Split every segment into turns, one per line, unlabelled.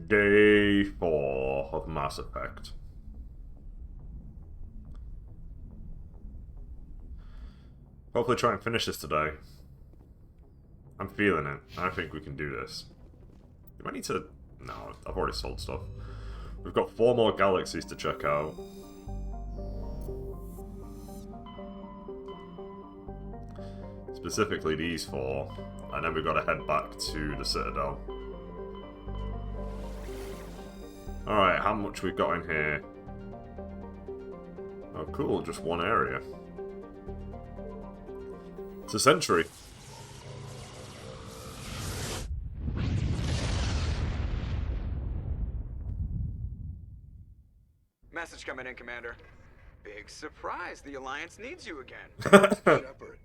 Day 4 of Mass Effect. Hopefully try and finish this today. I'm feeling it. I think we can do this. Do I need to... No, I've already sold stuff. We've got 4 more galaxies to check out. Specifically these 4. And then we've got to head back to the Citadel. Alright, how much we got in here? Oh cool, just one area. It's a century.
Message coming in, Commander. Big surprise, the Alliance needs you again.
Shepard,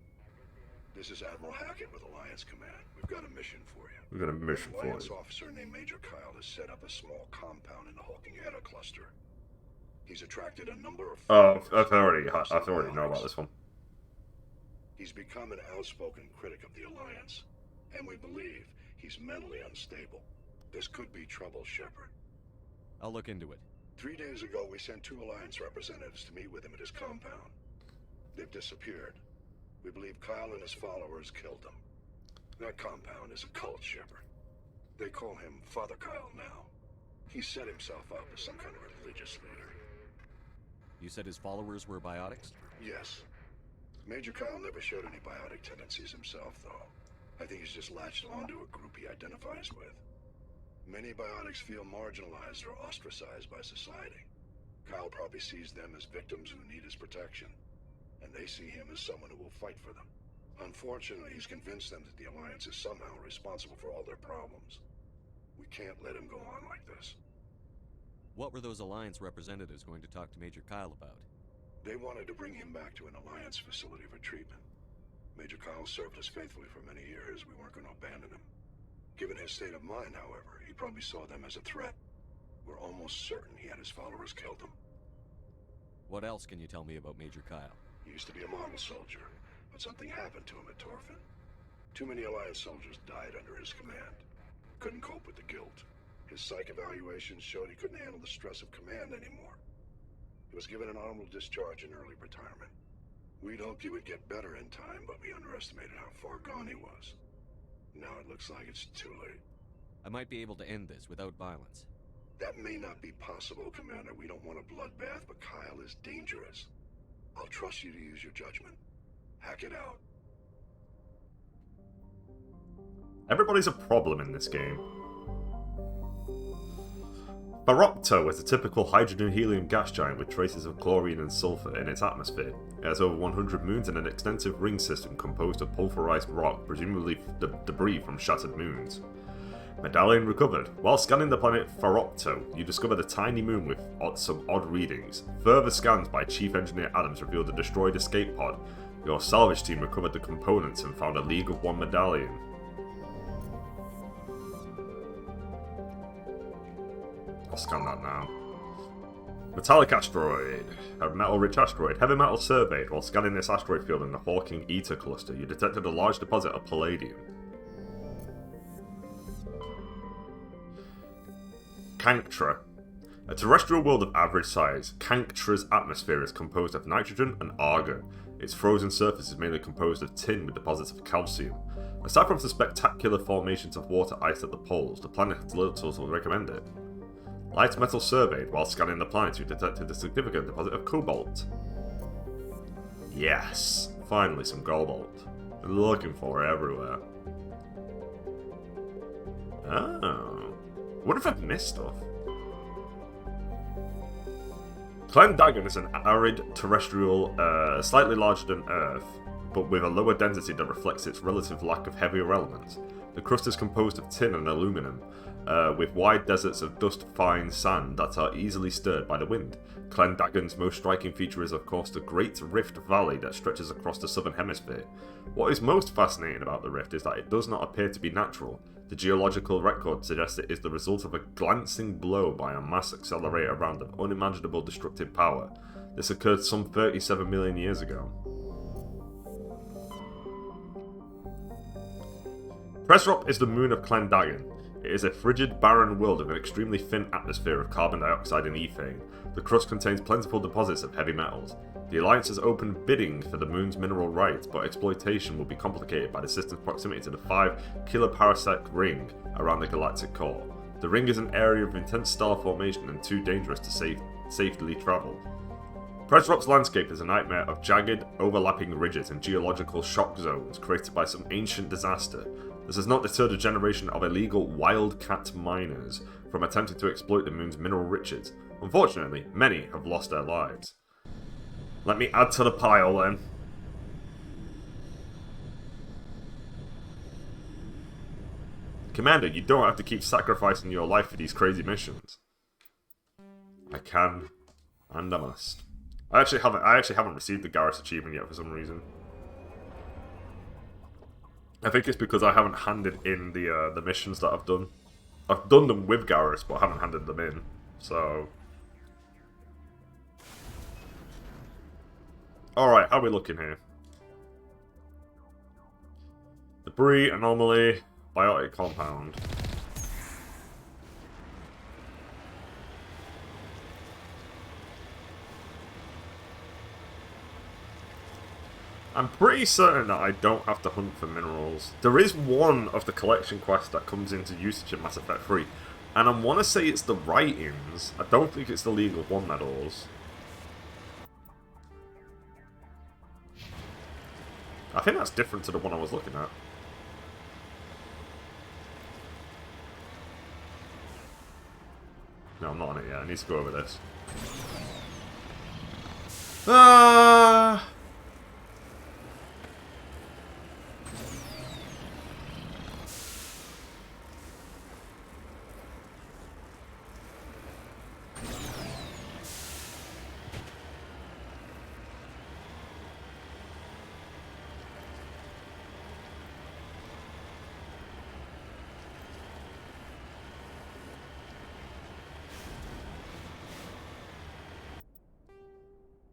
this is Admiral Hackett with Alliance Command. We've got a mission for you.
We've got a mission for you.
An Alliance officer named Major Kyle has set up a small compound in the Hulking Eta cluster. He's attracted a number of...
Oh, I've already know about this one.
He's become an outspoken critic of the Alliance, and we believe he's mentally unstable. This could be trouble, Shepard.
I'll look into it.
3 days ago, we sent 2 Alliance representatives to meet with him at his compound. They've disappeared. We believe Kyle and his followers killed them. That compound is a cult, Shepard. They call him Father Kyle now. He set himself up as some kind of religious leader.
You said his followers were biotics?
Yes. Major Kyle never showed any biotic tendencies himself, though. I think he's just latched onto a group he identifies with. Many biotics feel marginalized or ostracized by society. Kyle probably sees them as victims who need his protection, and they see him as someone who will fight for them. Unfortunately, he's convinced them that the Alliance is somehow responsible for all their problems. We can't let him go on like this.
What were those Alliance representatives going to talk to Major Kyle about?
They wanted to bring him back to an Alliance facility for treatment. Major Kyle served us faithfully for many years. We weren't going to abandon him. Given his state of mind, however, he probably saw them as a threat. We're almost certain he had his followers killed him.
What else can you tell me about Major Kyle?
He used to be a model soldier, but something happened to him at Torfin. Too many Alliance soldiers died under his command. Couldn't cope with the guilt. His psych evaluations showed he couldn't handle the stress of command anymore. He was given an honorable discharge in early retirement. We'd hoped he would get better in time, but we underestimated how far gone he was. Now it looks like it's too late.
I might be able to end this without violence.
That may not be possible, Commander. We don't want a bloodbath, but Kyle is dangerous. I'll trust you to use your judgment. Hack it out.
Everybody's a problem in this game. Baropto is a typical hydrogen-helium gas giant with traces of chlorine and sulfur in its atmosphere. It has over 100 moons and an extensive ring system composed of pulverized rock, presumably debris from shattered moons. Medallion recovered. While scanning the planet Baropto, you discovered a tiny moon with some odd readings. Further scans by Chief Engineer Adams revealed a destroyed escape pod. Your salvage team recovered the components and found a League of One medallion. I'll scan that now. Metallic asteroid. A metal-rich asteroid. Heavy metal surveyed. While scanning this asteroid field in the Hawking Eta cluster, you detected a large deposit of palladium. Canctra. A terrestrial world of average size, Canctra's atmosphere is composed of nitrogen and argon. Its frozen surface is mainly composed of tin with deposits of calcium. Aside from the spectacular formations of water ice at the poles, the planet has little to recommend it. Light metal surveyed. While scanning the planet, you detected a significant deposit of cobalt. Yes! Finally some cobalt. Been looking for it everywhere. Oh. What if I've missed stuff? Clendagon is an arid terrestrial, slightly larger than Earth, but with a lower density that reflects its relative lack of heavier elements. The crust is composed of tin and aluminum, with wide deserts of dust-fine sand that are easily stirred by the wind. Clendagon's most striking feature is, of course, the Great Rift Valley that stretches across the southern hemisphere. What is most fascinating about the rift is that it does not appear to be natural. The geological record suggests it is the result of a glancing blow by a mass accelerator round of unimaginable destructive power. This occurred some 37 million years ago. Presrop is the moon of Clendagon. It is a frigid, barren world with an extremely thin atmosphere of carbon dioxide and ethane. The crust contains plentiful deposits of heavy metals. The Alliance has opened bidding for the moon's mineral rights, but exploitation will be complicated by the system's proximity to the 5 kiloparsec ring around the galactic core. The ring is an area of intense star formation and too dangerous to safely travel. Presrop's landscape is a nightmare of jagged, overlapping ridges and geological shock zones created by some ancient disaster. This has not deterred a generation of illegal wildcat miners from attempting to exploit the moon's mineral riches. Unfortunately, many have lost their lives. Let me add to the pile then. Commander, you don't have to keep sacrificing your life for these crazy missions. I can, and I must. I actually haven't received the Garrus achievement yet for some reason. I think it's because I haven't handed in the missions that I've done. I've done them with Garrus, but I haven't handed them in. So, all right, how are we looking here? Debris, anomaly, biotic compound. I'm pretty certain that I don't have to hunt for minerals. There is one of the collection quests that comes into usage in Mass Effect 3, and I want to say it's the write-ins. I don't think it's the League of One medals. I think that's different to the one I was looking at. No, I'm not on it yet. I need to go over this.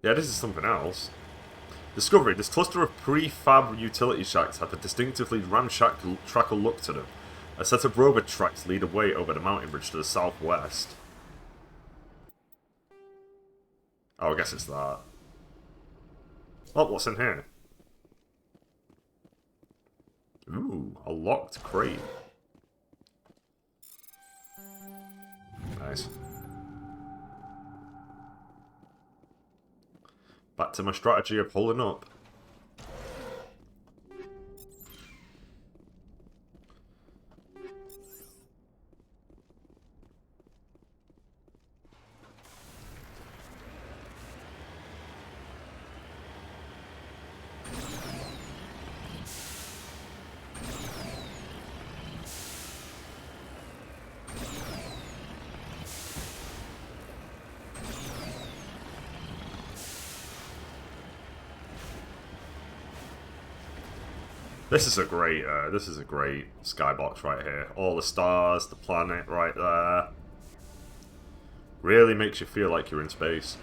Yeah, this is something else. Discovery. This cluster of prefab utility shacks have a distinctively ramshackle look to them. A set of robot tracks lead away over the mountain bridge to the southwest. Oh, I guess it's that. Oh, what's in here? Ooh, a locked crate. Nice. Back to my strategy of holding up. This is a great skybox right here. All the stars, the planet right there. Really makes you feel like you're in space.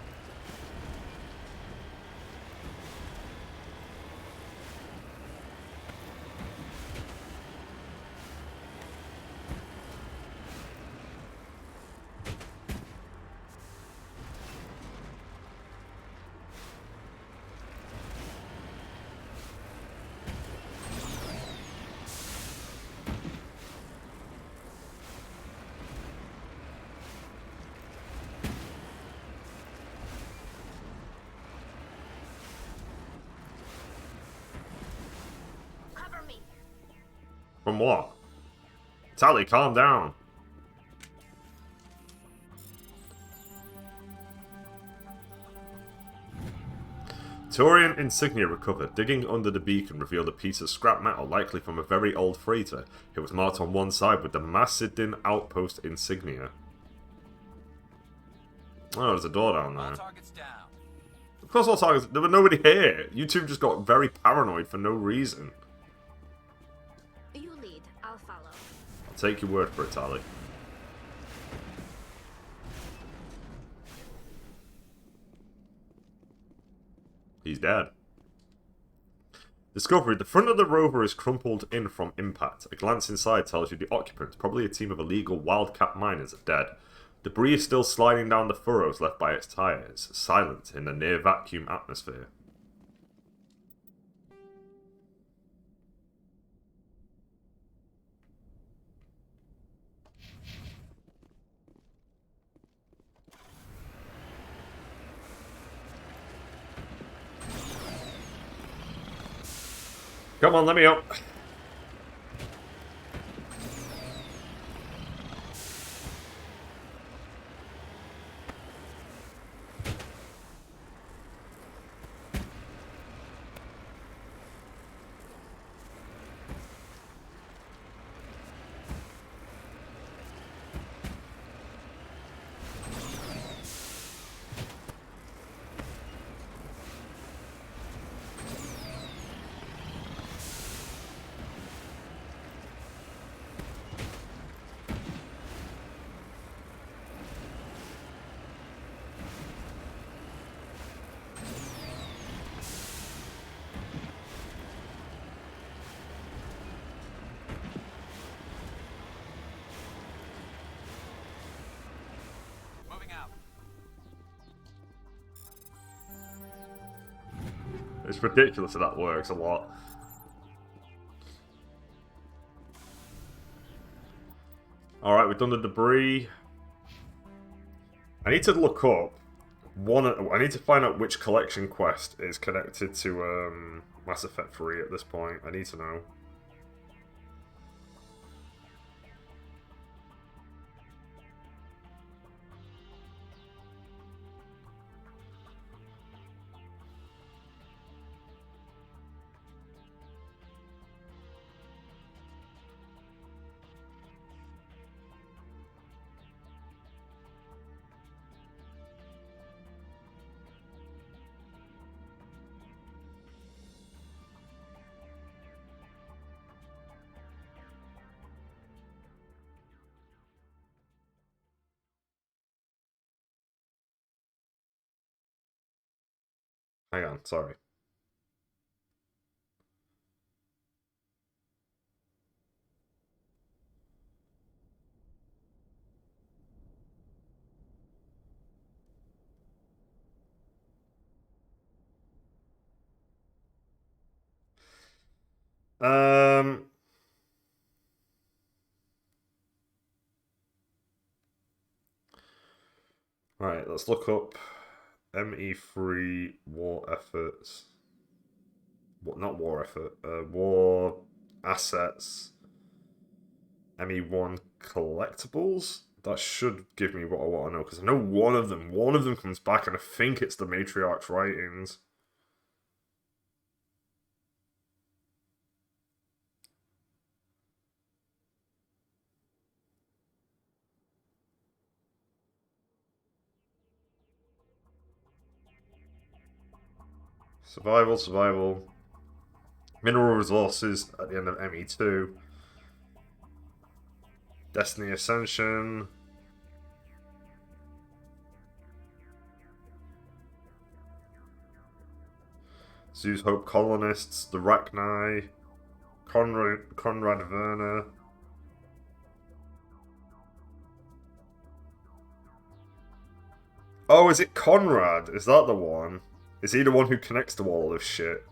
From what? Tally, calm down. Turian insignia recovered. Digging under the beacon revealed a piece of scrap metal, likely from a very old freighter. It was marked on one side with the Macedon Outpost insignia. Oh, there's a door down there.
All targets down.
Of course all targets... There were nobody here. You two just got very paranoid for no reason.
You lead, I'll follow.
I'll take your word for it, Tally. He's dead. Discovery. The front of the rover is crumpled in from impact. A glance inside tells you the occupants, probably a team of illegal wildcat miners, are dead. Debris is still sliding down the furrows left by its tires, silent in the near-vacuum atmosphere. Come on, let me up. It's ridiculous that that works a lot. Alright, we've done the debris. I need to look up I need to find out which collection quest is connected to Mass Effect 3 at this point. I need to know. Hang on, sorry. Right, let's look up ME3 war efforts. What? Not war effort. War assets. ME1 collectibles. That should give me what I want to know because I know one of them comes back, and I think it's the Matriarch's writings. Survival. Mineral resources at the end of ME2. Destiny Ascension. Zeus Hope Colonists. The Rachni. Conrad Werner. Oh, is it Conrad? Is that the one? Is he the one who connects to all of this shit?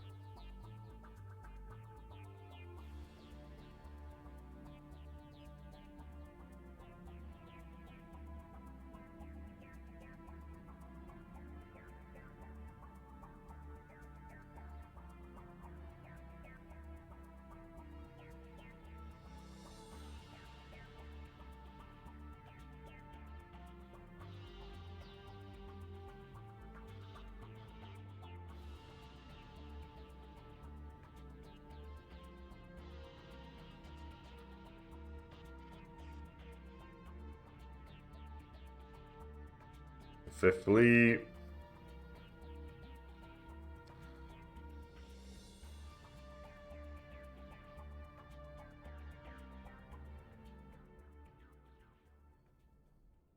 Fifthly,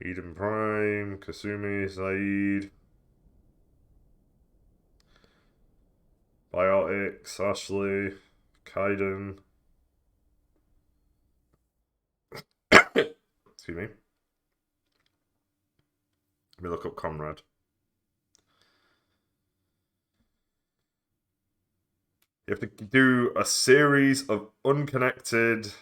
Eden Prime, Kasumi, Saeed, Biotics, Alex, Ashley, Kaiden. Excuse me. Let me look up Conrad. You have to do a series of unconnected...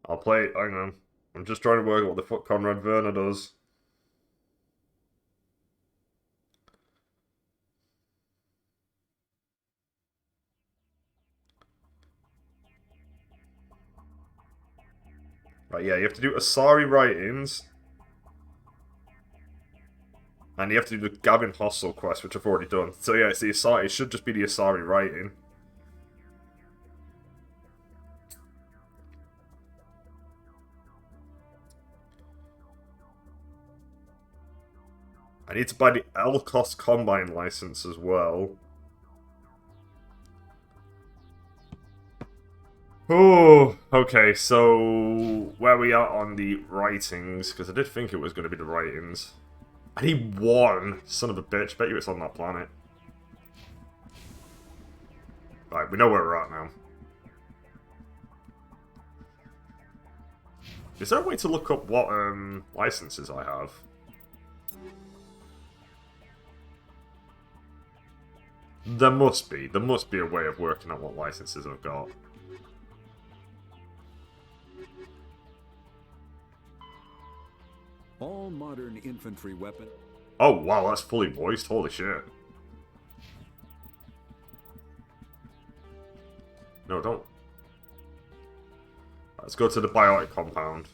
I'll play... Hang on. I'm just trying to work out what the fuck Conrad Werner does. Right, yeah, you have to do Asari writings. And you have to do the Gavin Hostel quest, which I've already done. So yeah, it's the Asari. It should just be the Asari writing. I need to buy the Elcos Combine license as well. Oh, okay, so where we are on the writings, because I did think it was going to be the writings. I need one, son of a bitch. Bet you it's on that planet. Right, we know where we're at now. Is there a way to look up what licenses I have? There must be. There must be a way of working out what licenses I've got.
All modern infantry weapon.
Oh wow, that's fully voiced. Holy shit. No, don't. Let's go to the biotic compound.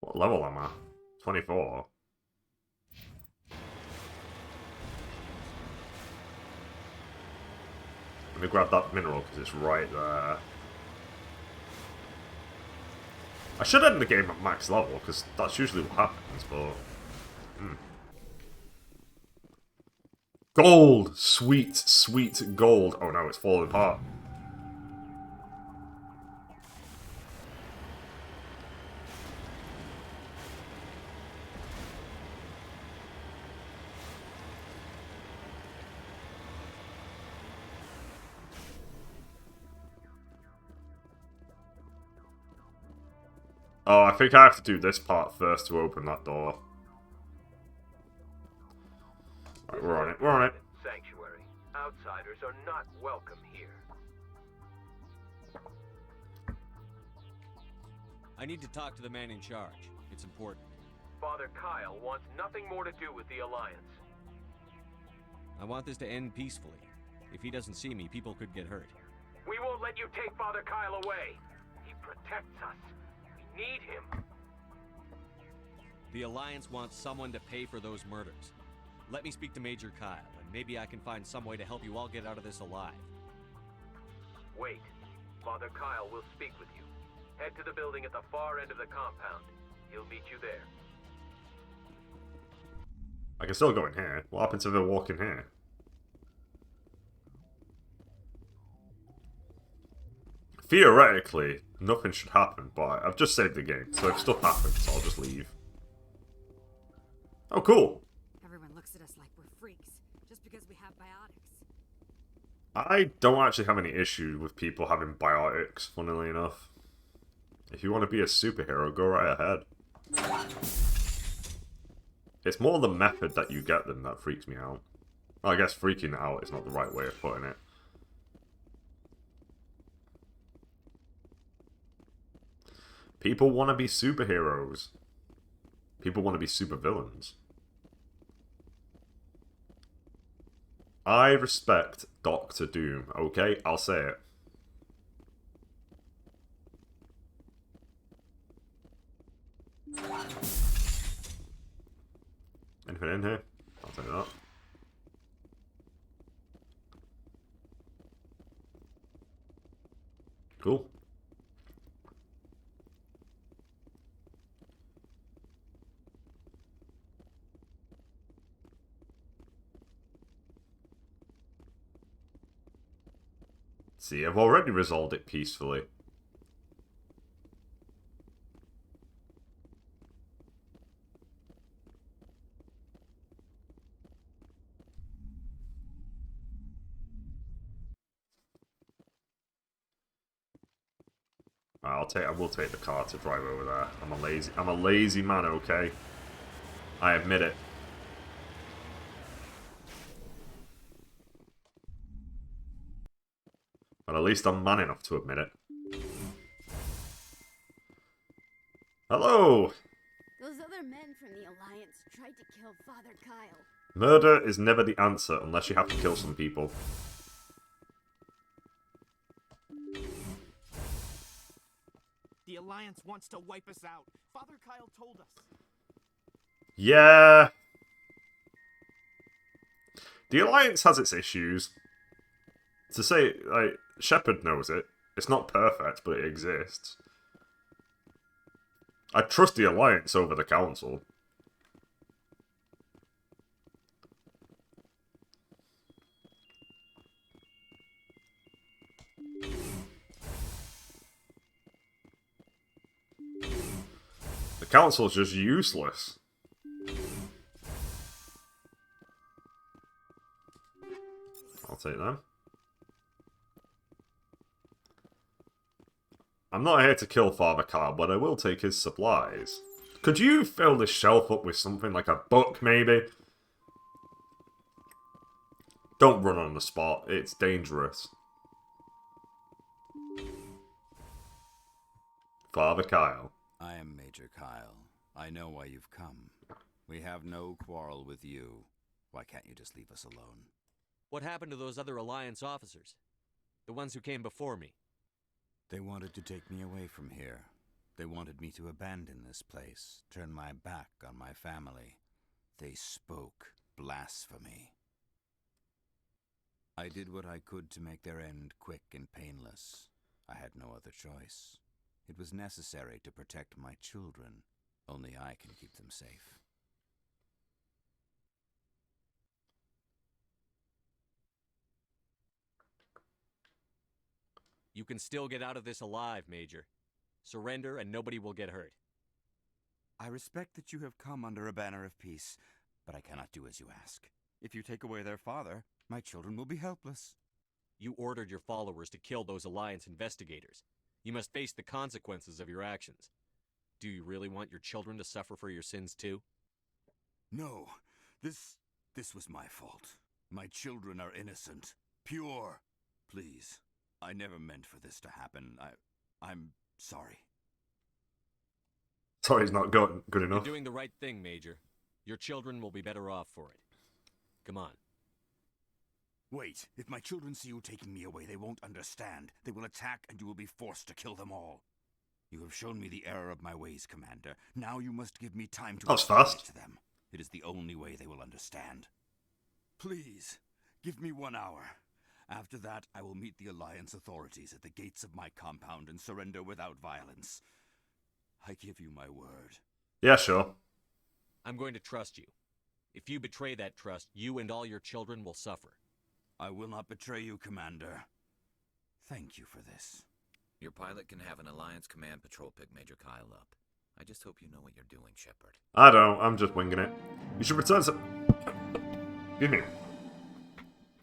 What level am I? 24. Let me grab that mineral because it's right there. I should end the game at max level because that's usually what happens, but... Gold! Sweet, sweet gold. Oh no, it's falling apart. Oh, I think I have to do this part first to open that door. Right, we're on it, we're on it.
Sanctuary. Outsiders are not welcome here.
I need to talk to the man in charge. It's important.
Father Kyle wants nothing more to do with the Alliance.
I want this to end peacefully. If he doesn't see me, people could get hurt.
We won't let you take Father Kyle away. He protects us. We need him.
The Alliance wants someone to pay for those murders. Let me speak to Major Kyle, and maybe I can find some way to help you all get out of this alive.
Wait. Father Kyle will speak with you. Head to the building at the far end of the compound. He'll meet you there.
I can still go in here. What happens if I walk in here? Theoretically, nothing should happen, but I've just saved the game, so if stuff happens, I'll just leave. Oh, cool!
Everyone looks at us like we're freaks, just because we have biotics.
I don't actually have any issue with people having biotics, funnily enough. If you want to be a superhero, go right ahead. It's more the method that you get them that freaks me out. Well, I guess freaking out is not the right way of putting it. People want to be superheroes. People want to be supervillains. I respect Doctor Doom, okay? I'll say it. Anything in here? I'll take that. Cool. See, I've already resolved it peacefully. I will take the car to drive over there. I'm a lazy man, okay? I admit it. But at least I'm man enough to admit it. Hello!
Those other men from the Alliance tried to kill Father Kyle.
Murder is never the answer unless you have to kill some people.
The Alliance wants to wipe us out. Father Kyle told us.
Yeah. The Alliance has its issues. To say, like, Shepard knows it. It's not perfect, but it exists. I trust the Alliance over the Council. The Council's just useless. I'll take them. I'm not here to kill Father Kyle, but I will take his supplies. Could you fill this shelf up with something like a book, maybe? Don't run on the spot, it's dangerous. Father Kyle.
I am Major Kyle. I know why you've come. We have no quarrel with you. Why can't you just leave us alone?
What happened to those other Alliance officers? The ones who came before me?
They wanted to take me away from here. They wanted me to abandon this place, turn my back on my family. They spoke blasphemy. I did what I could to make their end quick and painless. I had no other choice. It was necessary to protect my children. Only I can keep them safe.
You can still get out of this alive, Major. Surrender and nobody will get hurt.
I respect that you have come under a banner of peace, but I cannot do as you ask. If you take away their father, my children will be helpless.
You ordered your followers to kill those Alliance investigators. You must face the consequences of your actions. Do you really want your children to suffer for your sins too?
No, this was my fault. My children are innocent, pure. Please, I never meant for this to happen. I'm sorry.
Sorry, it's not good enough.
You're doing the right thing, Major. Your children will be better off for it. Come on.
Wait, if my children see you taking me away, they won't understand. They will attack and you will be forced to kill them all. You have shown me the error of my ways, Commander. Now you must give me time to
That's
explain
fast.
it to them. It is the only way they will understand. Please, give me 1 hour. After that, I will meet the Alliance authorities at the gates of my compound and surrender without violence. I give you my word.
Yeah, sure.
I'm going to trust you. If you betray that trust, you and all your children will suffer.
I will not betray you, Commander. Thank you for this.
Your pilot can have an Alliance Command Patrol pick Major Kyle up. I just hope you know what you're doing, Shepard.
I don't. I'm just winging it. You should return to... Excuse me.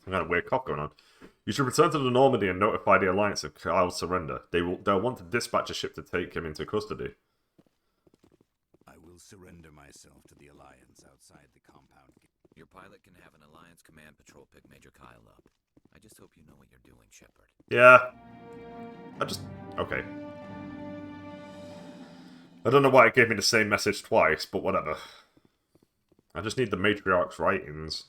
Some kind of weird cough going on. You should return to the Normandy and notify the Alliance of Kyle's surrender. They'll want to dispatch a ship to take him into custody.
I will surrender myself to the Alliance outside the compound.
Your pilot can have an Alliance command patrol pick Major Kyle up. I just hope you know what you're doing, Shepard.
Yeah. Okay. I don't know why it gave me the same message twice, but whatever. I just need the matriarch's writings.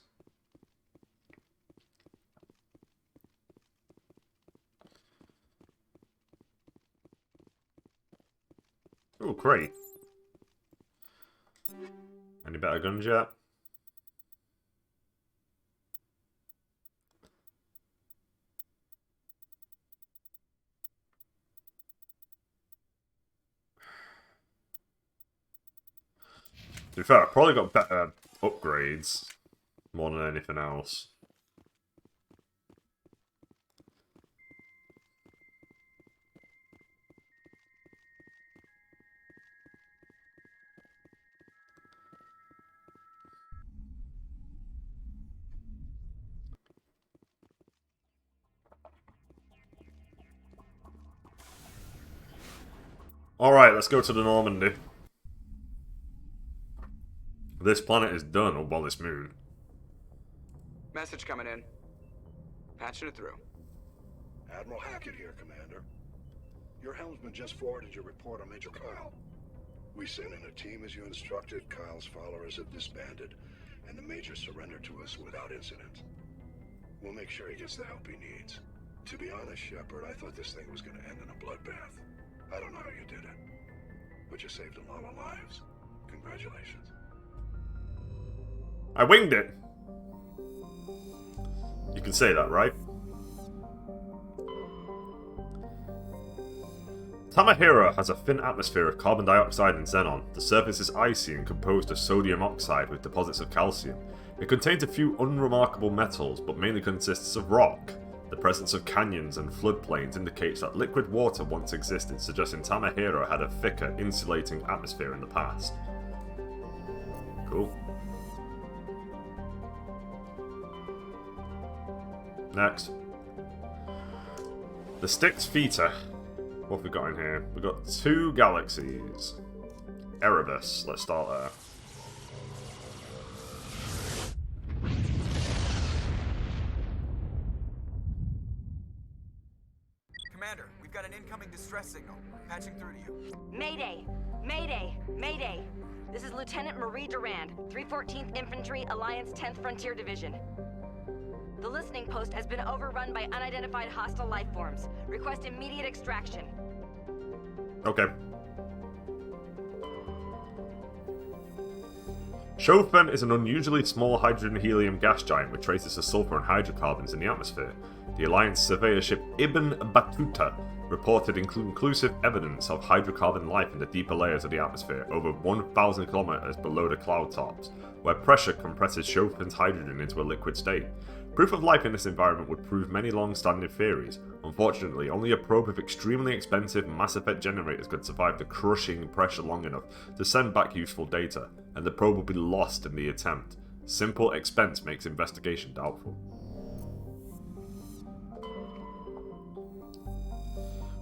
Oh, great. Any better guns yet? To be fair, I probably got better upgrades more than anything else. Alright, let's go to the Normandy. This planet is done, or well, this moon.
Message coming in. Patching it through.
Admiral Hackett here, Commander. Your helmsman just forwarded your report on Major Kyle. We sent in a team as you instructed. Kyle's followers have disbanded, and the Major surrendered to us without incident. We'll make sure he gets the help he needs. To be honest, Shepard, I thought this thing was going to end in a bloodbath. I don't know how you did it, but you saved a lot of lives. Congratulations.
I winged it! You can say that, right? Tamahira has a thin atmosphere of carbon dioxide and xenon. The surface is icy and composed of sodium oxide with deposits of calcium. It contains a few unremarkable metals, but mainly consists of rock. The presence of canyons and floodplains indicates that liquid water once existed, suggesting Tamahira had a thicker, insulating atmosphere in the past. Cool. Next. The Styx Theta. What have we got in here? We've got 2 galaxies. Erebus, let's start there.
Commander, we've got an incoming distress signal. Patching through to you.
Mayday! Mayday! Mayday! This is Lieutenant Marie Durand, 314th Infantry, Alliance 10th Frontier Division. The listening post has been overrun by unidentified hostile life forms. Request immediate extraction.
Okay. Chauffin is an unusually small hydrogen-helium gas giant with traces of sulfur and hydrocarbons in the atmosphere. The Alliance surveyor ship Ibn Battuta reported conclusive evidence of hydrocarbon life in the deeper layers of the atmosphere, over 1,000 kilometers below the cloud tops, where pressure compresses Chaufin's hydrogen into a liquid state. Proof of life in this environment would prove many long-standing theories. Unfortunately, only a probe with extremely expensive Mass Effect generators could survive the crushing pressure long enough to send back useful data, and the probe will be lost in the attempt. Simple expense makes investigation doubtful.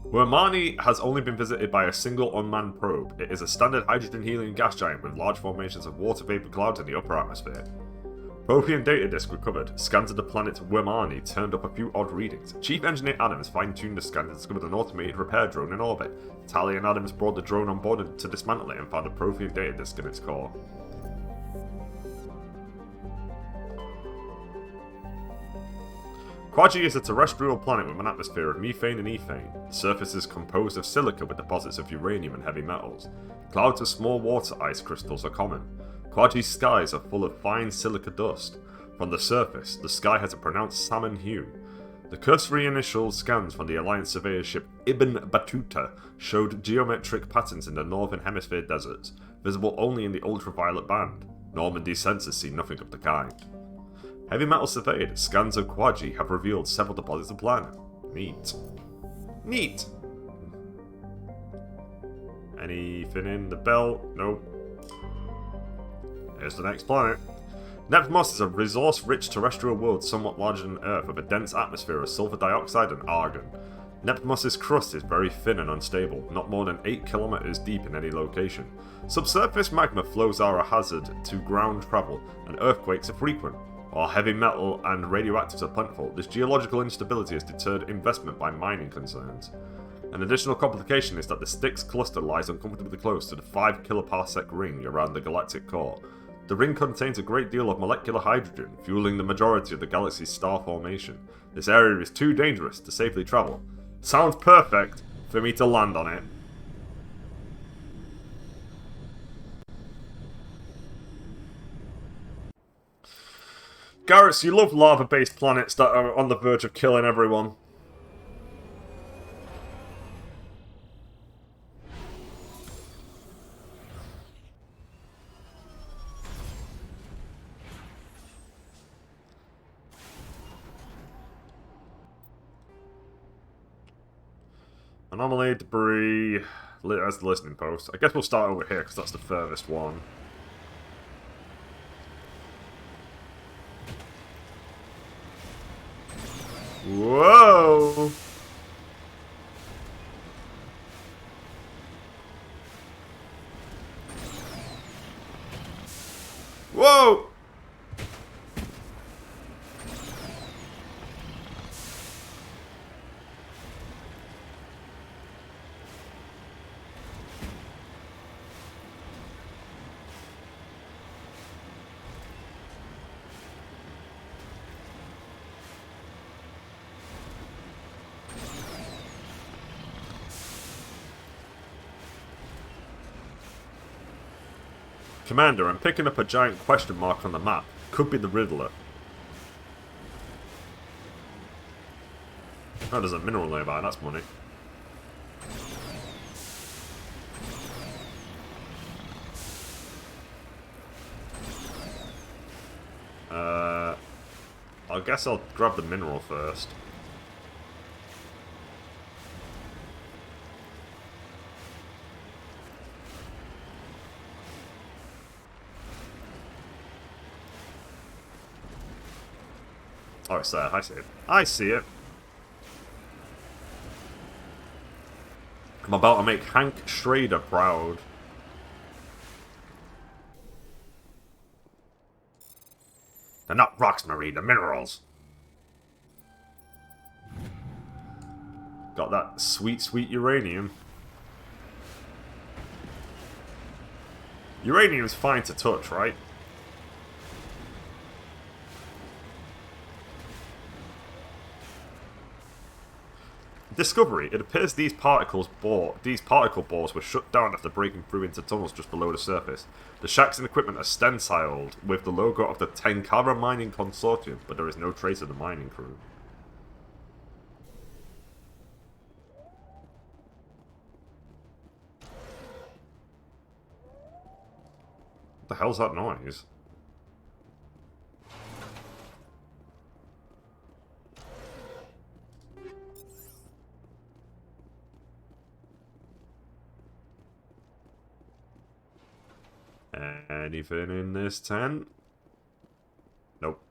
Wermani has only been visited by a single unmanned probe. It is a standard hydrogen-helium gas giant with large formations of water vapor clouds in the upper atmosphere. Propian data disk recovered. Scans of the planet Wermani turned up a few odd readings. Chief Engineer Adams fine-tuned the scan and discovered an automated repair drone in orbit. Tally and Adams brought the drone on board to dismantle it and found a Propian data disk in its core. Quaji is a terrestrial planet with an atmosphere of methane and ethane. The surface is composed of silica with deposits of uranium and heavy metals. Clouds of small water ice crystals are common. Quaji's skies are full of fine silica dust. From the surface, the sky has a pronounced salmon hue. The cursory initial scans from the Alliance surveyor ship Ibn Battuta showed geometric patterns in the northern hemisphere deserts, visible only in the ultraviolet band. Normandy sensors see nothing of the kind. Heavy metal surveyed, scans of Quaji have revealed several deposits of planet. Neat. Neat! Anything in the belt? Nope. Here's the next planet. Nepmos is a resource-rich terrestrial world somewhat larger than Earth with a dense atmosphere of sulfur dioxide and argon. Nepmos' crust is very thin and unstable, not more than 8 kilometers deep in any location. Subsurface magma flows are a hazard to ground travel, and earthquakes are frequent. While heavy metal and radioactives are plentiful, this geological instability has deterred investment by mining concerns. An additional complication is that the Styx cluster lies uncomfortably close to the 5 kiloparsec ring around the galactic core. The ring contains a great deal of molecular hydrogen, fueling the majority of the galaxy's star formation. This area is too dangerous to safely travel. Sounds perfect for me to land on it. Garrett, you love lava-based planets that are on the verge of killing everyone. Anomaly, debris, that's the listening post. I guess we'll start over here because that's the furthest one. Whoa! Whoa! Commander, I'm picking up a giant question mark on the map. Could be the Riddler. Oh, there's a mineral nearby, that's money. I guess I'll grab the mineral first. Oh, it's there. I see it. I see it. I'm about to make Hank Schrader proud. They're not rocks, Marie. They're minerals. Got that sweet, sweet uranium. Uranium's fine to touch, right? Discovery. It appears these particle bores were shut down after breaking through into tunnels just below the surface. The shacks and equipment are stenciled with the logo of the Tenkara Mining Consortium, but there is no trace of the mining crew. What the hell's that noise? Anything in this tent? Nope.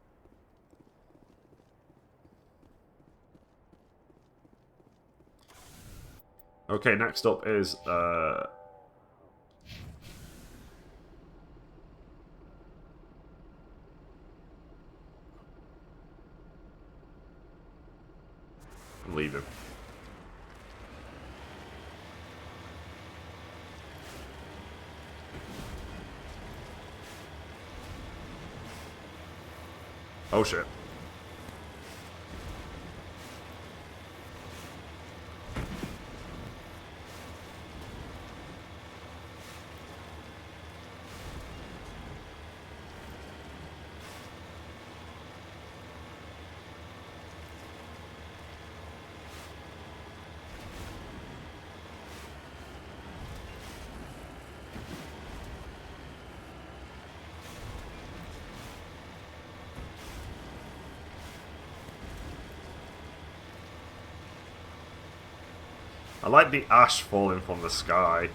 Okay, next up is leave him. Oh shit. I like the ash falling from the sky.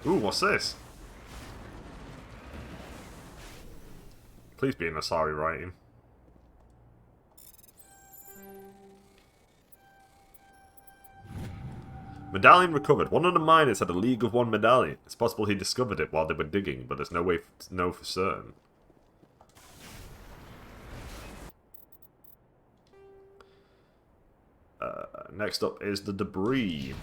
Ooh, what's this? Please be an Asari writing. Medallion recovered. One of the miners had a League of One medallion. It's possible he discovered it while they were digging, but there's no way to know for certain. Next up is the debris.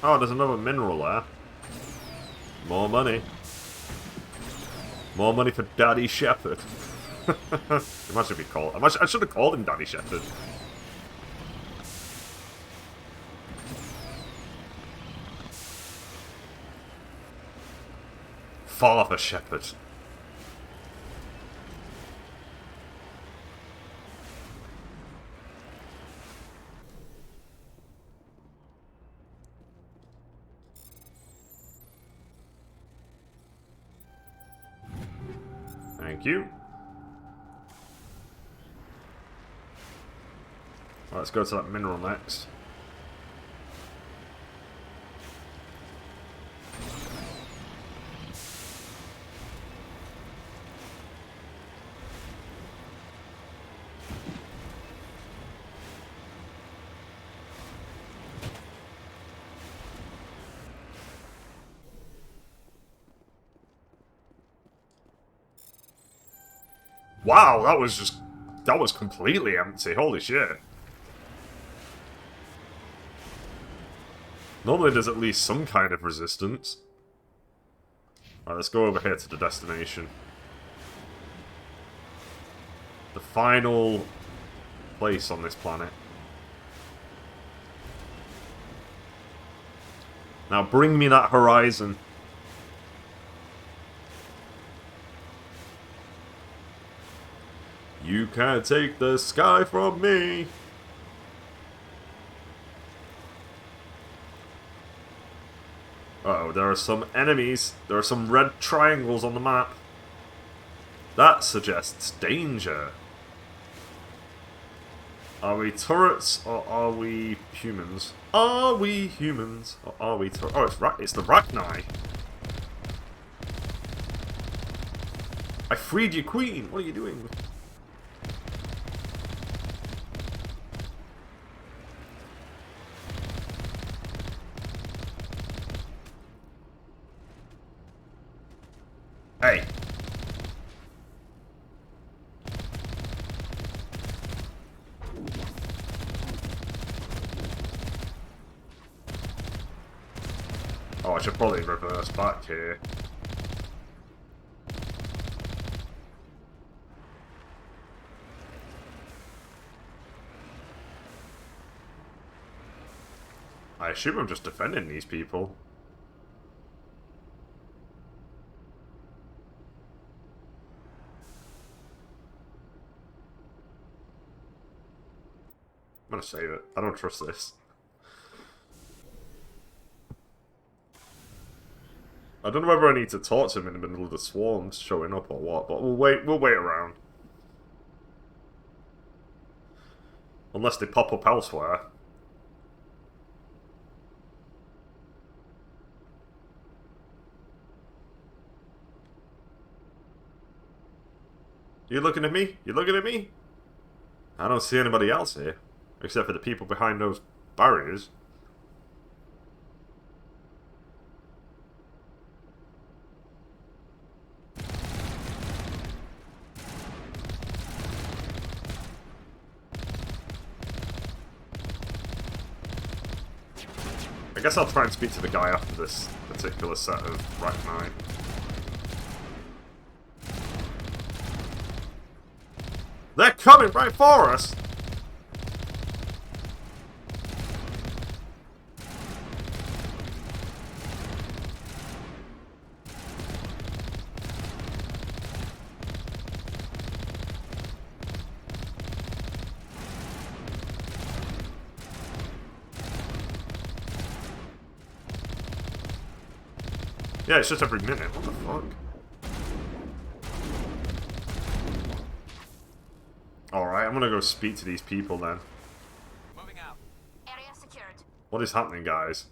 Oh, there's another mineral there. More money. More money for Daddy Shepherd. Imagine if he called... I should have called him Daddy Shepherd. Father Shepherd. Thank you. Right, let's go to that mineral next. Wow, that was completely empty. Holy shit. Normally there's at least some kind of resistance. Alright, let's go over here to the destination. The final place on this planet. Now bring me that horizon. You can't take the sky from me. Uh-oh, there are some enemies. There are some red triangles on the map. That suggests danger. Are we turrets or are we humans? Are we humans or are we turrets? Oh, it's the Rachni. I freed your queen. What are you doing? Hey. Oh, I should probably reverse back here. I assume I'm just defending these people. I'm gonna save it. I don't trust this. I don't know whether I need to talk to him in the middle of the swarms showing up or what, but we'll wait around. Unless they pop up elsewhere. You looking at me? You looking at me? I don't see anybody else here. Except for the people behind those barriers. I guess I'll try and speak to the guy after this particular set of Rachni. They're coming right for us! Yeah, it's just every minute. What the fuck? Alright, I'm gonna go speak to these people then.
Moving out.
Area secured.
What is happening, guys?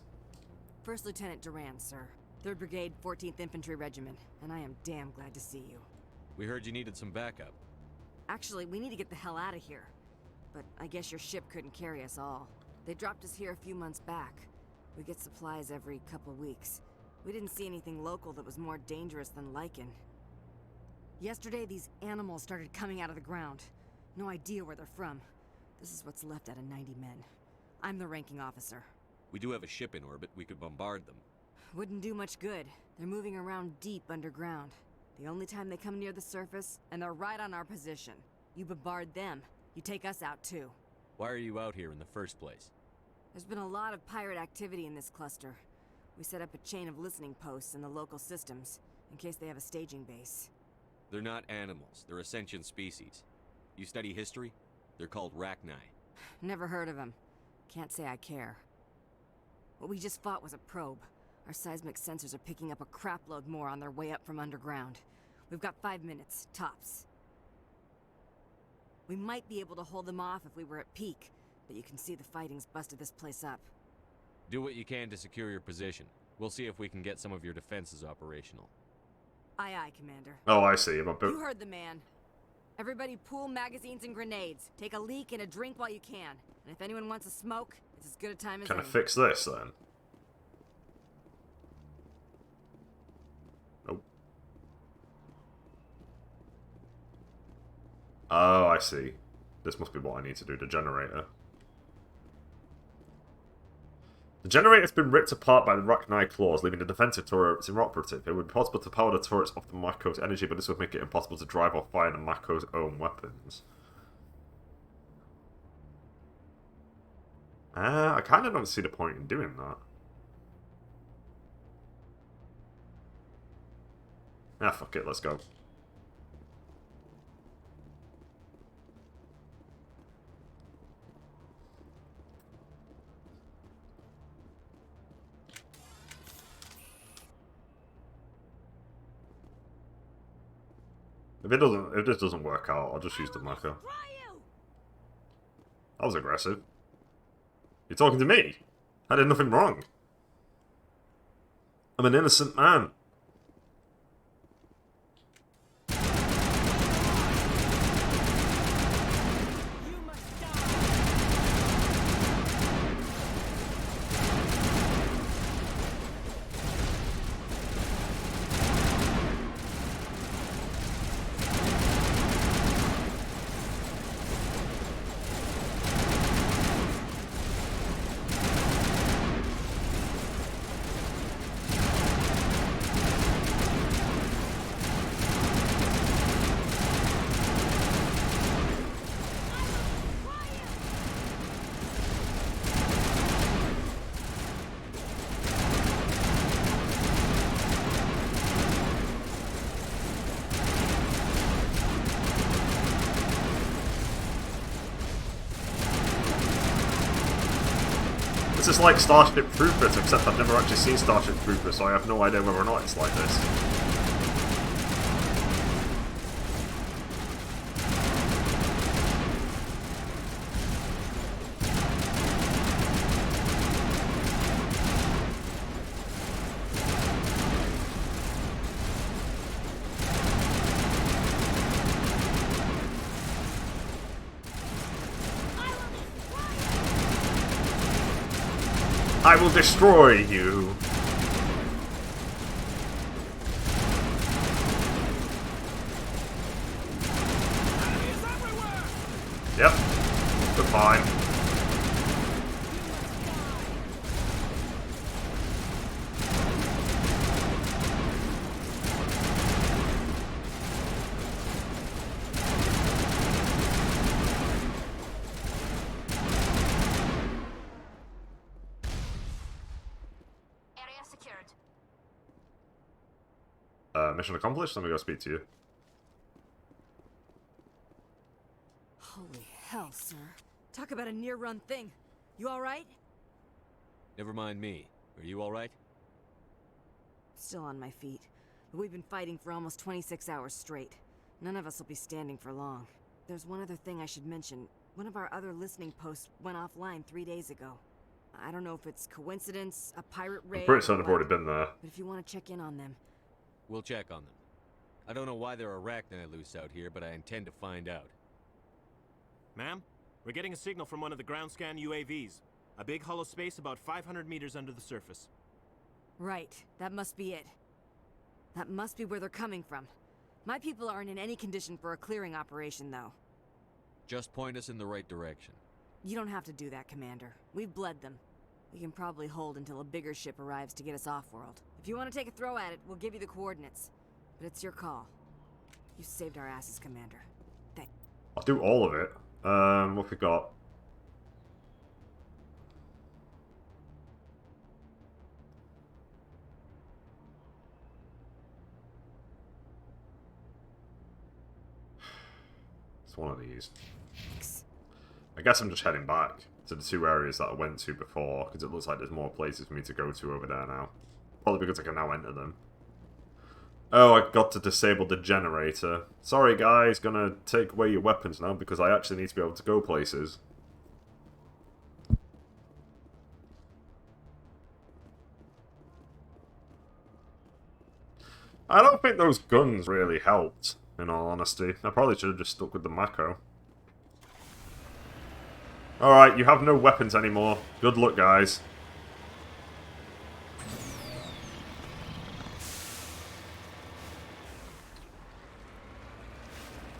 First Lieutenant Durand, sir. 3rd Brigade, 14th Infantry Regiment, and I am damn glad to see you.
We heard you needed some backup.
Actually, we need to get the hell out of here. But I guess your ship couldn't carry us all. They dropped us here a few months back. We get supplies every couple weeks. We didn't see anything local that was more dangerous than lichen. Yesterday, these animals started coming out of the ground. No idea where they're from. This is what's left out of 90 men. I'm the ranking officer.
We do have a ship in orbit. We could bombard them.
Wouldn't do much good. They're moving around deep underground. The only time they come near the surface, and they're right on our position. You bombard them, you take us out too.
Why are you out here in the first place?
There's been a lot of pirate activity in this cluster. We set up a chain of listening posts in the local systems, in case they have a staging base.
They're not animals. They're a sentient species. You study history? They're called Rachni.
Never heard of them. Can't say I care. What we just fought was a probe. Our seismic sensors are picking up a crapload more on their way up from underground. We've got 5 minutes, tops. We might be able to hold them off if we were at peak, but you can see the fighting's busted this place up.
Do what you can to secure your position. We'll see if we can get some of your defenses operational.
Aye, aye, Commander.
Oh, I see.
You heard the man. Everybody pool magazines and grenades. Take a leak and a drink while you can. And if anyone wants a smoke, it's as good a time as
Can I
any.
fix this, then? Nope. Oh, I see. This must be what I need to do, the generator. The generator's been ripped apart by the Rachni claws, leaving the defensive turrets inoperative. It would be possible to power the turrets off the Mako's energy, but this would make it impossible to drive or fire the Mako's own weapons. I kind of don't see the point in doing that. Ah, fuck it, let's go. If this doesn't work out, I'll just use the Mako. That was aggressive. You're talking to me? I did nothing wrong. I'm an innocent man. This is like Starship Troopers, except I've never actually seen Starship Troopers, so I have no idea whether or not it's like this. I will destroy you. Yep, we're fine. Mission accomplished. Let me go speak to you.
Holy hell, sir. Talk about a near-run thing. You alright?
Never mind me. Are you alright?
Still on my feet. But we've been fighting for almost 26 hours straight. None of us will be standing for long. There's one other thing I should mention. One of our other listening posts went offline 3 days ago. I don't know if it's coincidence, a pirate raid,
I'm pretty certain I've
or
already
what,
been there.
but if you want to check in on them.
We'll check on them. I don't know why there are arachni loose out here, but I intend to find out.
Ma'am, we're getting a signal from one of the ground scan UAVs. A big hollow space about 500 meters under the surface.
Right, that must be it. That must be where they're coming from. My people aren't in any condition for a clearing operation, though.
Just point us in the right direction.
You don't have to do that, Commander. We've bled them. We can probably hold until a bigger ship arrives to get us off-world. If you want to take a throw at it, we'll give you the coordinates. But it's your call. You saved our asses, Commander. Thank you.
I'll do all of it. What we got? It's one of these. I guess I'm just heading back to the 2 areas that I went to before, because it looks like there's more places for me to go to over there now. Probably because I can now enter them. Oh, I got to disable the generator. Sorry guys, gonna take away your weapons now because I actually need to be able to go places. I don't think those guns really helped, in all honesty. I probably should have just stuck with the Mako. Alright, you have no weapons anymore. Good luck, guys.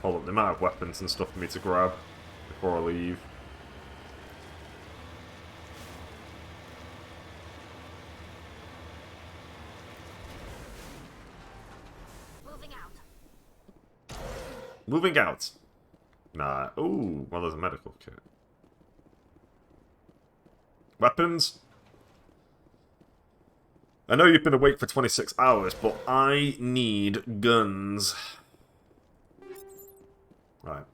Hold up, they might have weapons and stuff for me to grab before I leave.
Moving out.
Moving out. Nah. Ooh, well, there's a medical kit. Weapons? I know you've been awake for 26 hours, but I need guns. Right.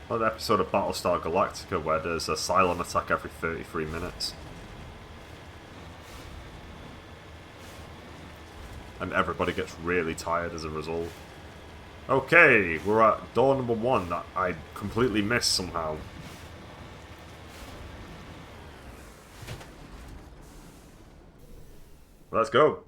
Like the episode of Battlestar Galactica where there's a Cylon attack every 33 minutes. And everybody gets really tired as a result. Okay, we're at door number 1 that I completely missed somehow. Let's go.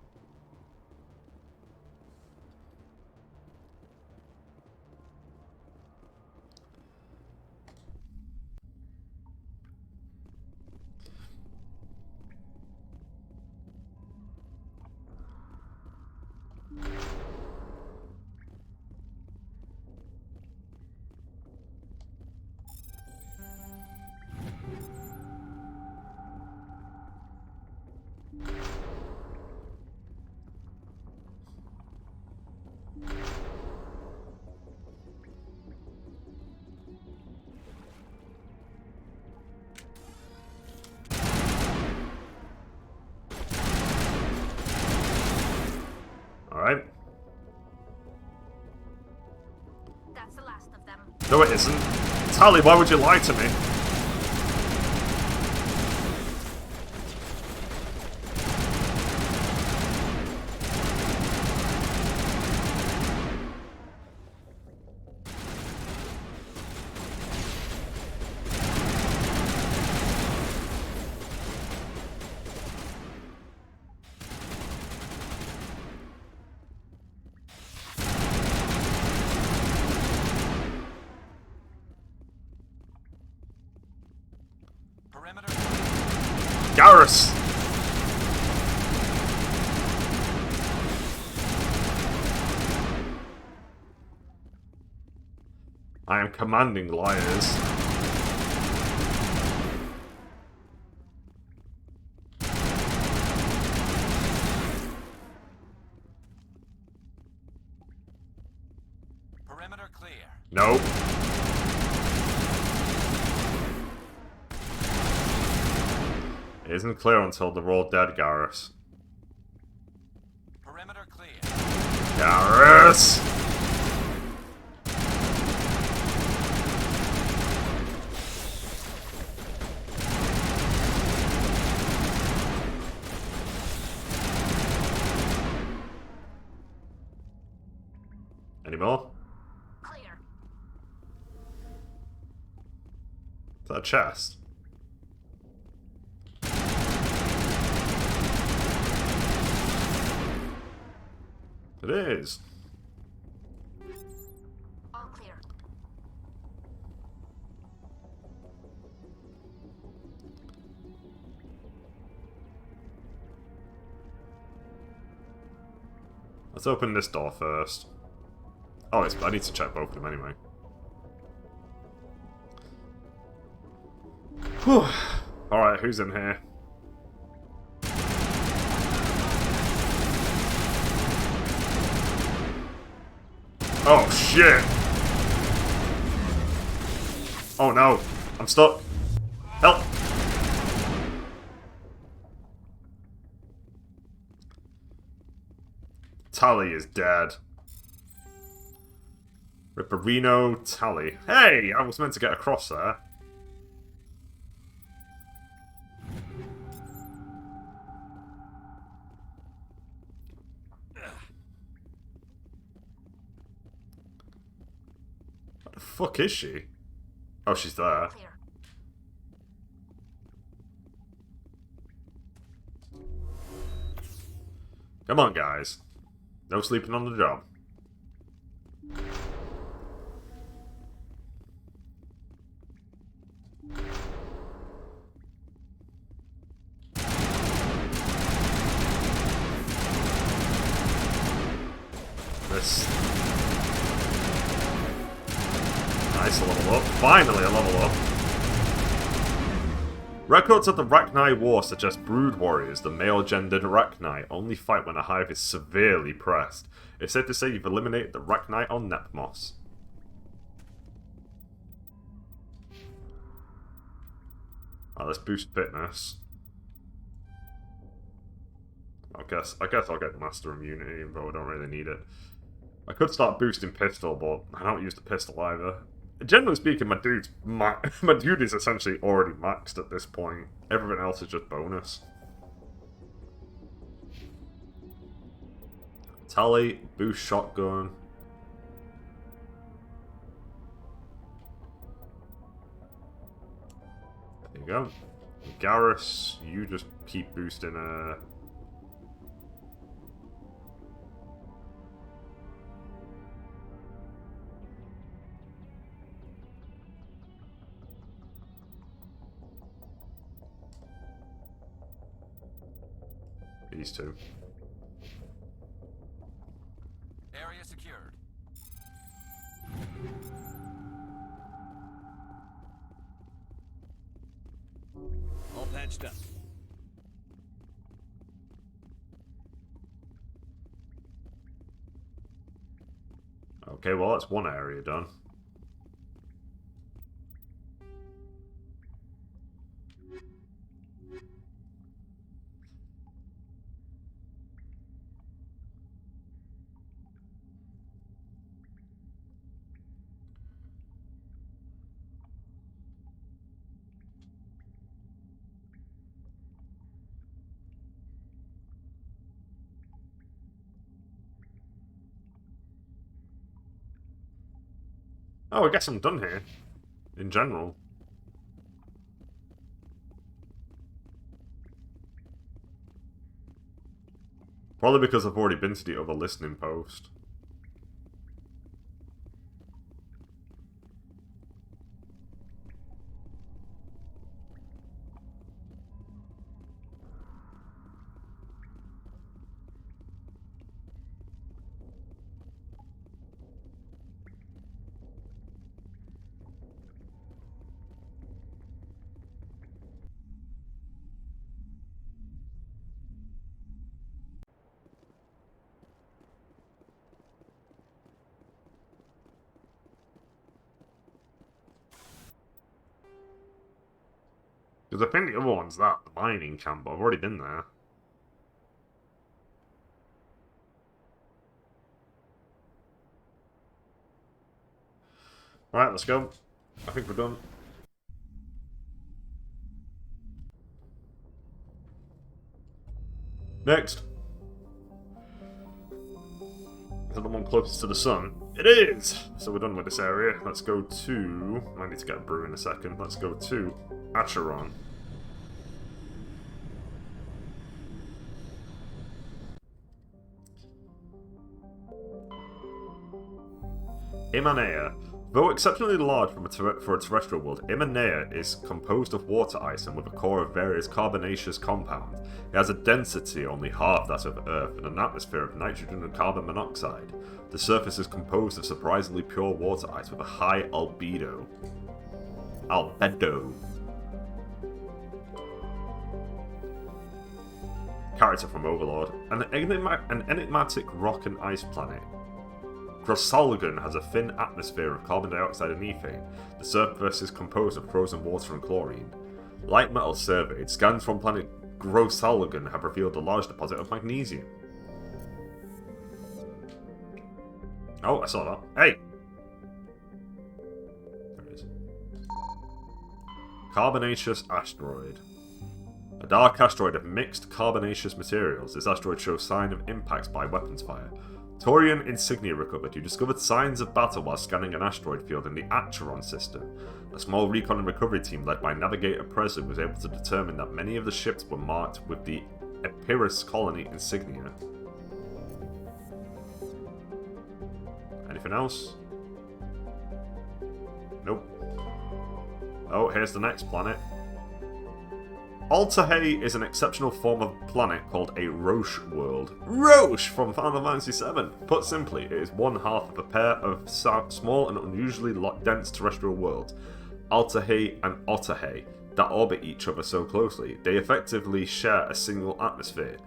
Alright.
That's the last of them.
No, it isn't. Tally, why would you lie to me? Garrus! I am commanding liars.
Perimeter clear.
Nope. It isn't clear until they're all dead, Garrus.
Perimeter clear.
Garrus! Any more?
Clear.
Is that a chest? It is.
All clear.
Let's open this door first. Oh, I need to check both of them anyway. Whew. Alright, who's in here? Oh shit! Oh no! I'm stuck! Help! Tally is dead. Ripperino Tally. Hey! I was meant to get across there. What the fuck is she? Oh, she's there.
Clear.
Come on, guys. No sleeping on the job. This. Nice, a level up. Finally, a level up. Records of the Rachni War suggest brood warriors, the male-gendered Rachni, only fight when a hive is severely pressed. It's safe to say you've eliminated the Rachni on Nepmos. Oh, let's boost fitness. I guess I'll get Master Immunity, even though I don't really need it. I could start boosting pistol, but I don't use the pistol either. Generally speaking, my dude is essentially already maxed at this point. Everything else is just bonus. Tally, boost shotgun. There you go. Garrus, you just keep boosting these two.
Area secured.
All patched up.
Okay, well that's one area done. Oh, I guess I'm done here. In general. Probably because I've already been to the other listening post. Because I think the other one's that, the mining camp, but I've already been there. Alright, let's go. I think we're done. Next. Is that the one closest to the sun? It is! So we're done with this area. Let's go to... I need to get a brew in a second. Let's go to Acheron. Imanea. Though exceptionally large for a terrestrial world, Imanea is composed of water ice and with a core of various carbonaceous compounds. It has a density only half that of Earth and an atmosphere of nitrogen and carbon monoxide. The surface is composed of surprisingly pure water ice with a high albedo. Character from Overlord. An enigmatic rock and ice planet. Grossalgan has a thin atmosphere of carbon dioxide and methane. The surface is composed of frozen water and chlorine. Light metal surveyed. Scans from planet Grossalgan have revealed a large deposit of magnesium. Oh, I saw that. Hey! There it is. Carbonaceous asteroid. A dark asteroid of mixed carbonaceous materials. This asteroid shows sign of impacts by weapons fire. Taurian insignia recovered. You discovered signs of battle while scanning an asteroid field in the Acheron system. A small recon and recovery team led by Navigator Presley was able to determine that many of the ships were marked with the Epirus colony insignia. Anything else? Nope. Oh, here's the next planet. Alterhay is an exceptional form of planet called a Roche world. Roche from Final Fantasy VII. Put simply, it is one half of a pair of small and unusually dense terrestrial worlds, Alterhay and Otterhay, that orbit each other so closely. They effectively share a single atmosphere.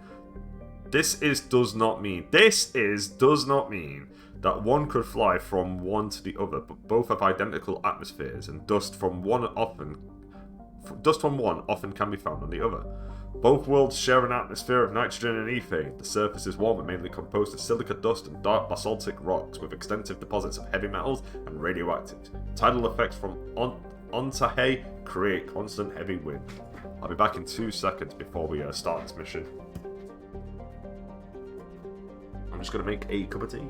This does not mean that one could fly from one to the other, but both have identical atmospheres, and dust from one often can be found on the other. Both worlds share an atmosphere of nitrogen and ethane. The surface is warm and mainly composed of silica dust and dark basaltic rocks with extensive deposits of heavy metals and radioactives. Tidal effects from Ontahay create constant heavy wind. I'll be back in 2 seconds before we start this mission. I'm just going to make a cup of tea.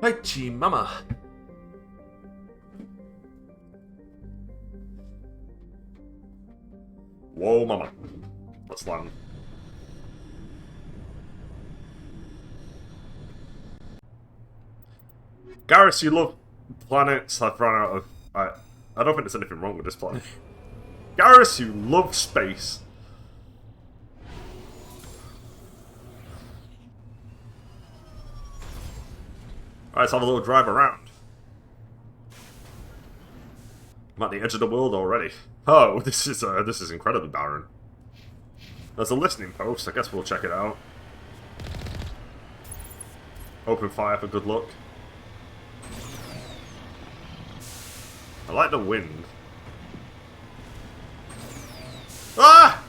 Hi, mama. Whoa, mama. Let's land. Garrus, you love planets. I've run out of... I don't think there's anything wrong with this planet. Garrus, you love space. Alright, let's have a little drive around. I'm at the edge of the world already. Oh, this is incredibly barren. There's a listening post. I guess we'll check it out. Open fire for good luck. I like the wind. Ah!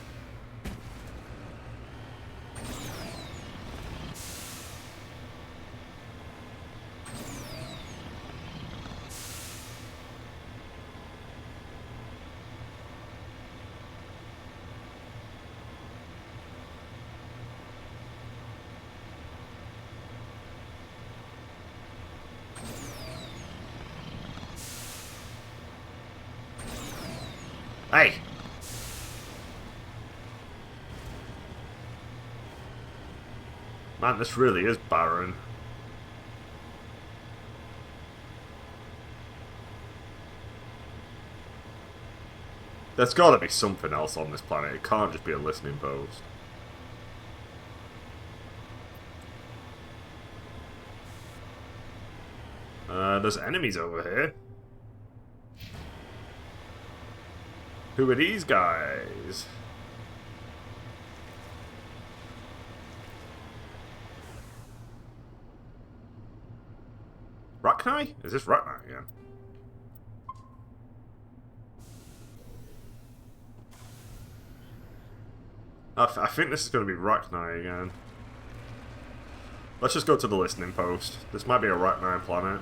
Hey! Man, this really is barren. There's gotta be something else on this planet. It can't just be a listening post. There's enemies over here. Who are these guys? Rachni? Is this Rachni again? I think this is going to be Rachni again. Let's just go to the listening post. This might be a Rachni planet.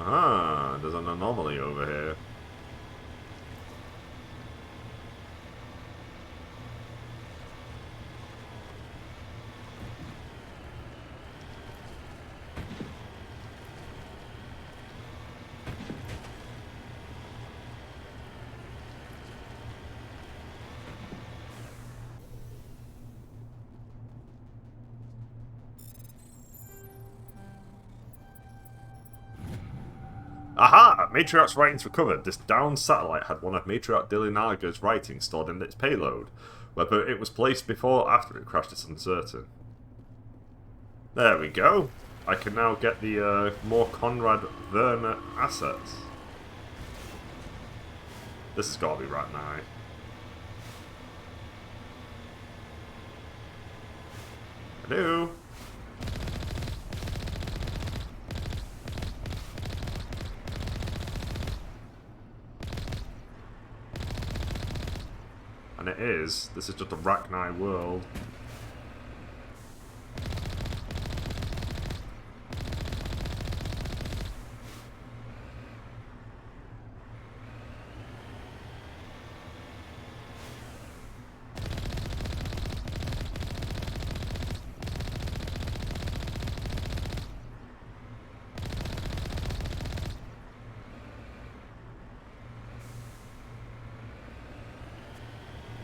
Ah, there's an anomaly over here. Aha! Matriarch's writings recovered. This downed satellite had one of Matriarch Dillinaga's writings stored in its payload. Whether it was placed before or after it crashed is uncertain. There we go. I can now get the more Conrad Werner assets. This has got to be Rachni. Hello? And it is. This is just a Rachni world.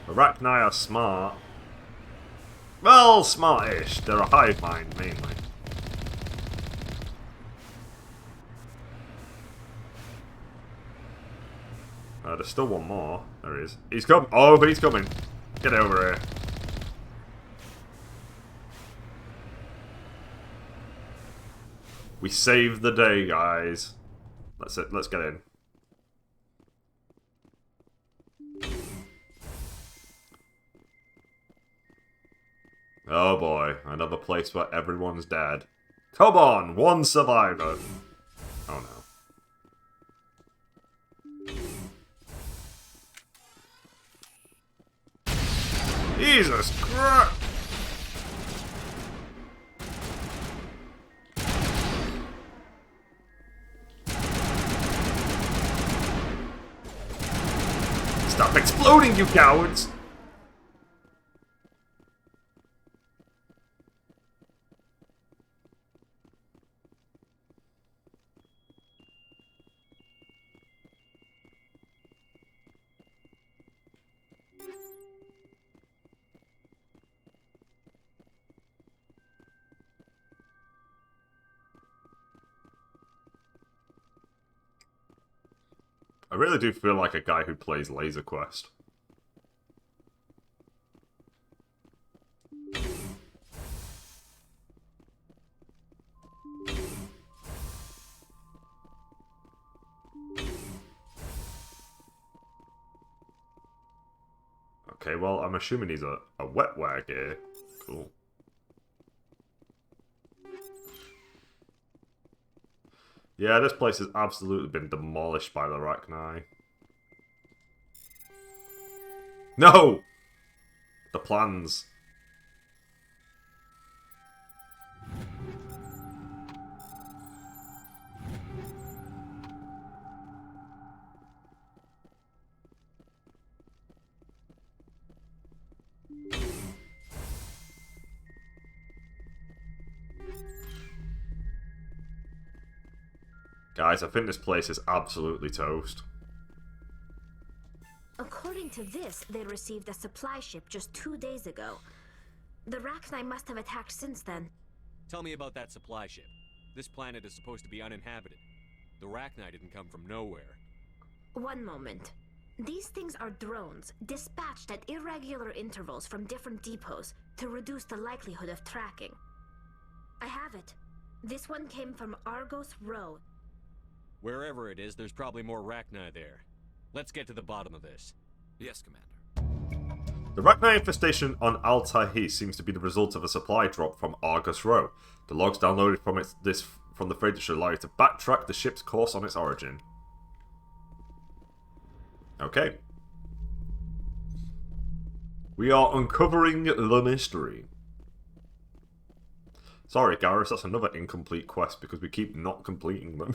The Rachni are smart. Well, smart-ish. They're a hive mind, mainly. There's still one more. There he is. He's come. Oh, but he's coming. Get over here. We saved the day, guys. That's it. Let's get in. Oh boy, another place where everyone's dead. Come on, one survivor. Oh no. Jesus Christ! Stop exploding, you cowards! I really do feel like a guy who plays Laser Quest. Okay, well, I'm assuming he's a wet wag here. Cool. Yeah, this place has absolutely been demolished by the Rachni. No! The plans. Guys, I think this place is absolutely toast.
According to this, they received a supply ship just 2 days ago. The Rachni must have attacked since then.
Tell me about that supply ship. This planet is supposed to be uninhabited. The Rachni didn't come from nowhere.
One moment. These things are drones, dispatched at irregular intervals from different depots to reduce the likelihood of tracking. I have it. This one came from Argos Row.
Wherever it is, there's probably more Rachni there. Let's get to the bottom of this.
Yes, Commander.
The Rachni infestation on Al-Tahi seems to be the result of a supply drop from Argus Row. The logs downloaded from the freighter should allow you to backtrack the ship's course on its origin. Okay. We are uncovering the mystery. Sorry, Garrus, that's another incomplete quest because we keep not completing them.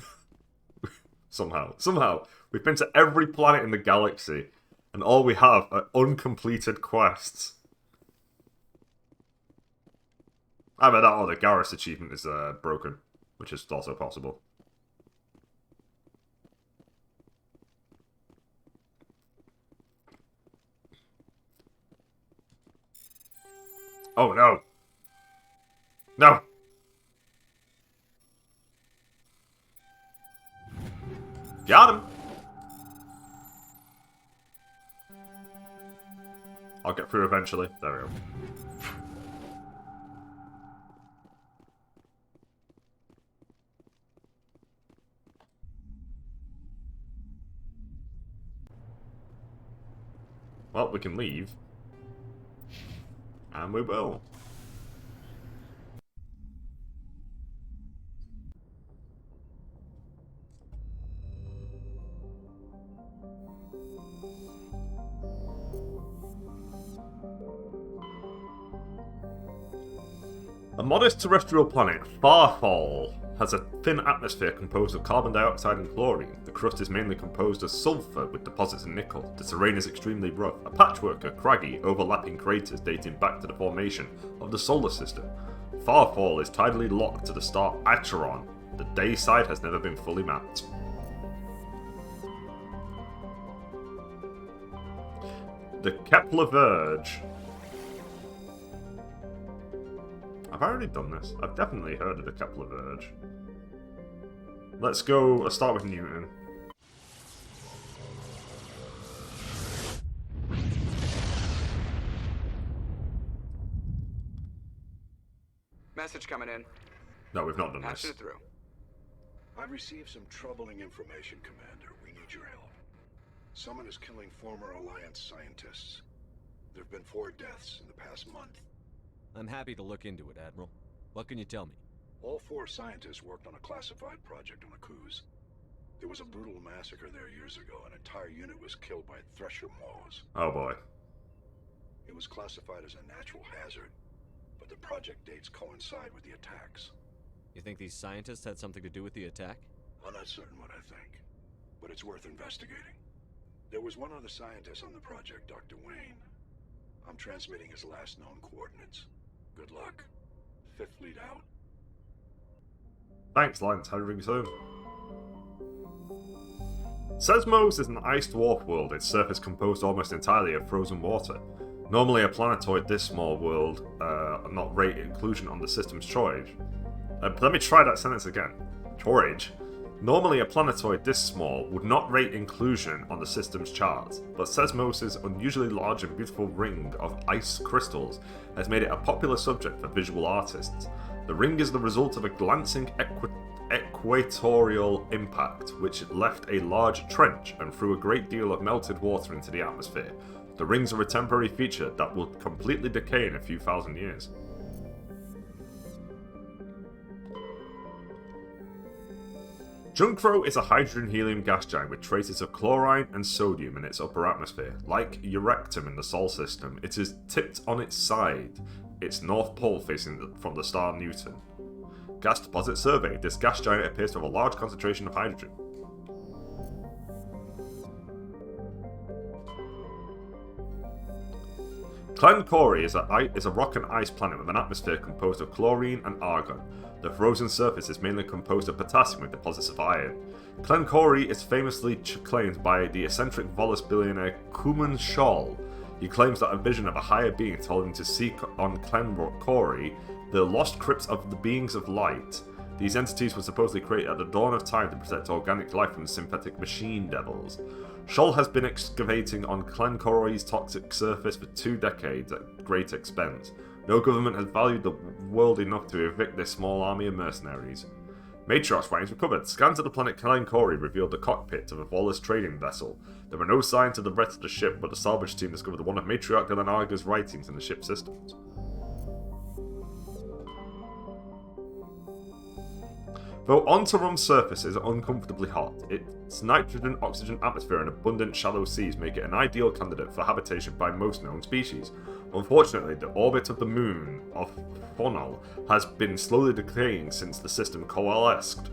Somehow. We've been to every planet in the galaxy, and all we have are uncompleted quests. I bet that or the Garrus achievement is broken, which is also possible. Oh no! No! Got him! I'll get through eventually. There we go. Well, we can leave. And we will. A modest terrestrial planet, Farfall, has a thin atmosphere composed of carbon dioxide and chlorine. The crust is mainly composed of sulfur with deposits of nickel. The terrain is extremely rough, a patchwork of craggy, overlapping craters dating back to the formation of the solar system. Farfall is tidally locked to the star Acheron. The day side has never been fully mapped. The Kepler Verge. I've already done this. I've definitely heard of the Kepler Verge. Let's start with Newton.
Message coming in.
No, we've not done
Patching
this.
it through.
I've received some troubling information, Commander. We need your help. Someone is killing former Alliance scientists. There have been 4 deaths in the past month.
I'm happy to look into it, Admiral. What can you tell me?
All 4 scientists worked on a classified project on Akuz. There was a brutal massacre there years ago. An entire unit was killed by thresher moths.
Oh boy.
It was classified as a natural hazard, but the project dates coincide with the attacks.
You think these scientists had something to do with the attack?
I'm not certain what I think, but it's worth investigating. There was one other scientist on the project, Dr. Wayne. I'm transmitting his last known coordinates. Good luck. 5th Fleet out.
Thanks, Lance. How do you home? Sesmos is an ice dwarf world, its surface composed almost entirely of frozen water. Normally a planetoid this small world not rate inclusion on the system's choice. Let me try that sentence again. Choice. Normally a planetoid this small would not rate inclusion on the system's charts, but Sesmos' unusually large and beautiful ring of ice crystals has made it a popular subject for visual artists. The ring is the result of a glancing equatorial impact, which left a large trench and threw a great deal of melted water into the atmosphere. The rings are a temporary feature that will completely decay in a few thousand years. Junkro is a hydrogen-helium gas giant with traces of chlorine and sodium in its upper atmosphere. Like Eurectum in the Sol system, it is tipped on its side, its north pole facing from the star Newton. Gas deposit survey. This gas giant appears to have a large concentration of hydrogen. Clencori is a rock and ice planet with an atmosphere composed of chlorine and argon. The frozen surface is mainly composed of potassium with deposits of iron. Clencori is famously claimed by the eccentric Volus billionaire Kuman Scholl. He claims that a vision of a higher being told him to seek on Clencori the lost crypts of the beings of light. These entities were supposedly created at the dawn of time to protect organic life from synthetic machine devils. Scholl has been excavating on Clencori's toxic surface for 2 decades at great expense. No government has valued the world enough to evict this small army of mercenaries. Matriarch's writings recovered. Scans of the planet Clencori revealed the cockpit of a Volus trading vessel. There were no signs of the rest of the ship, but the salvage team discovered one of Matriarch Delenarga's writings in the ship's systems. Though Ontarum's surface is uncomfortably hot, its nitrogen-oxygen atmosphere and abundant shallow seas make it an ideal candidate for habitation by most known species. Unfortunately, the orbit of the moon of Fonal has been slowly decaying since the system coalesced.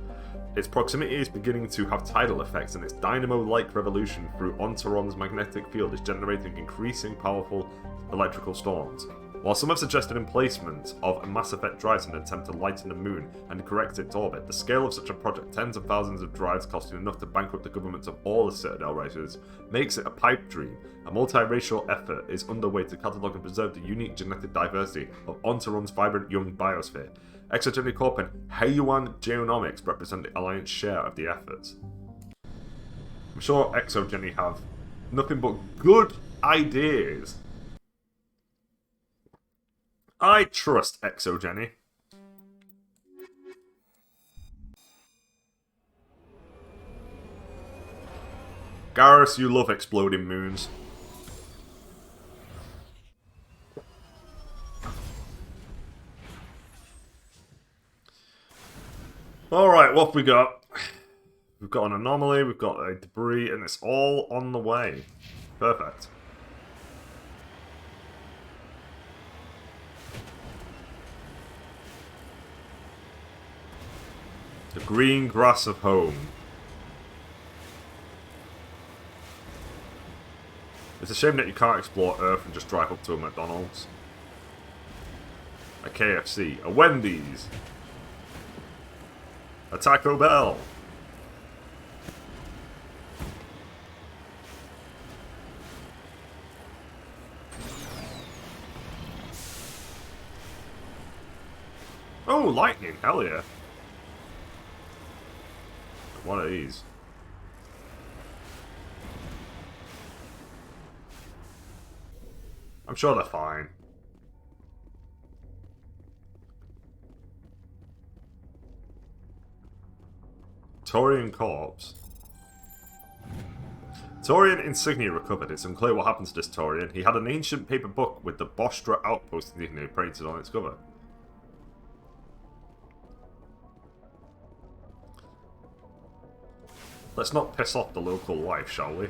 Its proximity is beginning to have tidal effects, and its dynamo-like revolution through Ontaron's magnetic field is generating increasing powerful electrical storms. While some have suggested emplacement of Mass Effect drives in an attempt to lighten the moon and correct its orbit, the scale of such a project, tens of thousands of drives costing enough to bankrupt the governments of all the Citadel races, makes it a pipe dream. A multiracial effort is underway to catalogue and preserve the unique genetic diversity of Ontaron's vibrant young biosphere. Exogeny Corp and Heyuan Geonomics represent the Alliance share of the efforts. I'm sure Exogeny have nothing but good ideas. I trust Exogeny. Garrus, you love exploding moons. Alright, what have we got? We've got an anomaly, we've got a debris, and it's all on the way. Perfect. The green grass of home. It's a shame that you can't explore Earth and just drive up to a McDonald's. A KFC. A Wendy's. A Taco Bell. Oh, lightning. Hell yeah. One of these. I'm sure they're fine. Taurian corpse. Taurian insignia recovered. It's unclear what happened to this Taurian. He had an ancient paper book with the Bostra outpost insignia printed on its cover. Let's not piss off the local life, shall we?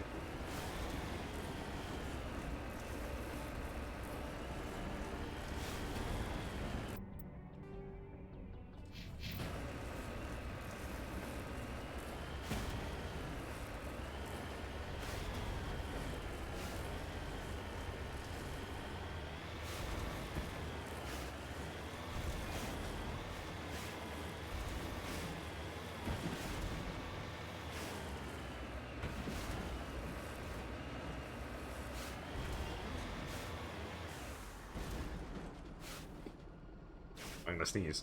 I'm gonna sneeze.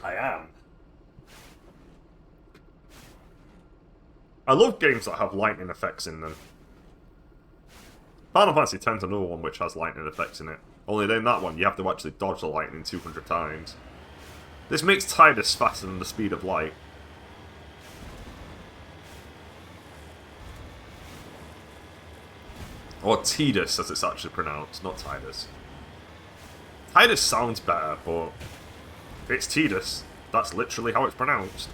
I am. I love games that have lightning effects in them. Final Fantasy X's another one which has lightning effects in it. Only in that one you have to actually dodge the lightning 200 times. This makes Tidus faster than the speed of light. Or Tidus, as it's actually pronounced, not Tidus. Tidus sounds better, but it's Tidus. That's literally how it's pronounced.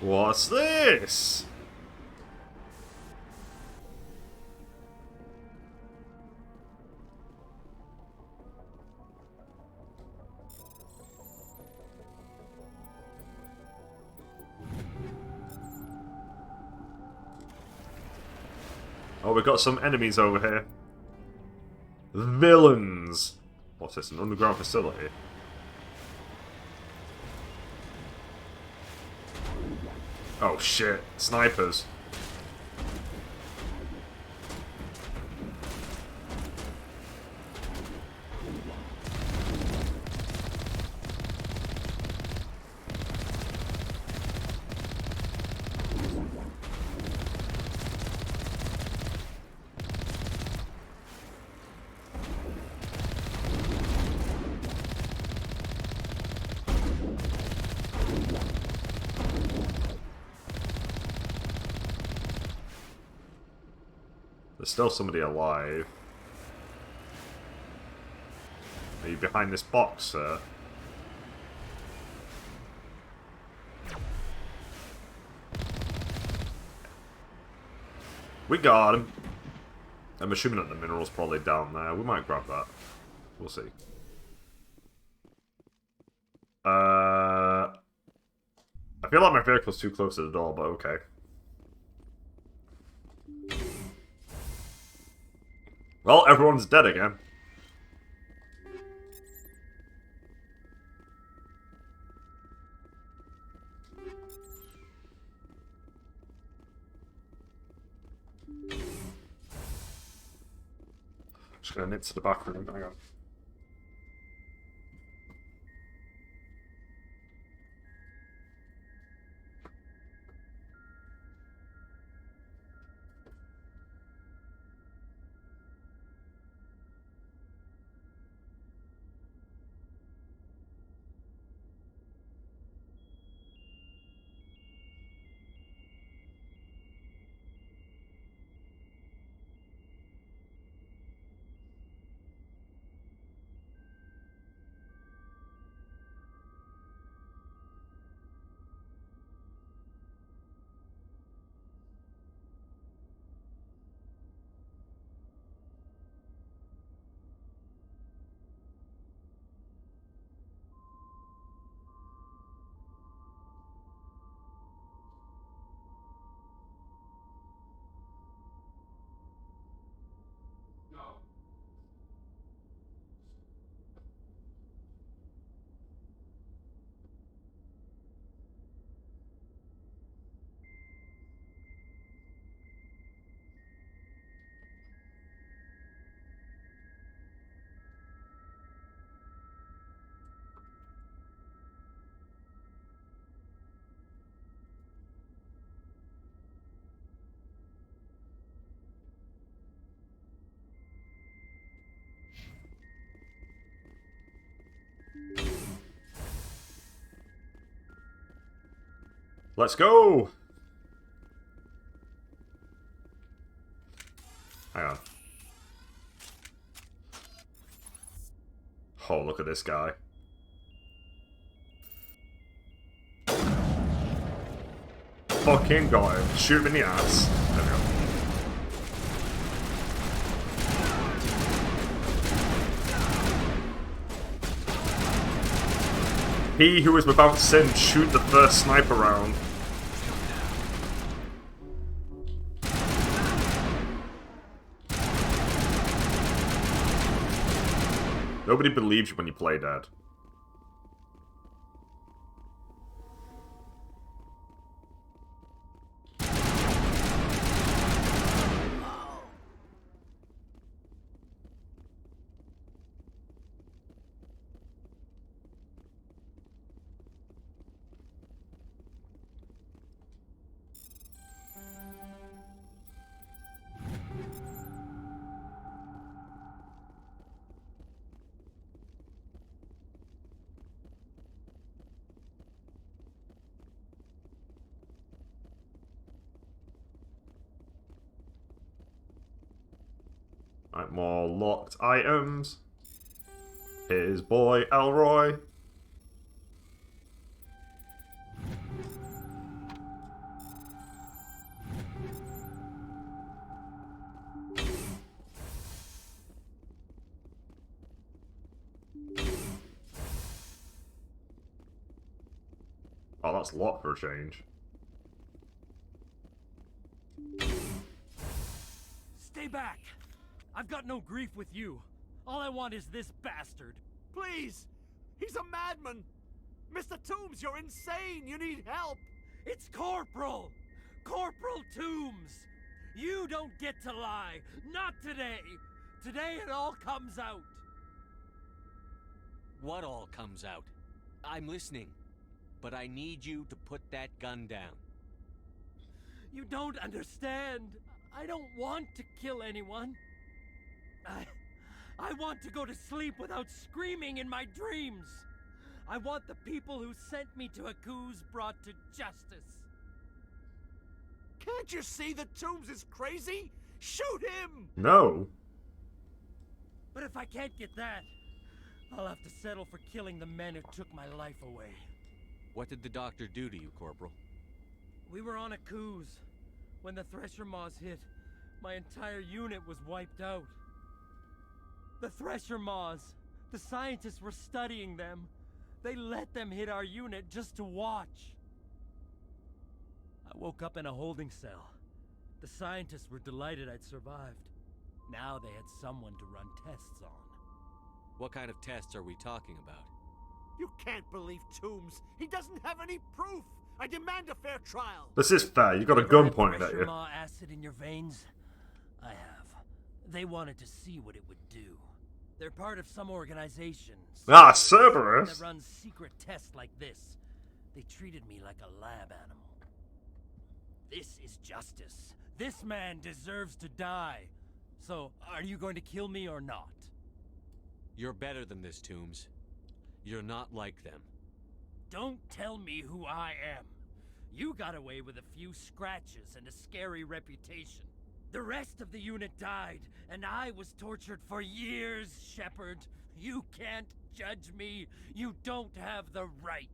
What's this? Oh, we've got some enemies over here. Villains! What's this, an underground facility? Oh shit, snipers. There's still somebody alive. Are you behind this box, sir? We got him. I'm assuming that the mineral's probably down there. We might grab that. We'll see. I feel like my vehicle's too close to the door, but okay. Well, everyone's dead again. just gonna nip to the bathroom. Hang on. Let's go! Hang on. Oh, look at this guy. Fucking got him. Shoot him in the ass. There we go. He who is without sin, shoot the first sniper round. Nobody believes you when you play dead. Right, more locked items. Here's boy Elroy. Oh, that's locked for a change.
Stay back! I've got no grief with you. All I want is this bastard.
Please! He's a madman! Mr. Toombs, you're insane! You need help!
It's Corporal! Corporal Toombs! You don't get to lie! Not today! Today it all comes out!
What all comes out? I'm listening. But I need you to put that gun down.
You don't understand. I don't want to kill anyone. I want to go to sleep without screaming in my dreams. I want the people who sent me to Akuz brought to justice.
Can't you see that Toombs is crazy? Shoot him!
No.
But if I can't get that, I'll have to settle for killing the men who took my life away.
What did the doctor do to you, Corporal?
We were on Akuz. When the Thresher Maws hit, my entire unit was wiped out. The Thresher Maws, the scientists were studying them. They let them hit our unit just to watch. I woke up in a holding cell. The scientists were delighted I'd survived. Now they had someone to run tests on.
What kind of tests are we talking about?
You can't believe Toombs. He doesn't have any proof. I demand a fair trial.
This is fair. You got a gun pointed at you.
Acid in your veins? I have. They wanted to see what it would do. They're part of some organization.
Cerberus!
That runs secret tests like this. They treated me like a lab animal. This is justice. This man deserves to die. So, are you going to kill me or not?
You're better than this, Toombs. You're not like them.
Don't tell me who I am. You got away with a few scratches and a scary reputation. The rest of the unit died, and I was tortured for years, Shepard. You can't judge me. You don't have the right.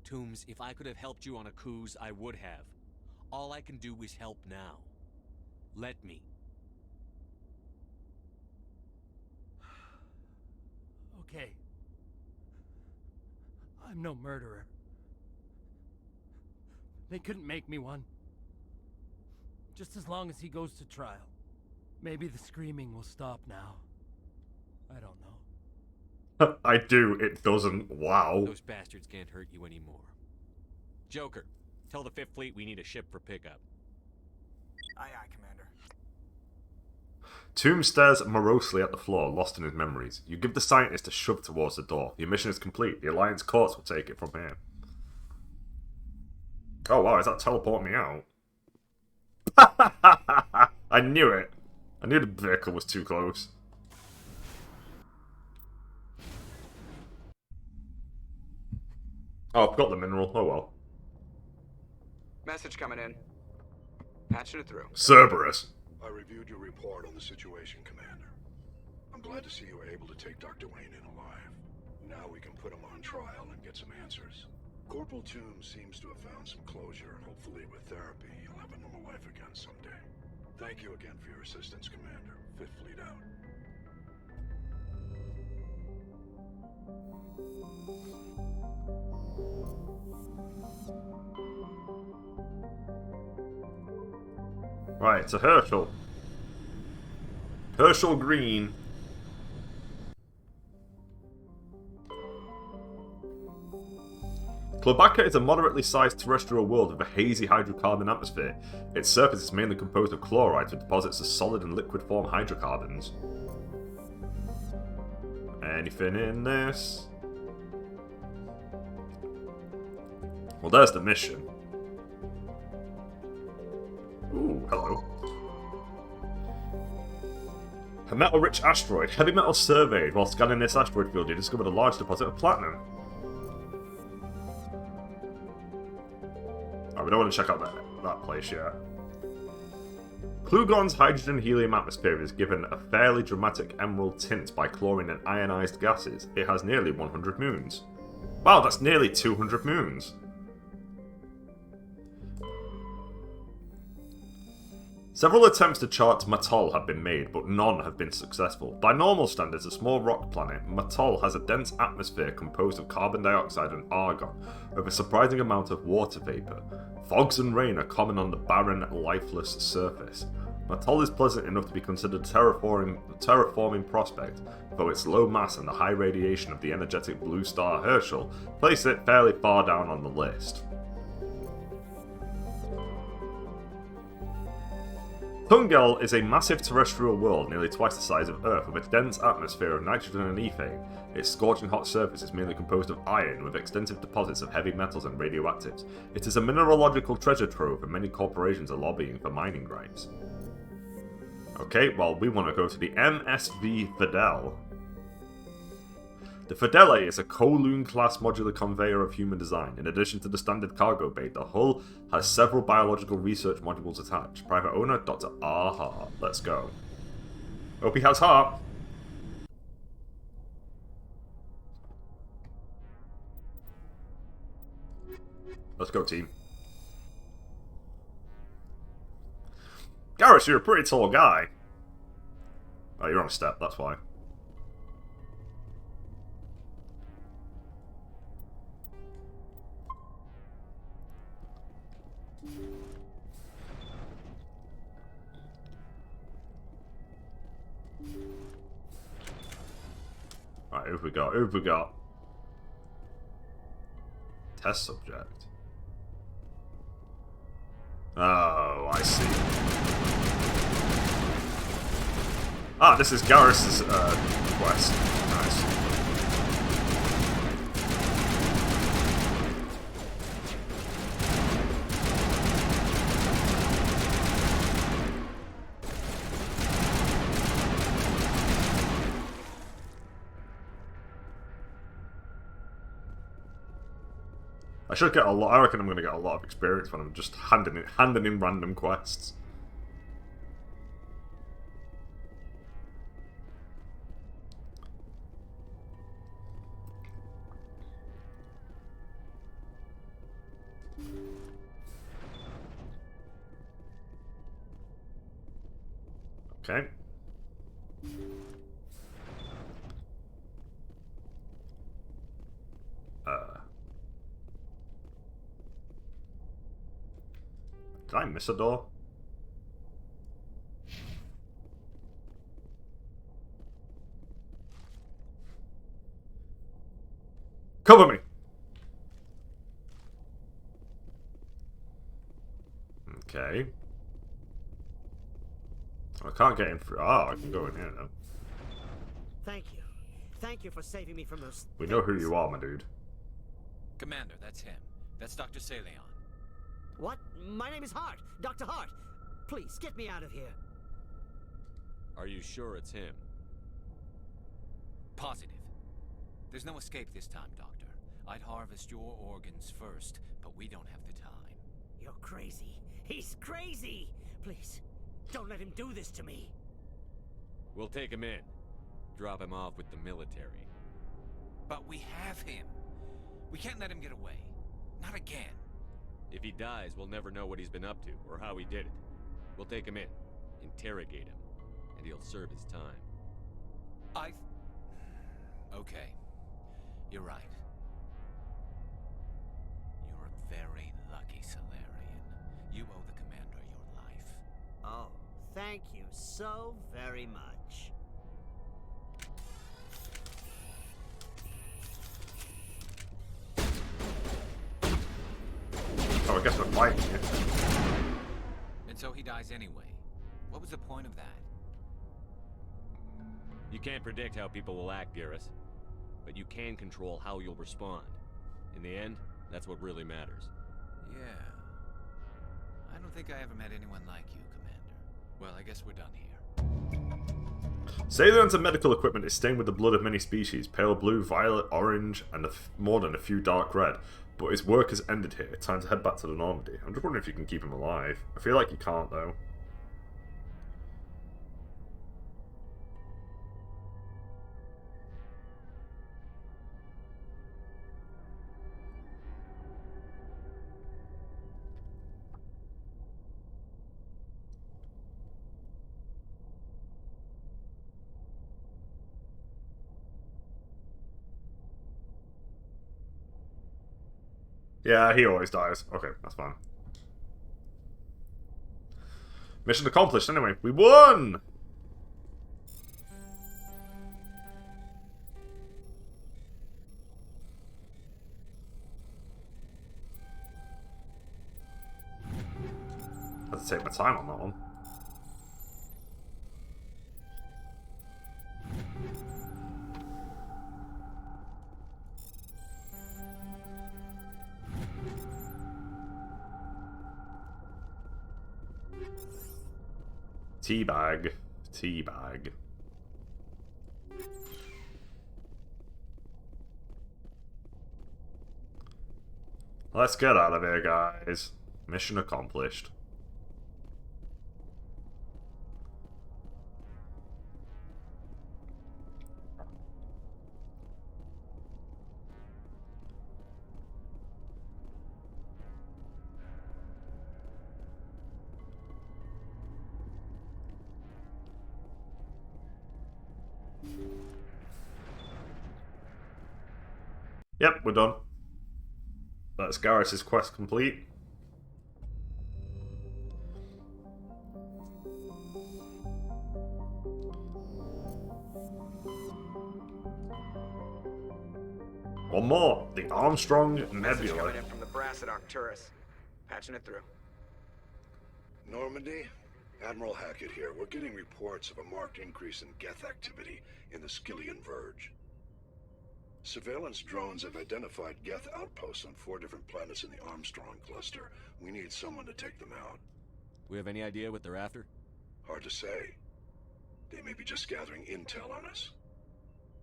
Toombs, if I could have helped you on a cruise, I would have. All I can do is help now. Let me.
Okay. I'm no murderer. They couldn't make me one. Just as long as he goes to trial. Maybe the screaming will stop now. I don't know.
I do, it doesn't. Wow.
Those bastards can't hurt you anymore. Joker, tell the 5th Fleet we need a ship for pickup.
Aye, aye, Commander.
Toombs stares morosely at the floor, lost in his memories. You give the scientist a shove towards the door. Your mission is complete. The Alliance courts will take it from here. Oh wow, is that teleporting me out? I knew it. I knew the vehicle was too close. Oh, I've got the mineral. Oh well.
Message coming in. Patching it through.
Cerberus.
I reviewed your report on the situation, Commander. I'm glad to see you were able to take Dr. Wayne in alive. Now we can put him on trial and get some answers. Corporal Toombs seems to have found some closure, and hopefully with therapy, he'll have a normal life again someday. Thank you again for your assistance, Commander. 5th Fleet out.
Right, so Herschel. Herschel Green. Klobaka is a moderately sized terrestrial world with a hazy hydrocarbon atmosphere. Its surface is mainly composed of chlorides with deposits of solid and liquid form hydrocarbons. Anything in this? Well, there's the mission. Ooh, hello. A metal-rich asteroid. Heavy metal surveyed. While scanning this asteroid field, you discovered a large deposit of platinum. Oh, we don't want to check out that place yet. Klugon's hydrogen-helium atmosphere is given a fairly dramatic emerald tint by chlorine and ionized gases. It has nearly 100 moons. Wow, that's nearly 200 moons. Several attempts to chart Matol have been made, but none have been successful. By normal standards, a small rock planet, Matol has a dense atmosphere composed of carbon dioxide and argon, with a surprising amount of water vapor. Fogs and rain are common on the barren, lifeless surface. Matol is pleasant enough to be considered a terraforming prospect, though its low mass and the high radiation of the energetic blue star Herschel place it fairly far down on the list. Tungel is a massive terrestrial world nearly twice the size of Earth, with a dense atmosphere of nitrogen and ethane. Its scorching hot surface is mainly composed of iron, with extensive deposits of heavy metals and radioactives. It is a mineralogical treasure trove, and many corporations are lobbying for mining rights. Okay, well, we want to go to the MSV Fidel. The Fidele is a Kowloon-class modular conveyor of human design. In addition to the standard cargo bay, the hull has several biological research modules attached. Private owner, Dr. R. Hart. Let's go. Hope he has heart. Let's go, team. Garrus, you're a pretty tall guy. Oh, you're on a step, that's why. Right, who have we got? Who have we got? Test subject. Oh, I see. Ah, this is Garrus's quest. Nice. I should get a lot. I reckon I'm going to get a lot of experience when I'm just handing in random quests. Okay. Did I miss a door? Cover me! Okay. I can't get in through. Oh, I can go in here now.
Thank you. Thank you for saving me from those...
We know who you are, my dude.
Commander, that's him. That's Dr. Saleon.
What? My name is Hart. Dr. Hart. Please, get me out of here.
Are you sure it's him?
Positive. There's no escape this time, Doctor. I'd harvest your organs first, but we don't have the time.
You're crazy. He's crazy! Please, don't let him do this to me.
We'll take him in. Drop him off with the military.
But we have him. We can't let him get away. Not again.
If he dies, we'll never know what he's been up to, or how he did it. We'll take him in, interrogate him, and he'll serve his time.
Okay. You're right. You're a very lucky Solarian. You owe the Commander your life.
Oh, thank you so very much.
Oh, I guess we're fighting here.
And so he dies anyway. What was the point of that?
You can't predict how people will act, Garrus. But you can control how you'll respond. In the end, that's what really matters.
Yeah. I don't think I ever met anyone like you, Commander. Well, I guess we're done here.
Salion's medical equipment is stained with the blood of many species, pale blue, violet, orange, and more than a few dark red. But his work has ended here. Time to head back to the Normandy. I'm just wondering if you can keep him alive. I feel like you can't, though. Yeah, he always dies. Okay, that's fine. Mission accomplished, anyway. We won! I have to take my time on that one. Teabag. Teabag. Let's get out of here, guys. Mission accomplished. Yep, we're done. That's Garrus's quest complete. One more, the Armstrong
Message
Nebula.
coming in from the brass at Arcturus. Patching it through.
Normandy, Admiral Hackett here. We're getting reports of a marked increase in Geth activity in the Skillian Verge. Surveillance drones have identified Geth outposts on 4 different planets in the Armstrong cluster. We need someone to take them out.
We have any idea what they're after?
Hard to say. They may be just gathering intel on us.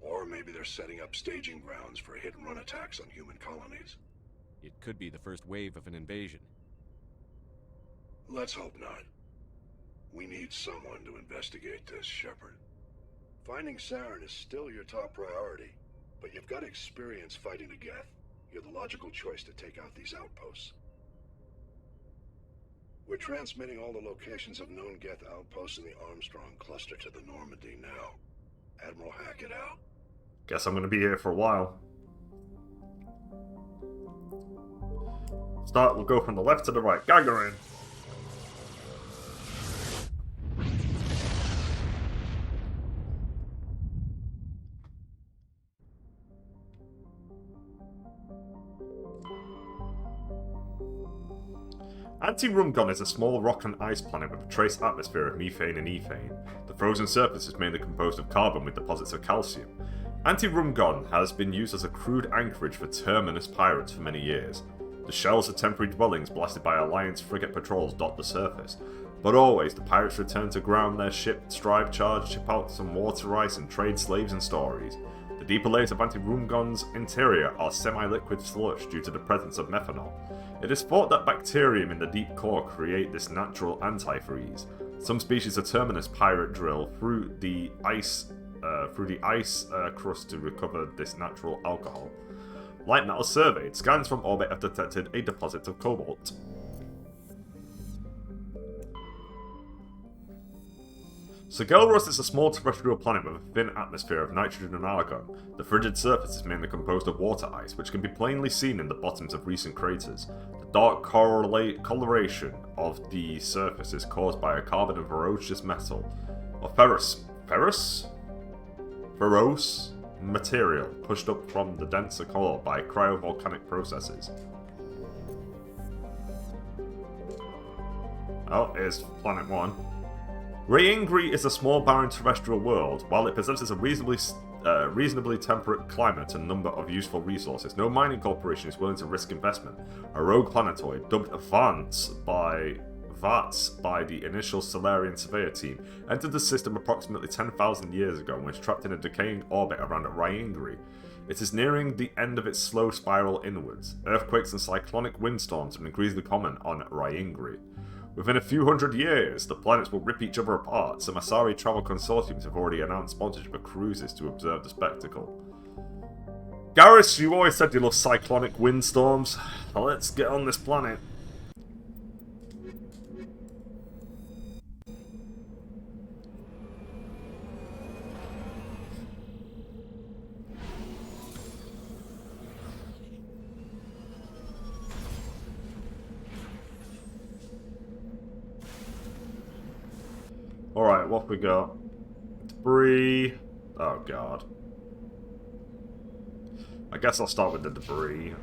Or maybe they're setting up staging grounds for hit-and-run attacks on human colonies.
It could be the first wave of an invasion.
Let's hope not. We need someone to investigate this, Shepard. Finding Saren is still your top priority, but you've got experience fighting the Geth. You're the logical choice to take out these outposts. We're transmitting all the locations of known Geth outposts in the Armstrong cluster to the Normandy now. Admiral Hackett out.
Guess I'm gonna be here for a while. We'll go from the left to the right. Gagarin! Anti-Rumgon is a small rock and ice planet with a trace atmosphere of methane and ethane. The frozen surface is mainly composed of carbon with deposits of calcium. Anti-Rumgon has been used as a crude anchorage for Terminus pirates for many years. The shells of temporary dwellings blasted by Alliance frigate patrols dot the surface, but always the pirates return to ground their ship, strive charge, ship out some water ice and trade slaves and stories. The deeper layers of Anti-Rumgon's interior are semi-liquid sludge due to the presence of methanol. It is thought that bacterium in the deep core create this natural antifreeze. Some species of Terminus pirate drill through the ice crust to recover this natural alcohol. Light metal surveyed. Scans from orbit have detected a deposit of cobalt. Sigelros is a small terrestrial planet with a thin atmosphere of nitrogen and argon. The frigid surface is mainly composed of water ice, which can be plainly seen in the bottoms of recent craters. The dark coloration of the surface is caused by a carbon and ferocious metal, or ferrous material pushed up from the denser core by cryovolcanic processes. Oh, here's Planet 1. Rayingri is a small barren terrestrial world. While it possesses a reasonably temperate climate and number of useful resources, no mining corporation is willing to risk investment. A rogue planetoid, dubbed VATS by the initial Solarian surveyor team, entered the system approximately 10,000 years ago and was trapped in a decaying orbit around Rayingri. It is nearing the end of its slow spiral inwards. Earthquakes and cyclonic windstorms are increasingly common on Rayingri. Within a few hundred years, the planets will rip each other apart. Some Asari travel consortiums have already announced sponsorship of cruises to observe the spectacle. Garrus, you always said you love cyclonic windstorms. Let's get on this planet. Alright, what we got? Debris. Oh god. I guess I'll start with the debris.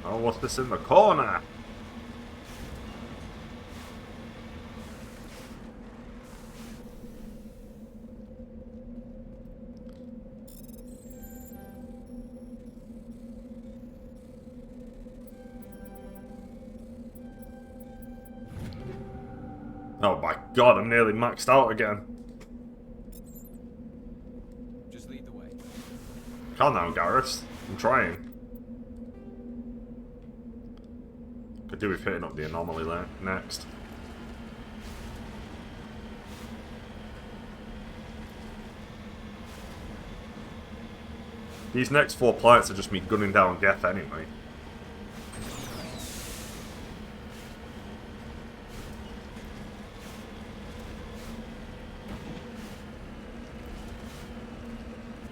Oh, what's this in the corner? Oh my god, I'm nearly maxed out again.
Just lead the way.
Calm down, Garrus. I'm trying. Could do with hitting up the anomaly next. These next 4 planets are just me gunning down Geth anyway.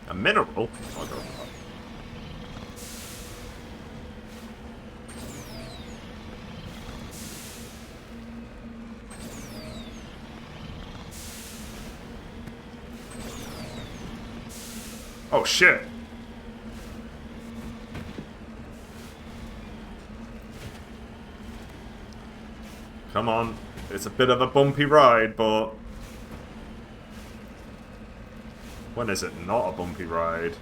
A mineral? Oh, I'll go for that. Oh shit! Come on. It's a bit of a bumpy ride, but... when is it not a bumpy ride?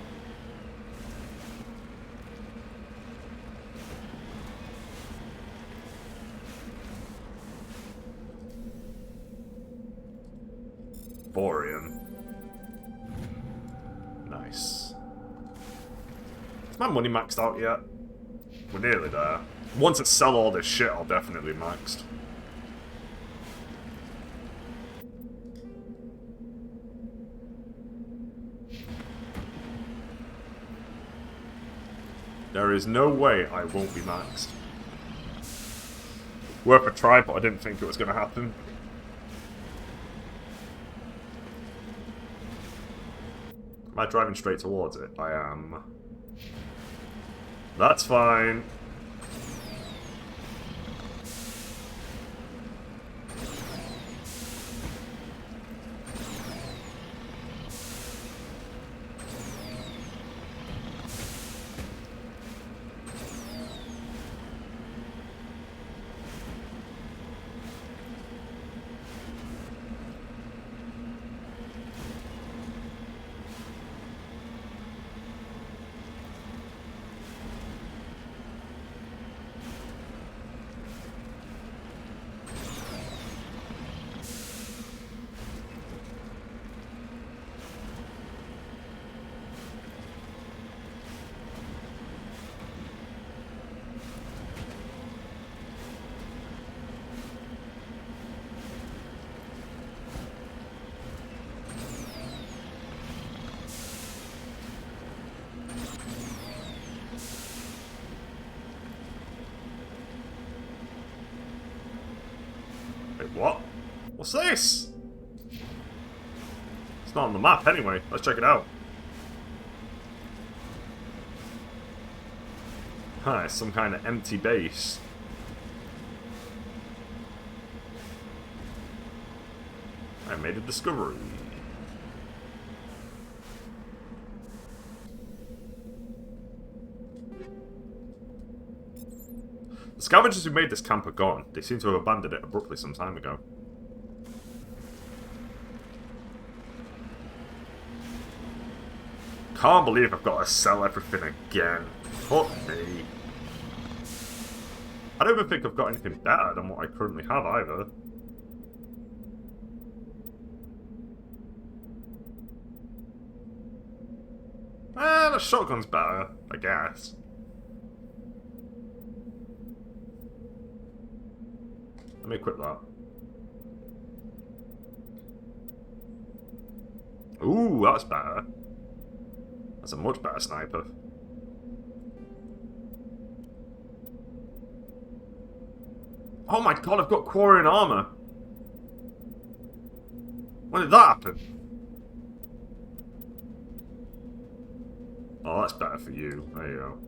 Borean. Nice. Is my money maxed out yet? We're nearly there. Once I sell all this shit, I'll definitely be maxed. There is no way I won't be maxed. Worth a try, but I didn't think it was going to happen. Am I driving straight towards it? I am. That's fine. Wait, what? What's this? It's not on the map anyway. Let's check it out. Huh, it's some kind of empty base. I made a discovery. The scavengers who made this camp are gone. They seem to have abandoned it abruptly some time ago. Can't believe I've got to sell everything again. Fuck me. I don't even think I've got anything better than what I currently have either. The shotgun's better, I guess. Let me equip that. Ooh, that's better. That's a much better sniper. Oh my god, I've got Quarian armor. When did that happen? Oh, that's better for you. There you go.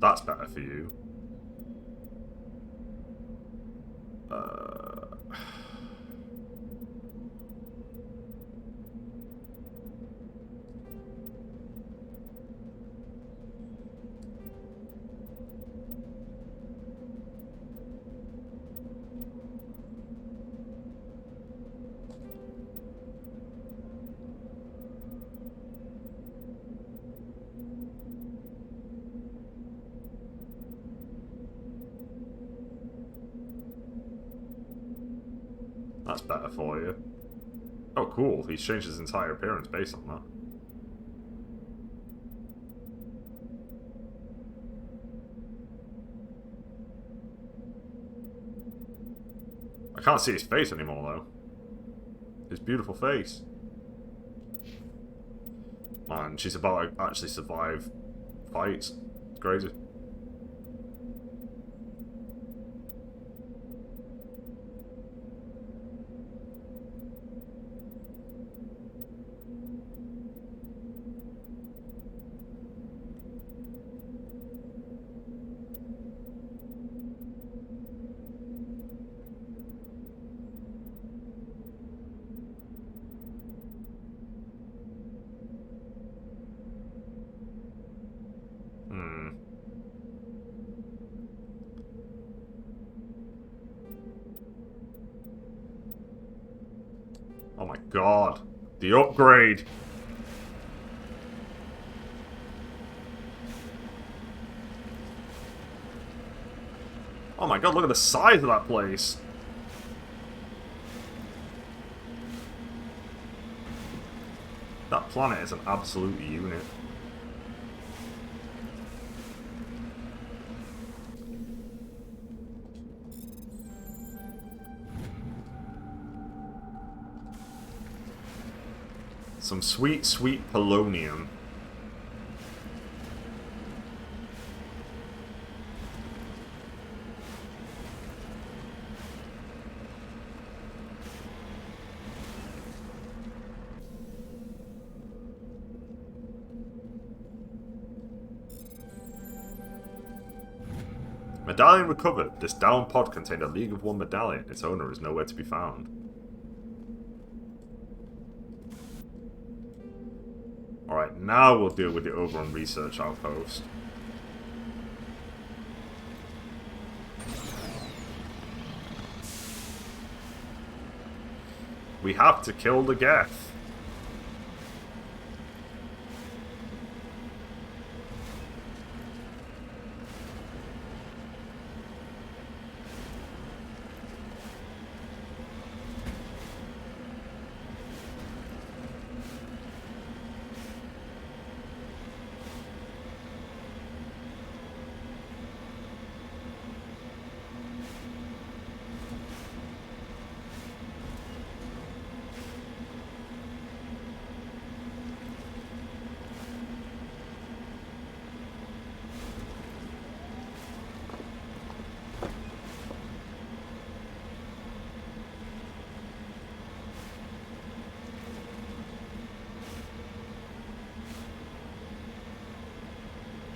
That's better for you. That's better for you. Oh, cool. He's changed his entire appearance based on that. I can't see his face anymore, though. His beautiful face. Man, she's about to actually survive fights. It's crazy. Oh my god. The upgrade. Oh my god, look at the size of that place. That planet is an absolute unit. Some sweet, sweet polonium. Medallion recovered. This down pod contained a League of One medallion. Its owner is nowhere to be found. Alright, now we'll deal with the Oberon Research Outpost. We have to kill the Geth.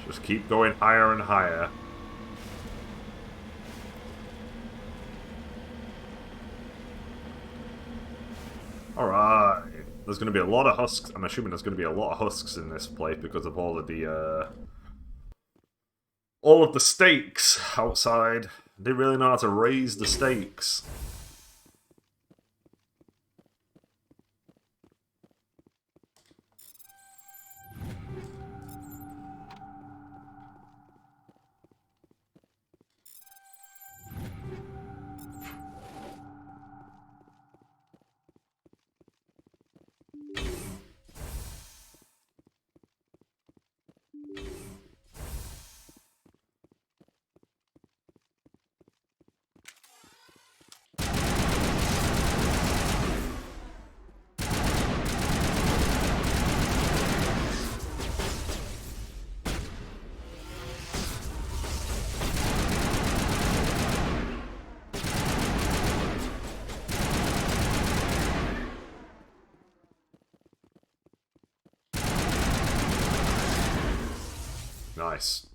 Just keep going higher and higher. Alright. There's going to be a lot of husks. I'm assuming there's going to be a lot of husks in this place because of all of the stakes outside. They really know how to raise the stakes. Nice.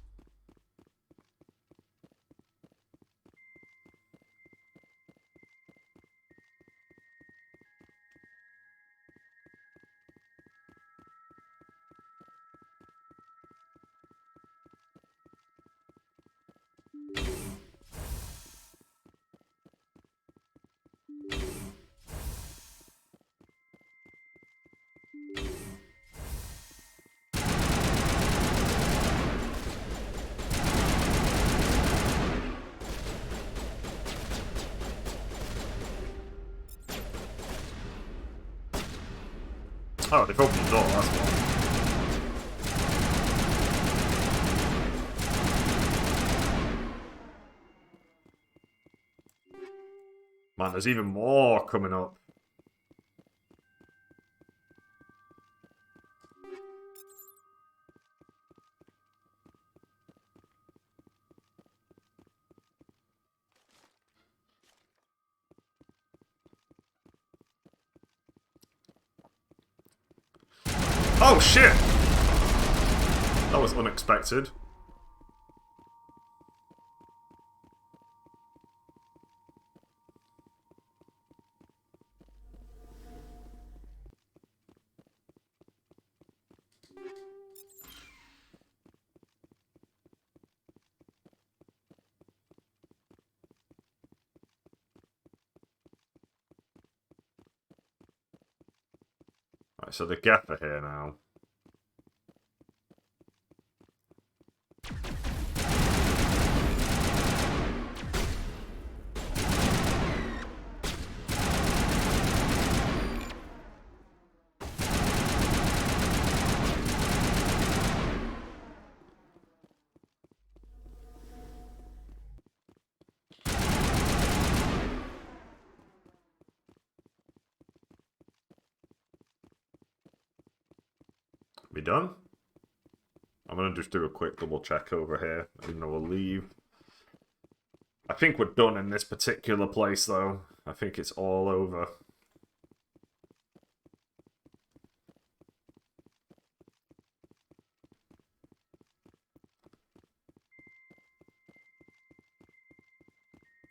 Oh, they've opened the door, that's one. Man, there's even more coming up. Oh shit! That was unexpected. Right, so the gaffer here now. We done? I'm gonna just do a quick double check over here, and then we'll leave. I think we're done in this particular place, though. I think it's all over.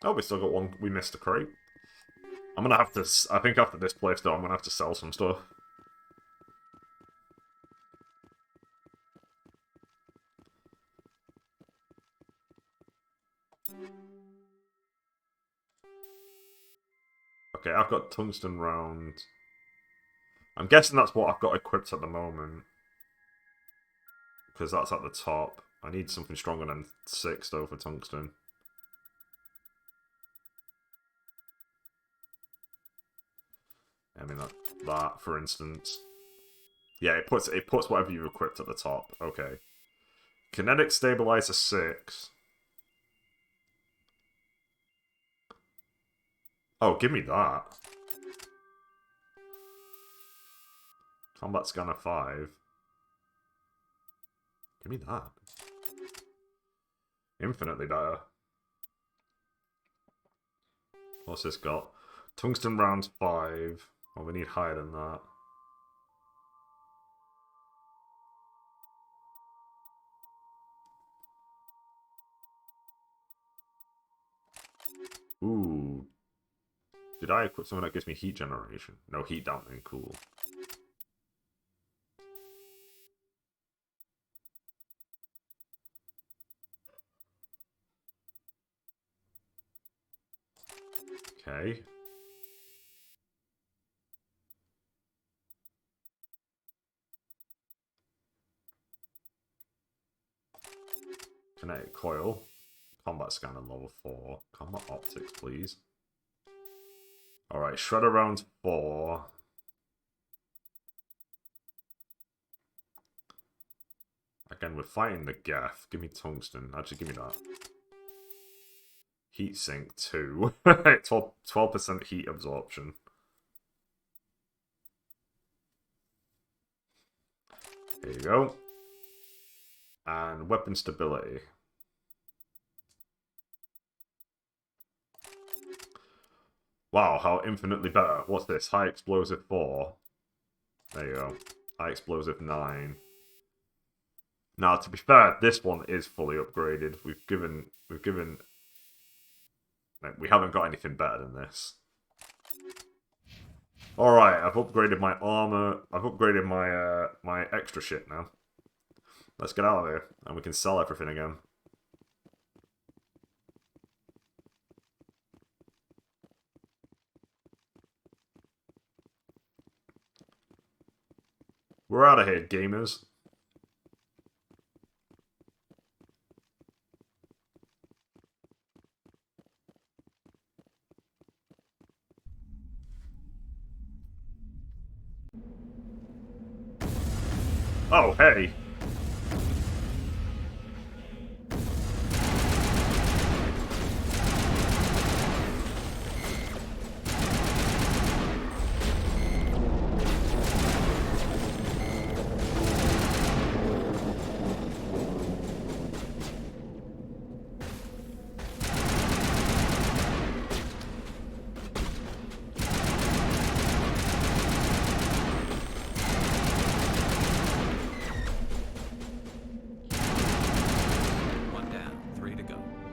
Oh, we still got one. We missed a crate. I'm gonna have to. I think after this place, though, I'm gonna have to sell some stuff. Okay, I've got tungsten round. I'm guessing that's what I've got equipped at the moment. Because that's at the top. I need something stronger than 6, though, for tungsten. I mean, that for instance. Yeah, it puts whatever you've equipped at the top. Okay. Kinetic stabilizer 6. Oh, give me that. Combat scanner 5. Give me that. Infinitely better. What's this got? Tungsten rounds 5. Oh, we need higher than that. Ooh. Did I equip something that gives me heat generation? No, heat dampening. Cool. Okay. Kinetic coil. Combat scanner level 4. Combat optics, please. Alright, shredder round 4. Again, we're fighting the gaff. Give me tungsten. Actually, give me that. Heat sink 2. 12% heat absorption. There you go. And weapon stability. Wow, how infinitely better. What's this? High explosive 4. There you go. High explosive 9. Now, to be fair, this one is fully upgraded. We've given. Like, we haven't got anything better than this. All right, I've upgraded my armor. I've upgraded my my extra shit now. Let's get out of here, and we can sell everything again. We're out of here, gamers. Oh, hey.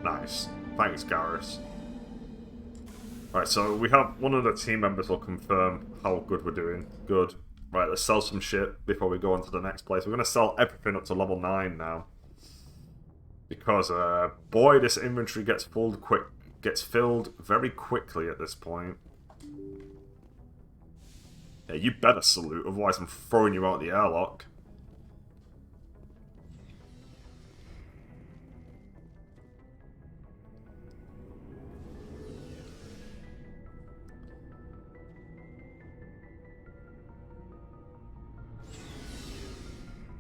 Nice. Thanks, Garrus. Right, so we have one of the team members will confirm how good we're doing. Good. Right, let's sell some shit before we go on to the next place. We're going to sell everything up to level 9 now. Because, boy, this inventory gets filled very quickly at this point. Yeah, you better salute, otherwise I'm throwing you out the airlock.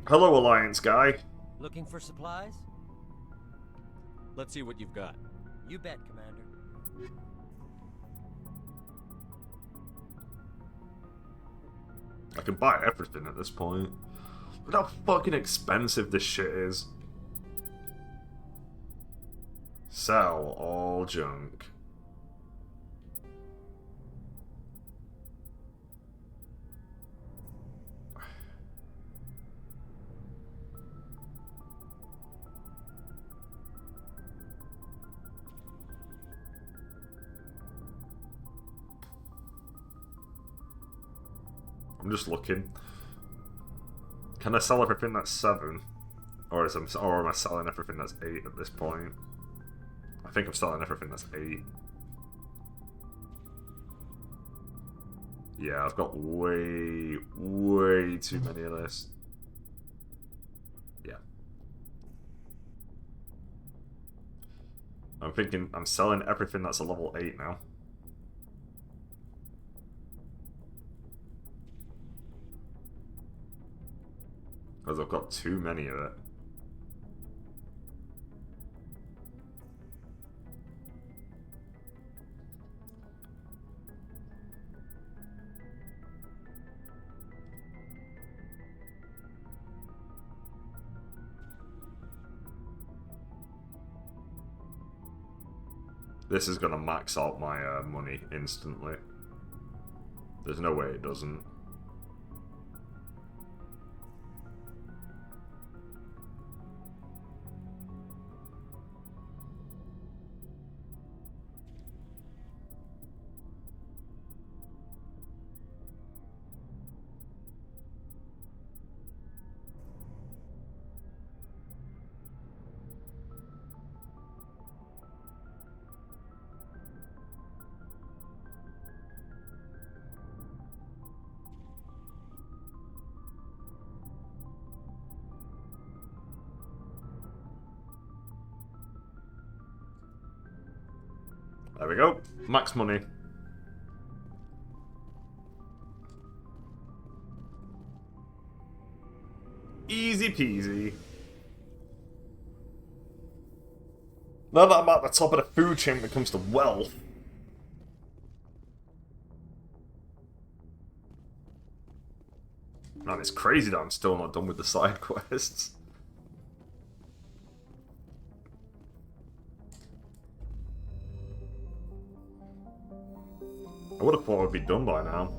Hello, Alliance guy.
Looking for supplies?
Let's see what you've got.
You bet, Commander.
I can buy everything at this point. Look how fucking expensive this shit is. Sell all junk. I'm just looking. Can I sell everything that's 7? Or am I selling everything that's 8 at this point? I think I'm selling everything that's 8. Yeah, I've got way too many of this. Yeah. I'm thinking I'm selling everything that's a level 8 now. Because I've got too many of it. This is gonna max out my money instantly. There's no way it doesn't. There we go. Max money. Easy peasy. Now that I'm at the top of the food chain when it comes to wealth. Man, it's crazy that I'm still not done with the side quests. I would have thought I'd be done by now.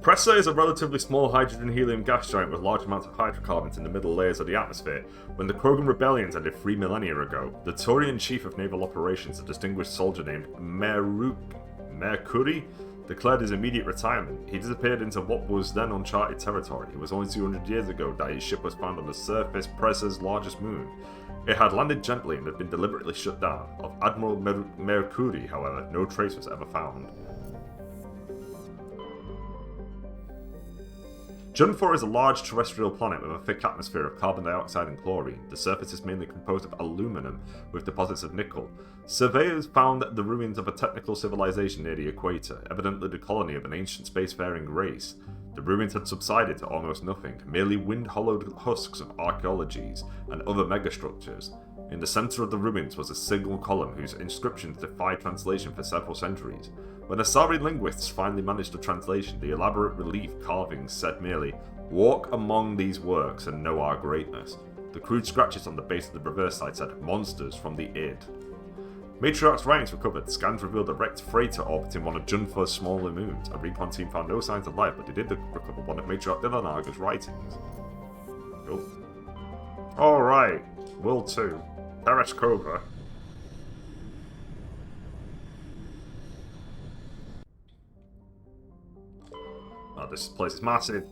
Pressa is a relatively small hydrogen-helium gas giant with large amounts of hydrocarbons in the middle layers of the atmosphere. When the Krogan rebellions ended 3 millennia ago, the Turian chief of naval operations, a distinguished soldier named Mercury, declared his immediate retirement. He disappeared into what was then uncharted territory. It was only 200 years ago that his ship was found on the surface Pressa's largest moon. It had landed gently and had been deliberately shut down. Of Admiral Mercury, however, no trace was ever found. Jun-4 is a large terrestrial planet with a thick atmosphere of carbon dioxide and chlorine. The surface is mainly composed of aluminum, with deposits of nickel. Surveyors found the ruins of a technical civilization near the equator, evidently the colony of an ancient spacefaring race. The ruins had subsided to almost nothing, merely wind-hollowed husks of archaeologies and other megastructures. In the centre of the ruins was a single column whose inscriptions defied translation for several centuries. When Asari linguists finally managed a translation, the elaborate relief carvings said merely, "Walk among these works and know our greatness." The crude scratches on the base of the reverse side said, "Monsters from the id." Matriarch's writings recovered. Scans revealed a wrecked freighter orbiting one of Jun-4's smaller moons. A recon team found no signs of life, but they did recover one of Matriarch Dillanaga's writings. Cool. Alright, World 2. Tereshkova. Oh, this place is massive.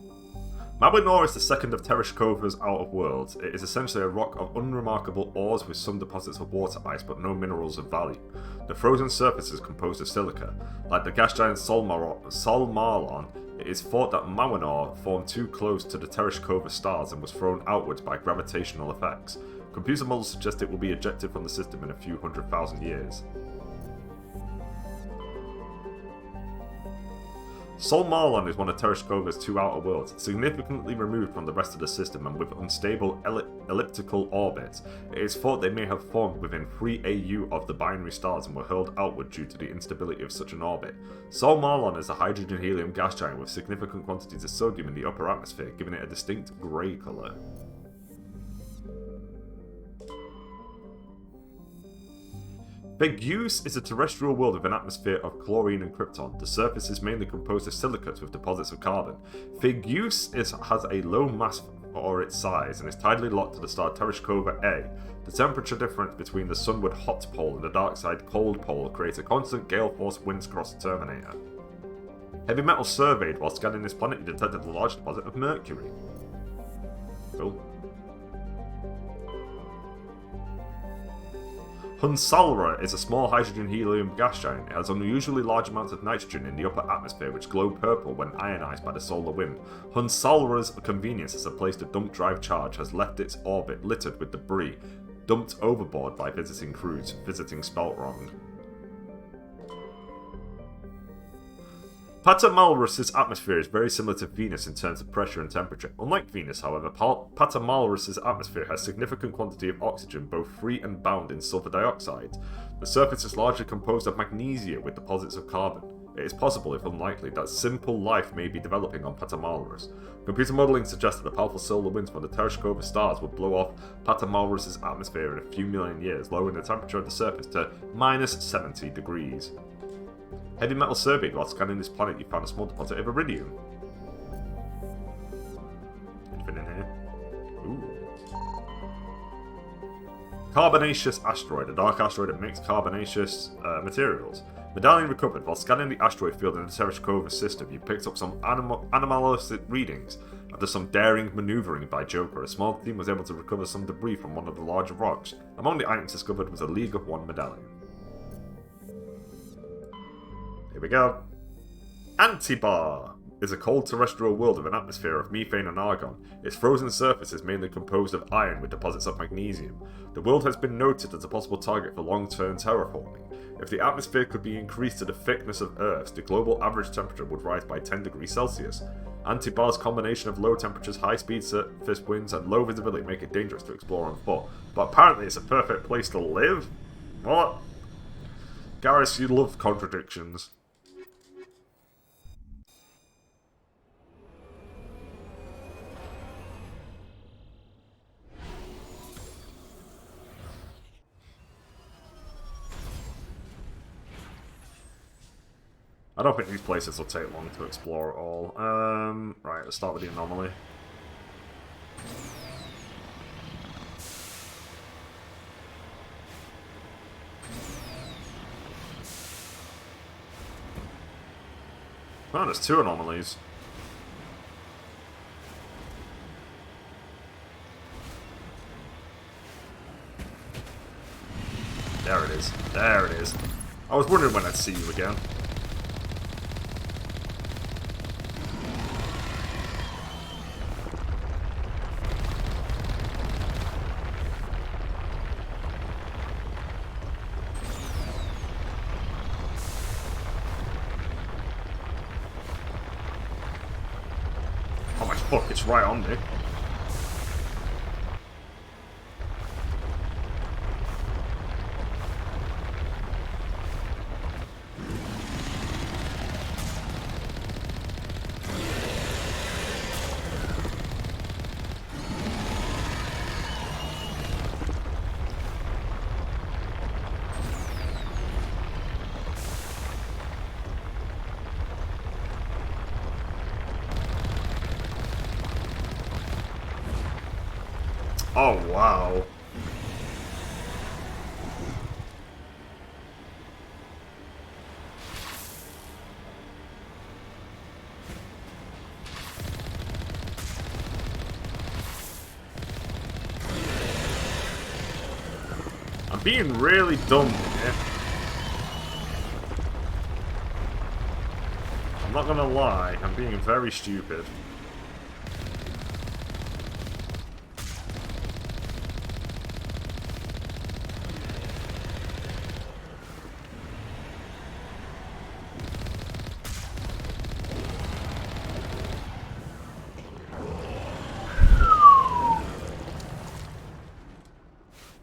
Mawinor is the second of Tereshkova's outer worlds. It is essentially a rock of unremarkable ores with some deposits of water ice but no minerals of value. The frozen surface is composed of silica. Like the gas giant Solmarlon, it is thought that Mawinor formed too close to the Tereshkova stars and was thrown outwards by gravitational effects. Computer models suggest it will be ejected from the system in a few 100,000 years. Solmarlon is one of Tereshkova's two outer worlds, significantly removed from the rest of the system and with unstable elliptical orbits. It is thought they may have formed within 3 AU of the binary stars and were hurled outward due to the instability of such an orbit. Solmarlon is a hydrogen-helium gas giant with significant quantities of sodium in the upper atmosphere, giving it a distinct grey colour. Begus is a terrestrial world with an atmosphere of chlorine and krypton. The surface is mainly composed of silicates with deposits of carbon. Begus has a low mass for its size and is tidally locked to the star Tereshkova A. The temperature difference between the sunward hot pole and the dark side cold pole creates a constant gale force winds across the terminator. Heavy metal surveyed while scanning this planet, he detected a large deposit of mercury. Cool. Hunsalra is a small hydrogen-helium gas giant. It has unusually large amounts of nitrogen in the upper atmosphere which glow purple when ionized by the solar wind. Hunsalra's convenience as a place to dump drive charge has left its orbit littered with debris, dumped overboard by visiting crews, visiting spelt wrong. Patamalrus's atmosphere is very similar to Venus in terms of pressure and temperature. Unlike Venus, however, Patamalrus's atmosphere has significant quantity of oxygen, both free and bound in sulfur dioxide. The surface is largely composed of magnesia with deposits of carbon. It is possible, if unlikely, that simple life may be developing on Patamalrus. Computer modelling suggests that the powerful solar winds from the Tereshkova stars would blow off Patamalrus's atmosphere in a few million years, lowering the temperature of the surface to minus 70 degrees. Heavy metal surveyed while scanning this planet, you found a small deposit of iridium. Anything in here? Ooh. Carbonaceous asteroid, a dark asteroid that makes carbonaceous materials. Medallion recovered. While scanning the asteroid field in the Tereshkova system, you picked up some anomalous readings. After some daring manoeuvring by Joker, a small team was able to recover some debris from one of the larger rocks. Among the items discovered was a League of One medallion. Here we go. Antibar is a cold terrestrial world with an atmosphere of methane and argon. Its frozen surface is mainly composed of iron with deposits of magnesium. The world has been noted as a possible target for long-term terraforming. If the atmosphere could be increased to the thickness of Earth's, the global average temperature would rise by 10 degrees Celsius. Antibar's combination of low temperatures, high-speed surface winds, and low visibility make it dangerous to explore on foot. But apparently it's a perfect place to live? What? Garrus, you love contradictions. I don't think these places will take long to explore at all. Right, let's start with the anomaly. Oh, there's two anomalies. There it is. There it is. I was wondering when I'd see you again. Fuck, it's right on me. Oh, wow. I'm being really dumb here. I'm not gonna lie, I'm being very stupid.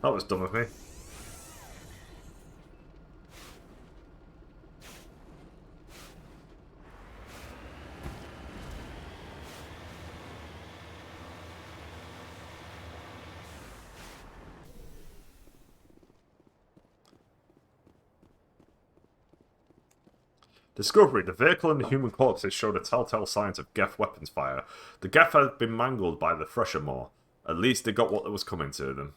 That was dumb of me. Discovery. The vehicle and the human corpses showed a telltale signs of Geth weapons fire. The Geth had been mangled by the Thresher Maw. At least they got what was coming to them.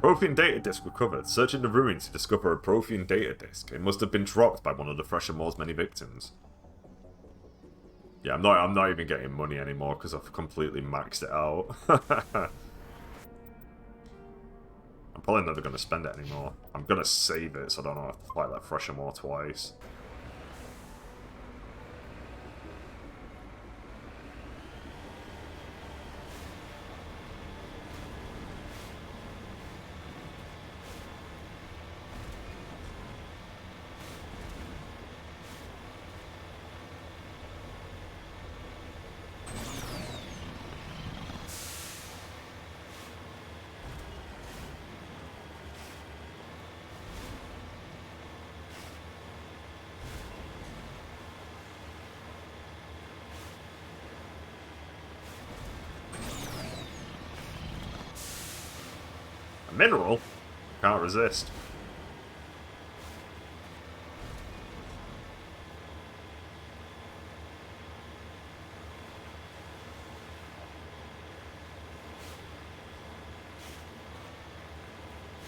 Prothean data disk recovered. Searching the ruins to discover a Prothean data disk. It must have been dropped by one of the Thresher Maw's many victims. Yeah, I'm not even getting money anymore because I've completely maxed it out. I'm probably never going to spend it anymore. I'm going to save it so I don't have to fight that Thresher Maw twice. Mineral? Can't resist.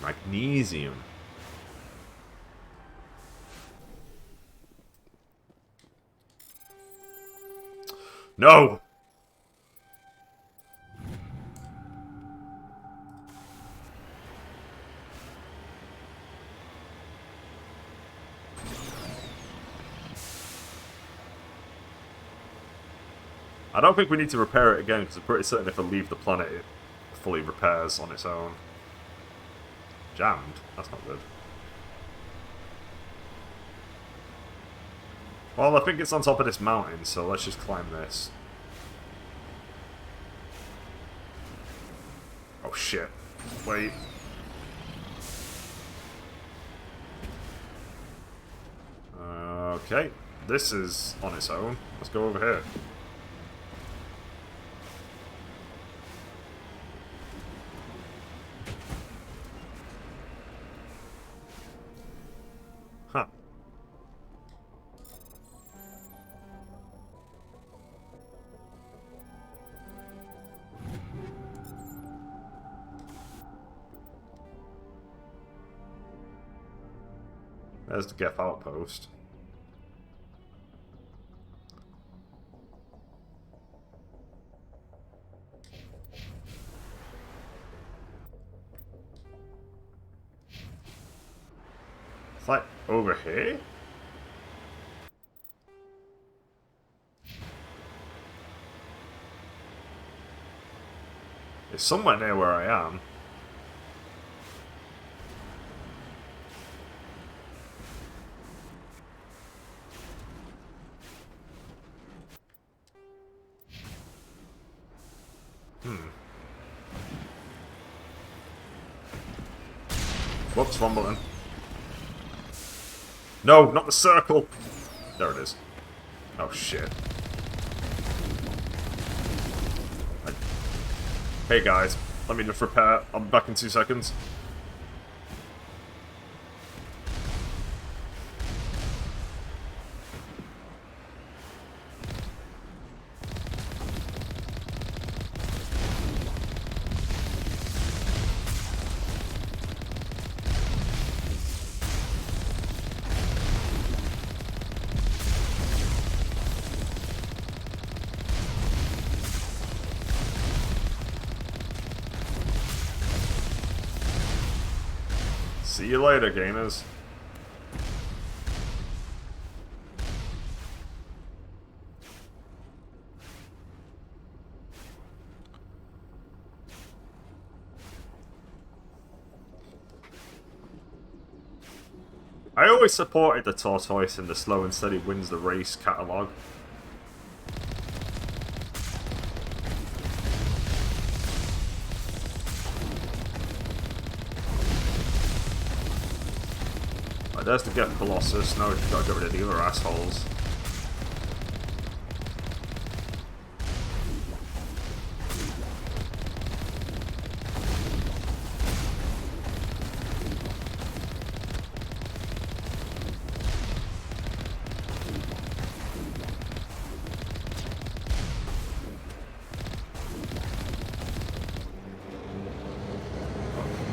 Magnesium. No! I don't think we need to repair it again, because I'm pretty certain if I leave the planet, it fully repairs on its own. Jammed? That's not good. Well, I think it's on top of this mountain, so let's just climb this. Oh shit. Wait. Okay. This is on its own. Let's go over here. Huh. There's the Geth outpost. It's like over here? It's somewhere near where I am. Whoops, wrong button. No, not the circle! There it is. Oh shit. Hey guys, let me just repair. I'll be back in 2 seconds. See you later, gamers. I always supported the tortoise in the slow and steady wins the race catalogue. There's to get Colossus, now we've just got to get rid of the other assholes.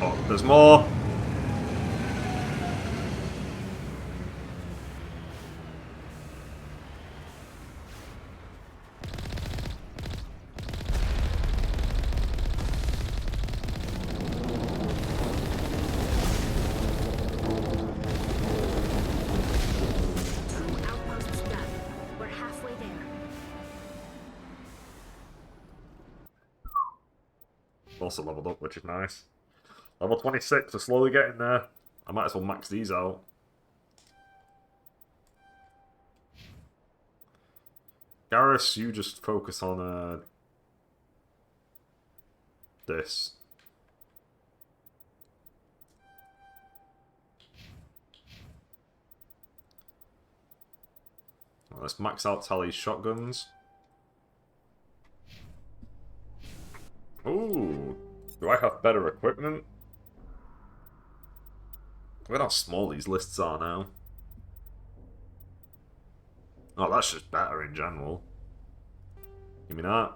Oh, there's more! Also leveled up, which is nice. Level 26, we're slowly getting there. I might as well max these out. Garrus, you just focus on this. Well, let's max out Tally's shotguns. Ooh, do I have better equipment? Look at how small these lists are now. Oh, that's just better in general. Give me that.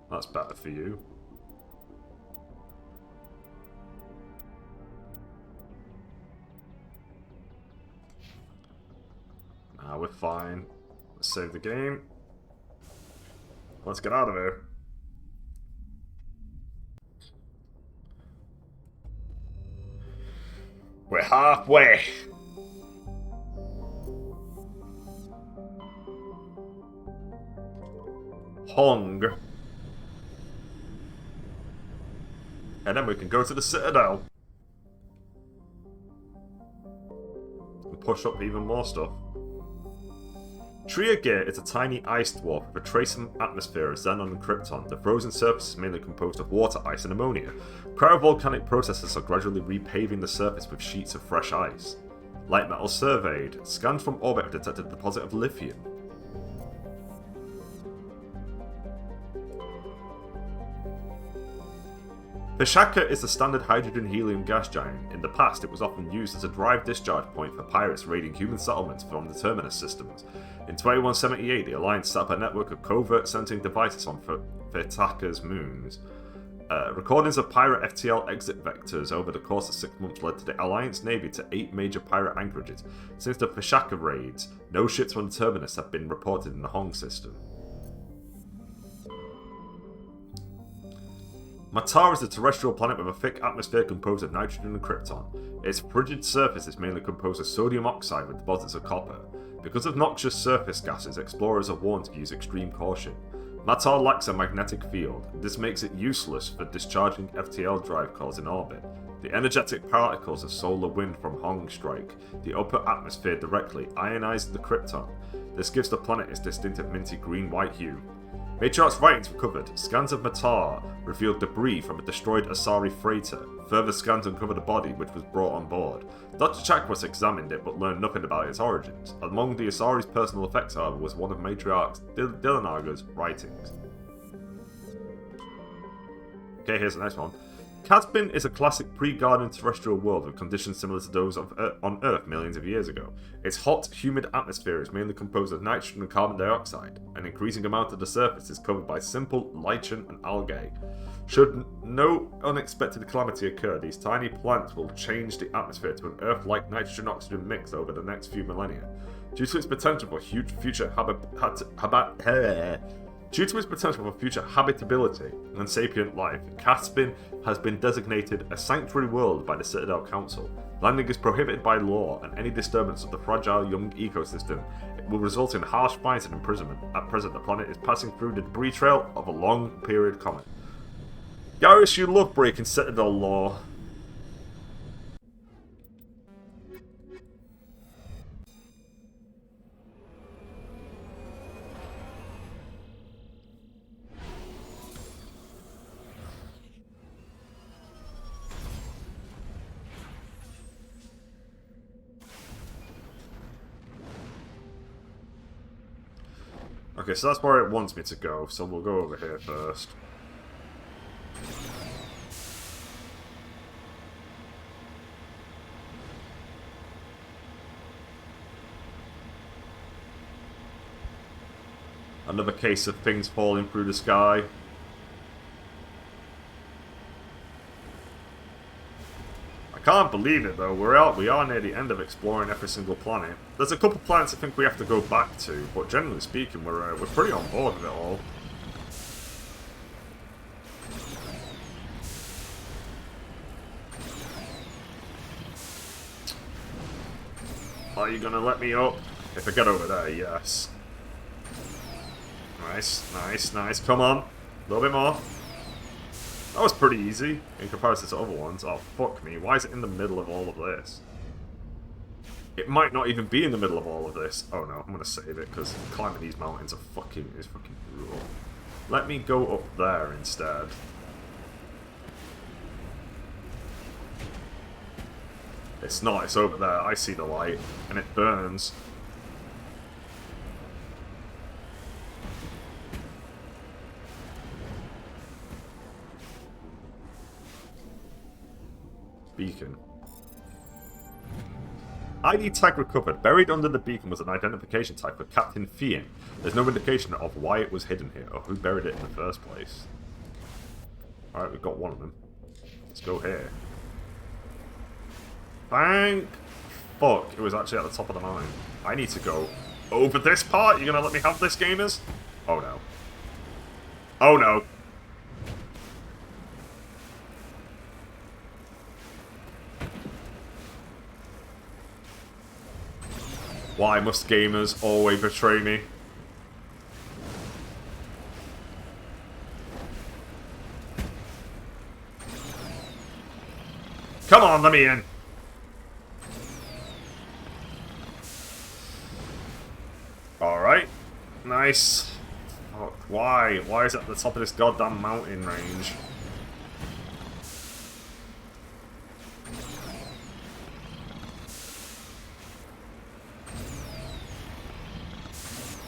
That's better for you. Nah, we're fine. Let's save the game. Let's get out of here. We're halfway. Hong. And then we can go to the Citadel. And push up even more stuff. Triagate is a tiny ice dwarf with a trace atmosphere of Xenon and Krypton. The frozen surface is mainly composed of water, ice, and ammonia. Cryovolcanic processes are gradually repaving the surface with sheets of fresh ice. Light metal surveyed. Scans from orbit have detected a deposit of lithium. Peshaka is the standard hydrogen-helium gas giant. In the past, it was often used as a drive-discharge point for pirates raiding human settlements from the Terminus systems. In 2178, the Alliance set up a network of covert sensing devices on Peshaka's moons. Recordings of pirate FTL exit vectors over the course of 6 months led to the Alliance Navy to 8 major pirate anchorages. Since the Peshaka raids, no ships from the Terminus have been reported in the Hong system. Matar is a terrestrial planet with a thick atmosphere composed of nitrogen and krypton. Its frigid surface is mainly composed of sodium oxide with deposits of copper. Because of noxious surface gases, explorers are warned to use extreme caution. Matar lacks a magnetic field. This makes it useless for discharging FTL drive cores in orbit. The energetic particles of solar wind from Hong strike the upper atmosphere directly, ionizing the krypton. This gives the planet its distinctive minty green-white hue. Matriarch's writings recovered. Scans of Matar revealed debris from a destroyed Asari freighter. Further scans uncovered a body which was brought on board. Dr. Chakwas examined it but learned nothing about its origins. Among the Asari's personal effects, however, was one of Matriarch Dillinarga's writings. Okay, here's the next one. Caspin is a classic pre-Guardian terrestrial world with conditions similar to those on Earth millions of years ago. Its hot, humid atmosphere is mainly composed of nitrogen and carbon dioxide. An increasing amount of the surface is covered by simple lichen and algae. Should no unexpected calamity occur, these tiny plants will change the atmosphere to an Earth-like nitrogen-oxygen mix over the next few millennia. Due to its potential for future habitability and sapient life, Caspin has been designated a sanctuary world by the Citadel Council. Landing is prohibited by law, and any disturbance of the fragile young ecosystem will result in harsh fines and imprisonment. At present, the planet is passing through the debris trail of a long-period comet. Garrus, you love breaking Citadel law. Okay, so that's where it wants me to go, so we'll go over here first. Another case of things falling through the sky. I can't believe it though, we are near the end of exploring every single planet. There's a couple planets I think we have to go back to, but generally speaking we're pretty on board with it all. Are you gonna let me up? If I get over there, yes. Nice, nice, nice. Come on. A little bit more. That was pretty easy in comparison to other ones. Oh, fuck me. Why is it in the middle of all of this? It might not even be in the middle of all of this. Oh no, I'm gonna save it because climbing these mountains is fucking brutal. Let me go up there instead. It's not, it's over there. I see the light and it burns. Beacon. ID tag recovered. Buried under the beacon was an identification tag for Captain Fian. There's no indication of why it was hidden here or who buried it in the first place. Alright, we've got one of them. Let's go here. Thank fuck, it was actually at the top of the mountain. I need to go over this part? You're gonna let me have this, gamers? Oh no. Oh no. Why must gamers always betray me? Come on, let me in. Alright. Nice. Oh, why? Why is it at the top of this goddamn mountain range?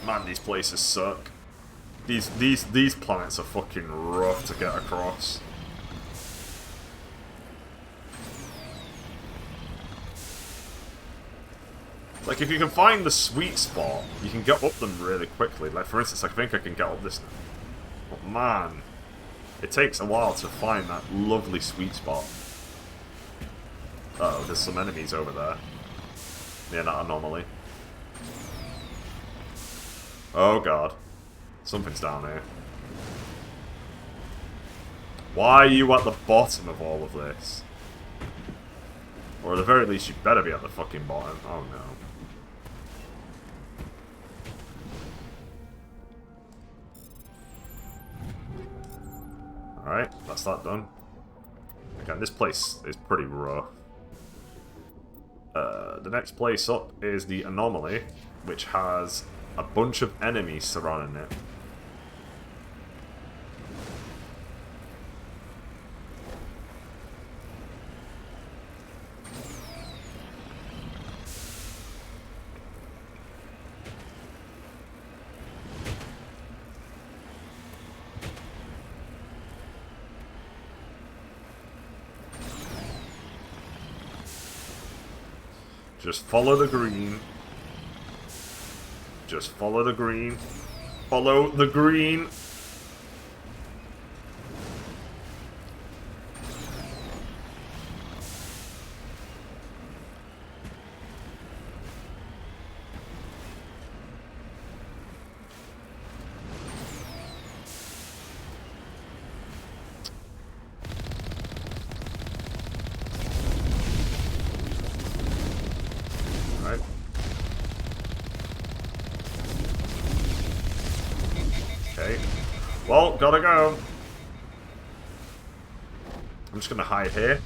Man, these places suck. These planets are fucking rough to get across. Like, if you can find the sweet spot, you can get up them really quickly. Like, for instance, I think I can get up this now. But man, it takes a while to find that lovely sweet spot. Uh oh, there's some enemies over there. Near that anomaly. Oh god. Something's down here. Why are you at the bottom of all of this? Or at the very least, you better be at the fucking bottom. Oh no. Alright, that's that done. Again, this place is pretty rough. The next place up is the anomaly, which has a bunch of enemies surrounding it. Just follow the green. Just follow the green. Follow the green. Well, gotta go. I'm just gonna hide here.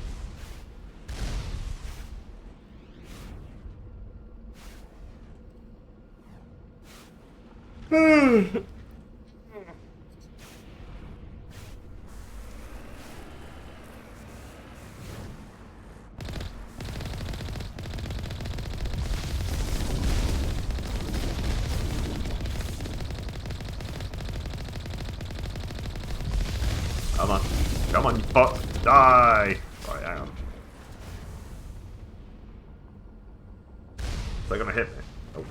Come on. Come on, you fuck. Die! Right, hang on. They're gonna hit me. Oh.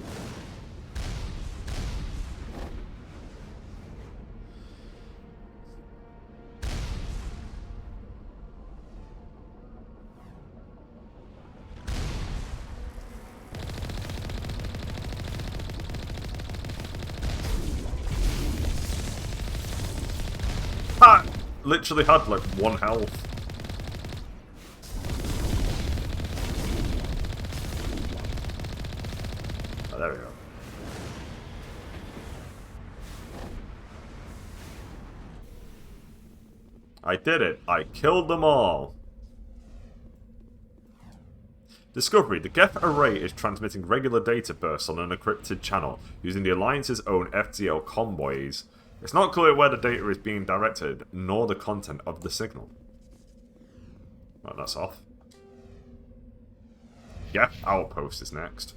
Ha! Literally had like 1 health. Oh, there we go. I did it. I killed them all. Discovery. The Geth array is transmitting regular data bursts on an encrypted channel using the Alliance's own FTL convoys. It's not clear where the data is being directed, nor the content of the signal. Well, that's off. Yeah, Outpost is next.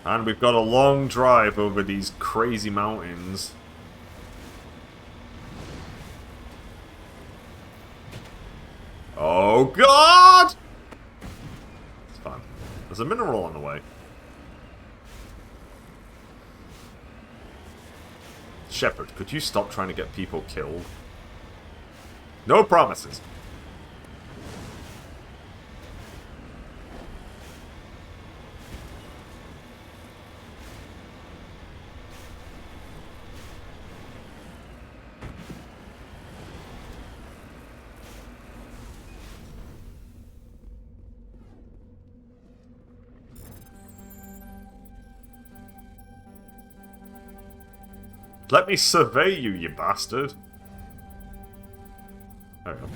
And we've got a long drive over these crazy mountains. Oh god! It's fine. There's a mineral on the way. Shepard, could you stop trying to get people killed? No promises. Let me survey you, you bastard. There we go.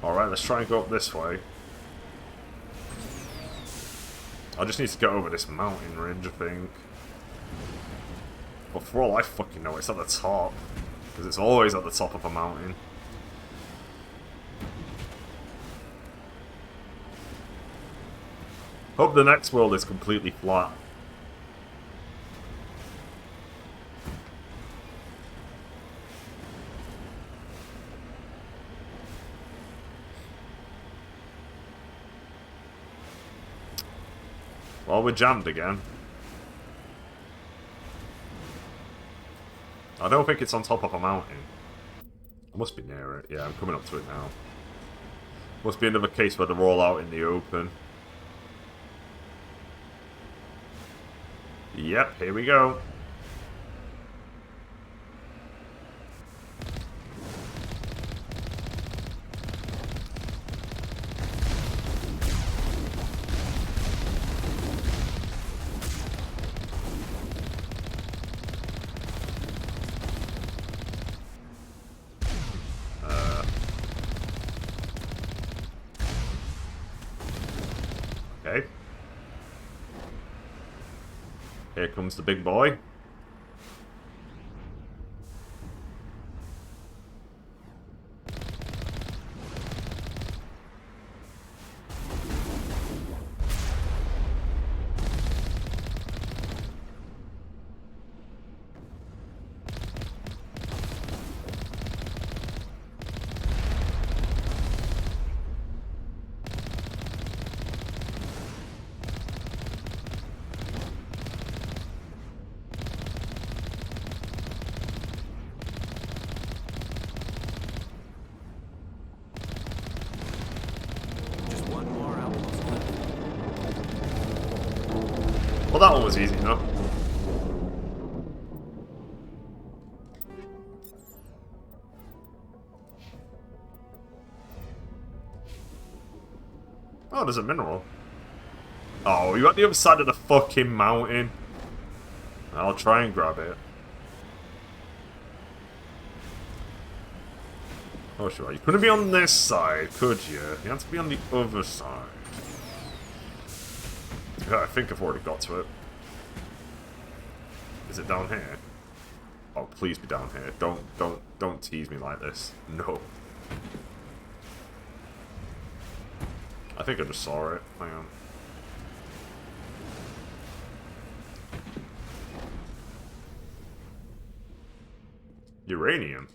Alright, let's try and go up this way. I just need to get over this mountain ridge, I think. But for all I fucking know, it's at the top. Because it's always at the top of a mountain. Hope the next world is completely flat. Well, we're jammed again. I don't think it's on top of a mountain. I must be near it. Yeah, I'm coming up to it now. Must be another case where they're all out in the open. Yep, here we go. Okay. Here comes the big boy. Well, that one was easy enough. Oh, there's a mineral. Oh, you're at the other side of the fucking mountain. I'll try and grab it. Oh, sure. You couldn't be on this side, could you? You had to be on the other side. Yeah, I think I've already got to it. Is it down here? Oh, please be down here. Don't tease me like this. No. I think I just saw it. Hang on. Uranium.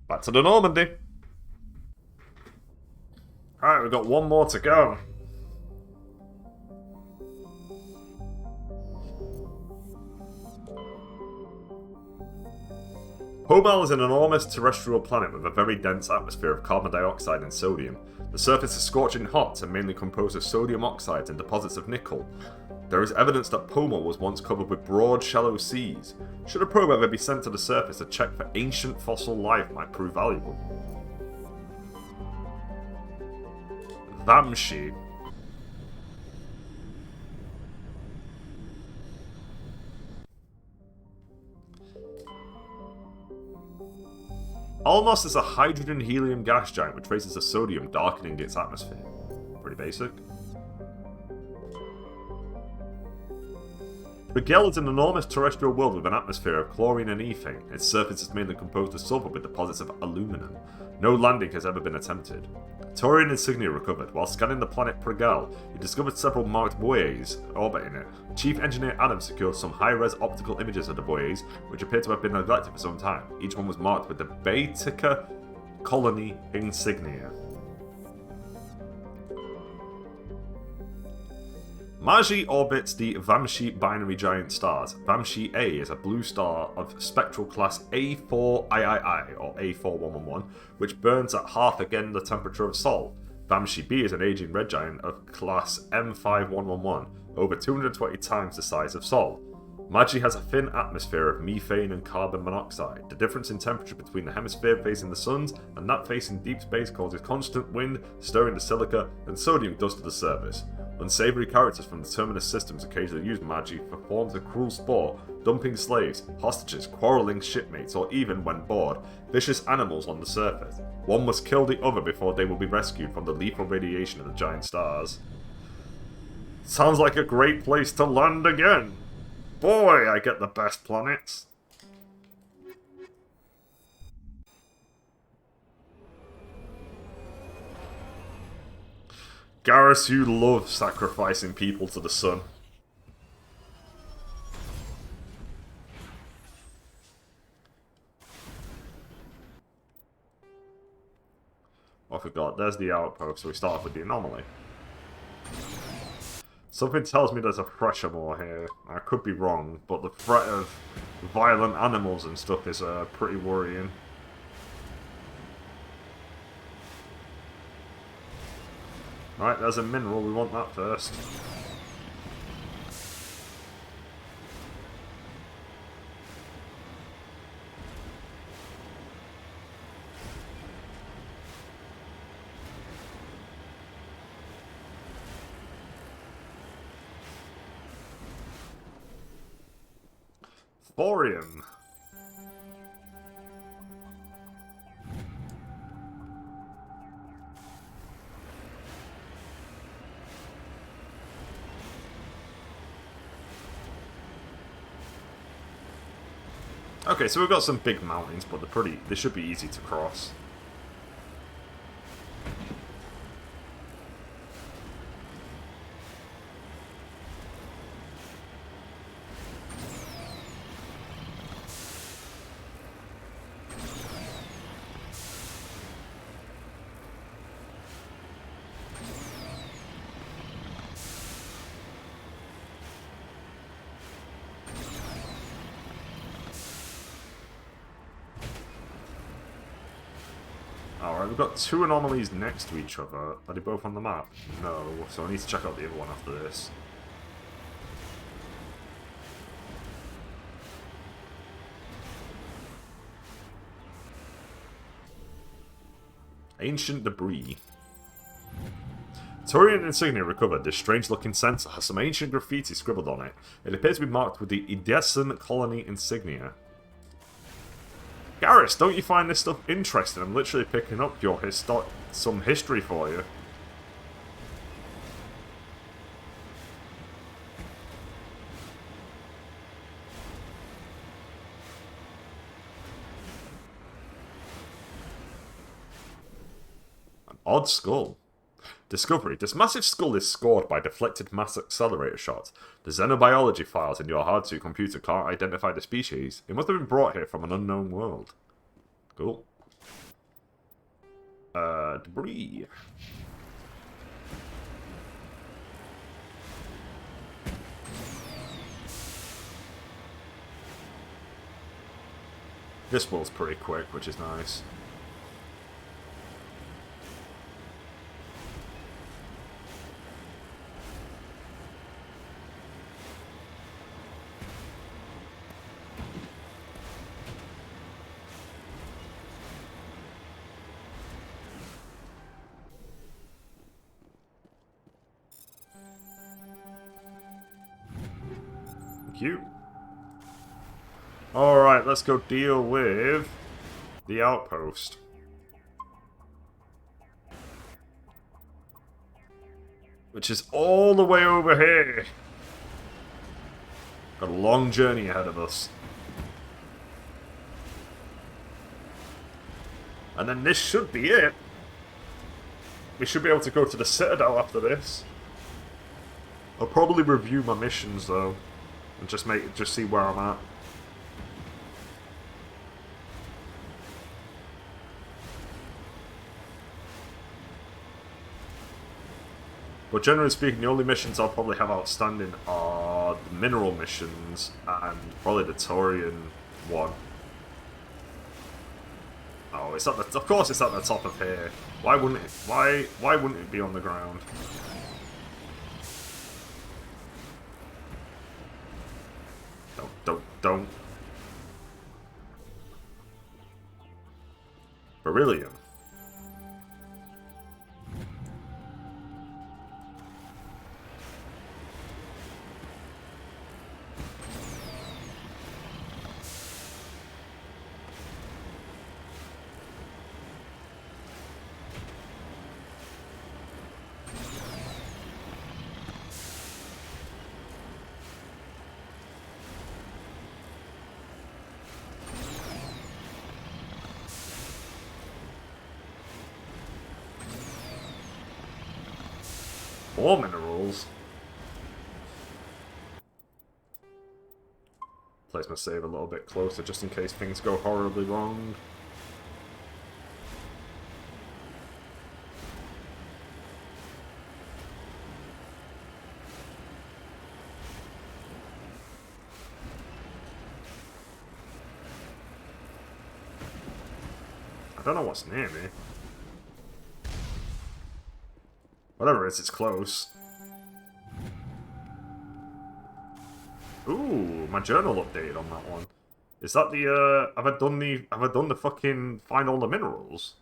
Back to the Normandy. Alright, we've got one more to go. Pobal is an enormous terrestrial planet with a very dense atmosphere of carbon dioxide and sodium. The surface is scorching hot and mainly composed of sodium oxides and deposits of nickel. There is evidence that Pomal was once covered with broad, shallow seas. Should a probe ever be sent to the surface, a check for ancient fossil life might prove valuable. Vamshi. Almos is a hydrogen-helium gas giant with traces of sodium darkening its atmosphere. Pretty basic. Rigel is an enormous terrestrial world with an atmosphere of chlorine and ethane. Its surface is mainly composed of sulfur with deposits of aluminum. No landing has ever been attempted. Taurian insignia recovered. While scanning the planet Prigel, he discovered several marked buoys orbiting it. Chief Engineer Adam secured some high-res optical images of the buoys, which appear to have been neglected for some time. Each one was marked with the Baetica colony insignia. Magi orbits the Vamshi binary giant stars. Vamshi A is a blue star of spectral class A4II or A4111, which burns at half again the temperature of Sol. Vamshi B is an aging red giant of class M5111, over 220 times the size of Sol. Magi has a thin atmosphere of methane and carbon monoxide. The difference in temperature between the hemisphere facing the suns and that facing deep space causes constant wind, stirring the silica and sodium dust to the surface. Unsavory characters from the Terminus systems occasionally use Magi for forms of cruel sport, dumping slaves, hostages, quarreling shipmates, or even, when bored, vicious animals on the surface. One must kill the other before they will be rescued from the lethal radiation of the giant stars. Sounds like a great place to land again! Boy, I get the best planets! Garrus, you love sacrificing people to the sun. got? There's the outpost, so we start off with the anomaly. Something tells me there's a pressure more here. I could be wrong, but the threat of violent animals and stuff is pretty worrying. Right, there's a mineral, we want that first. Thorium. Okay, so we've got some big mountains, but they should be easy to cross. Alright, we've got two anomalies next to each other. Are they both on the map? No, so I need to check out the other one after this. Ancient debris. Turian insignia recovered. This strange-looking sensor has some ancient graffiti scribbled on it. It appears to be marked with the Edessan colony insignia. Garrus, don't you find this stuff interesting? I'm literally picking up your some history for you. An odd skull. Discovery. This massive skull is scored by deflected mass accelerator shots. The xenobiology files in your hard-to computer can't identify the species. It must have been brought here from an unknown world. Cool. Debris. This world's pretty quick, which is nice. You. Alright, let's go deal with the outpost. Which is all the way over here. Got a long journey ahead of us. And then this should be it. We should be able to go to the Citadel after this. I'll probably review my missions though. And just see where I'm at. But generally speaking, the only missions I'll probably have outstanding are the mineral missions and probably the Taurian one. Oh, it's at the, of course it's at the top of here. Why wouldn't it? Why wouldn't it be on the ground? Don't. Beryllium. More minerals. Place my save a little bit closer just in case things go horribly wrong. don't know what's near me. Whatever it is, it's close. Ooh, my journal updated on that one. Is that the, have I done the fucking find all the minerals?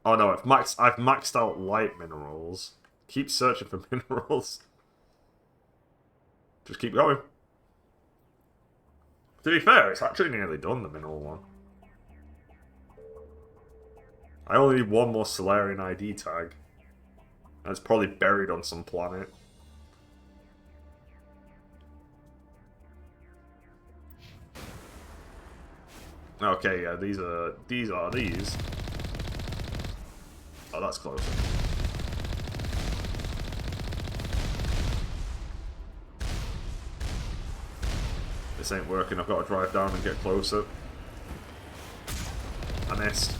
Oh no, I've maxed out light minerals. Keep searching for minerals. Just keep going. To be fair, it's actually nearly done, the mineral one. I only need one more Solarian ID tag. And it's probably buried on some planet. Okay, yeah, these are these. Oh, that's close. This ain't working, I've got to drive down and get closer. I missed.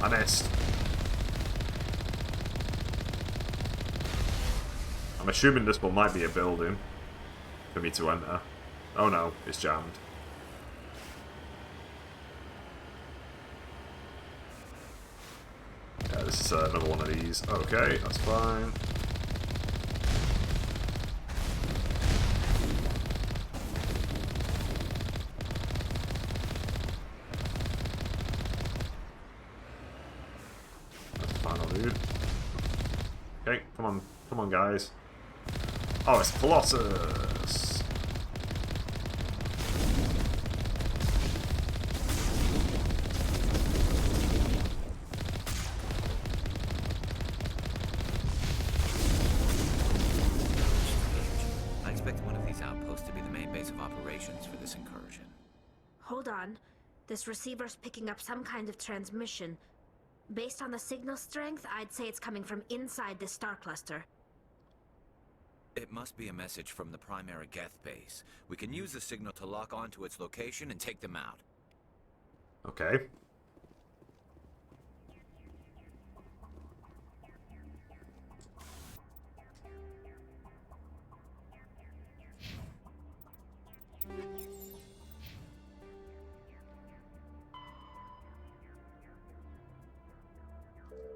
I missed. I'm assuming this one might be a building for me to enter. Oh no, it's jammed. Yeah, this is another one of these. Okay, that's fine. Okay, come on guys. Oh, it's Colossus!
I expect one of these outposts to be the main base of operations for this incursion.
Hold on. This receiver's picking up some kind of transmission. Based on the signal strength, I'd say it's coming from inside this star cluster.
It must be a message from the primary Geth base. We can use the signal to lock onto its location and take them out.
Okay.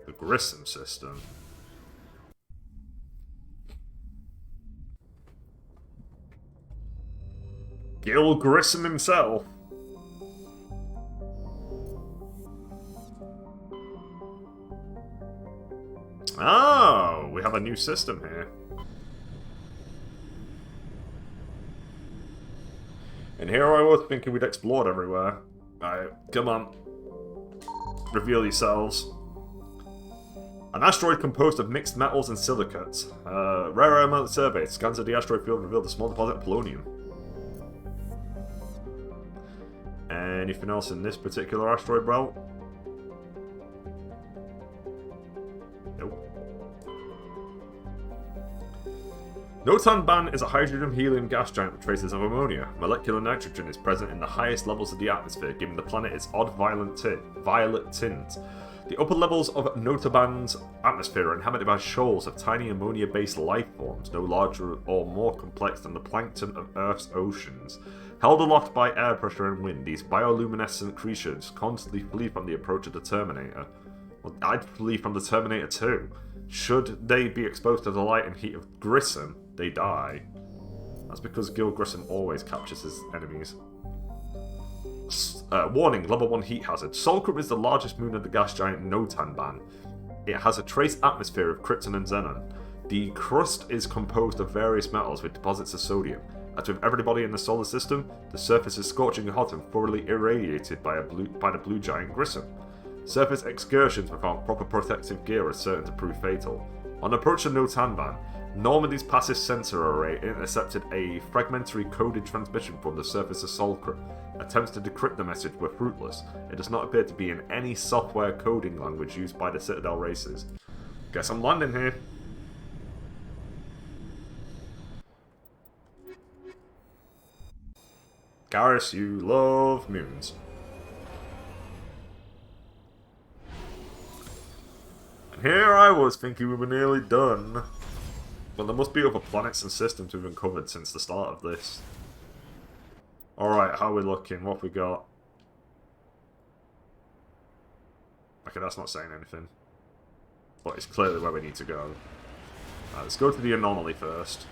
The Grissom system. Gil Grissom himself. Oh, we have a new system here. And here I was thinking we'd explored everywhere. Alright, come on. Reveal yourselves. An asteroid composed of mixed metals and silicates. Rare element survey. Scans of the asteroid field revealed a small deposit of polonium. Anything else in this particular asteroid belt? Nope. Notan Ban is a hydrogen-helium gas giant with traces of ammonia. Molecular nitrogen is present in the highest levels of the atmosphere, giving the planet its odd violet tint. The upper levels of Notaban's atmosphere are inhabited by shoals of tiny ammonia-based life forms, no larger or more complex than the plankton of Earth's oceans. Held aloft by air pressure and wind, these bioluminescent creatures constantly flee from the approach of the Terminator. Well, I'd flee from the Terminator too. Should they be exposed to the light and heat of Grissom, they die. That's because Gil Grissom always captures his enemies. Warning, level 1 heat hazard. Solcrum is the largest moon of the gas giant Notan Ban. It has a trace atmosphere of krypton and xenon. The crust is composed of various metals with deposits of sodium. As with everybody in the solar system, the surface is scorching hot and thoroughly irradiated by the blue giant Grissom. Surface excursions without proper protective gear are certain to prove fatal. On approach to Notanban, Normandy's passive sensor array intercepted a fragmentary coded transmission from the surface assault crew. Attempts to decrypt the message were fruitless. It does not appear to be in any software coding language used by the Citadel races. Guess I'm landing here. Garrus, you love moons. And here I was thinking we were nearly done. But there must be other planets and systems we've uncovered since the start of this. Alright, how are we looking? What have we got? Okay, that's not saying anything. But it's clearly where we need to go. Let's go to the anomaly first.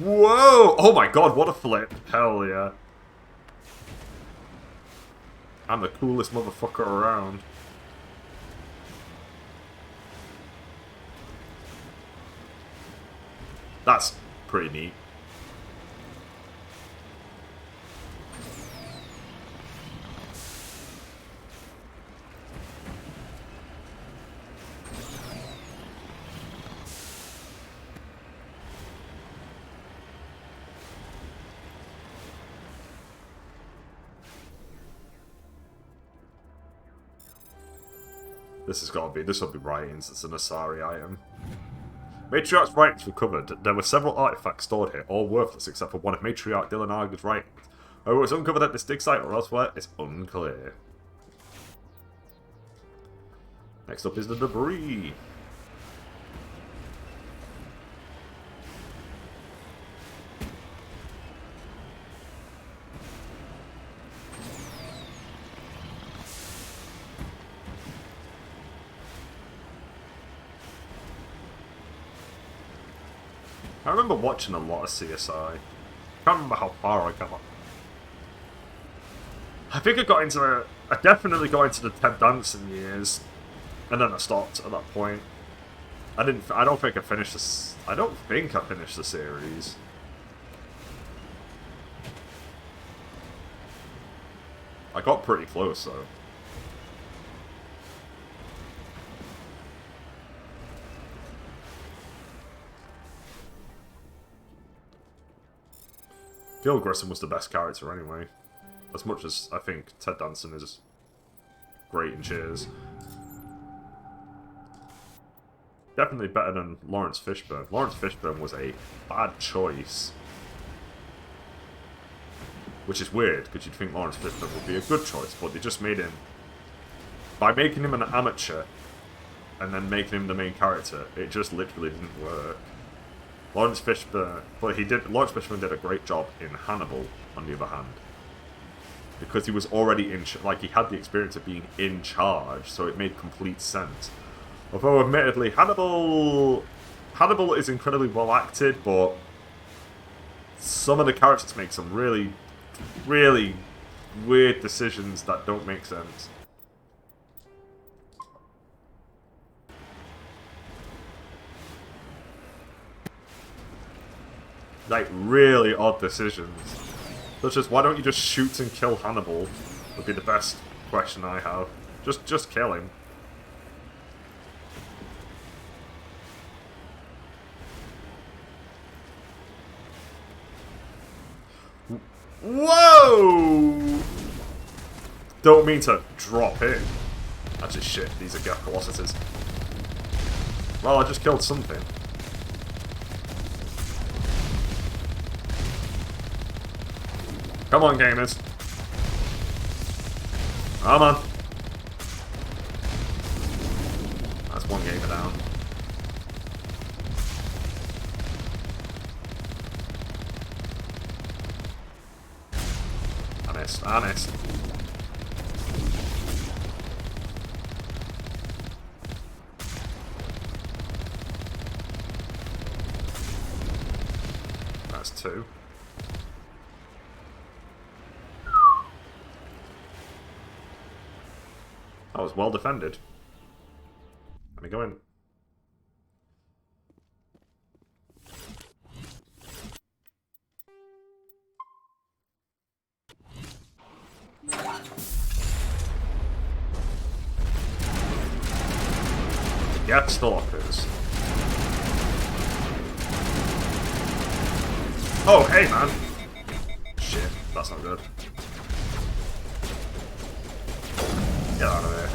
Whoa! Oh my god, what a flip. Hell yeah. I'm the coolest motherfucker around. That's pretty neat. This will be writings. It's an Asari item. Matriarch's writings recovered. There were several artifacts stored here, all worthless except for one of Matriarch Dylan Arger's writings. Whether it was uncovered at this dig site or elsewhere is unclear. Next up is the debris. I remember watching a lot of CSI. I can't remember how far I got. I think I definitely got into the Ted Danson years, and then I stopped at that point. I don't think I finished this. I don't think I finished the series. I got pretty close though. Gil Grissom was the best character anyway. As much as I think Ted Danson is great in Cheers. Definitely better than Lawrence Fishburne. Lawrence Fishburne was a bad choice. Which is weird, because you'd think Lawrence Fishburne would be a good choice, but they just made him... By making him an amateur, and then making him the main character, it just literally didn't work. Lawrence Fishburne did a great job in Hannibal, on the other hand. Because he was already he had the experience of being in charge, so it made complete sense. Although, admittedly, Hannibal is incredibly well acted, but some of the characters make some really, really weird decisions that don't make sense. Like, really odd decisions. Such as, why don't you just shoot and kill Hannibal? Would be the best question I have. Just kill him. Whoa! Don't mean to drop in. Actually, shit, these are Geth Colossuses. Well, I just killed something. Come on, gamers. Come on. That's one gamer down. I missed. That's two. That was well defended. Let me go in. Get stalkers. Oh, hey, man. Shit, that's not good. Get out of here.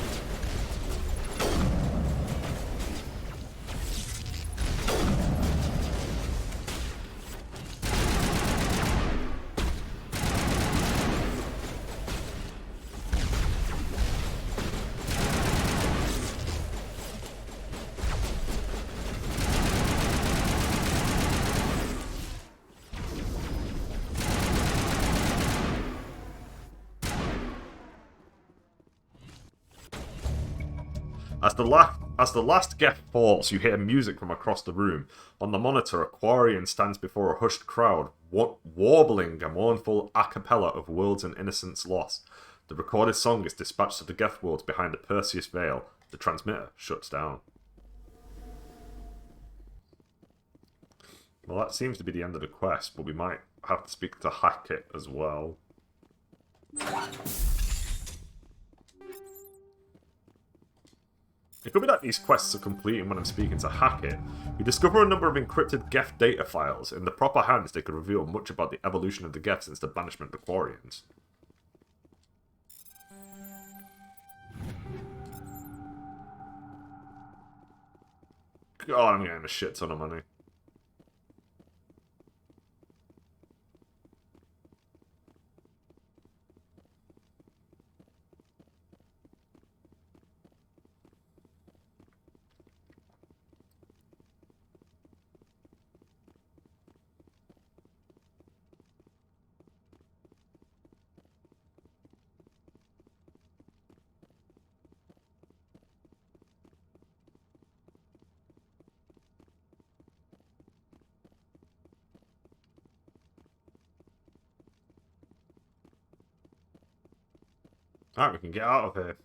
As the last Geth falls, you hear music from across the room. On the monitor, a Quarian stands before a hushed crowd, warbling a mournful a cappella of worlds and innocence lost. The recorded song is dispatched to the Geth worlds behind the Perseus Veil. The transmitter shuts down. Well, that seems to be the end of the quest, but we might have to speak to Hackett as well. It could be that these quests are completing when I'm speaking to Hackett. We discover a number of encrypted Geth data files. In the proper hands, they could reveal much about the evolution of the Geth since the banishment of the Quarians. God, I'm getting a shit ton of money. Alright, we can get out of here.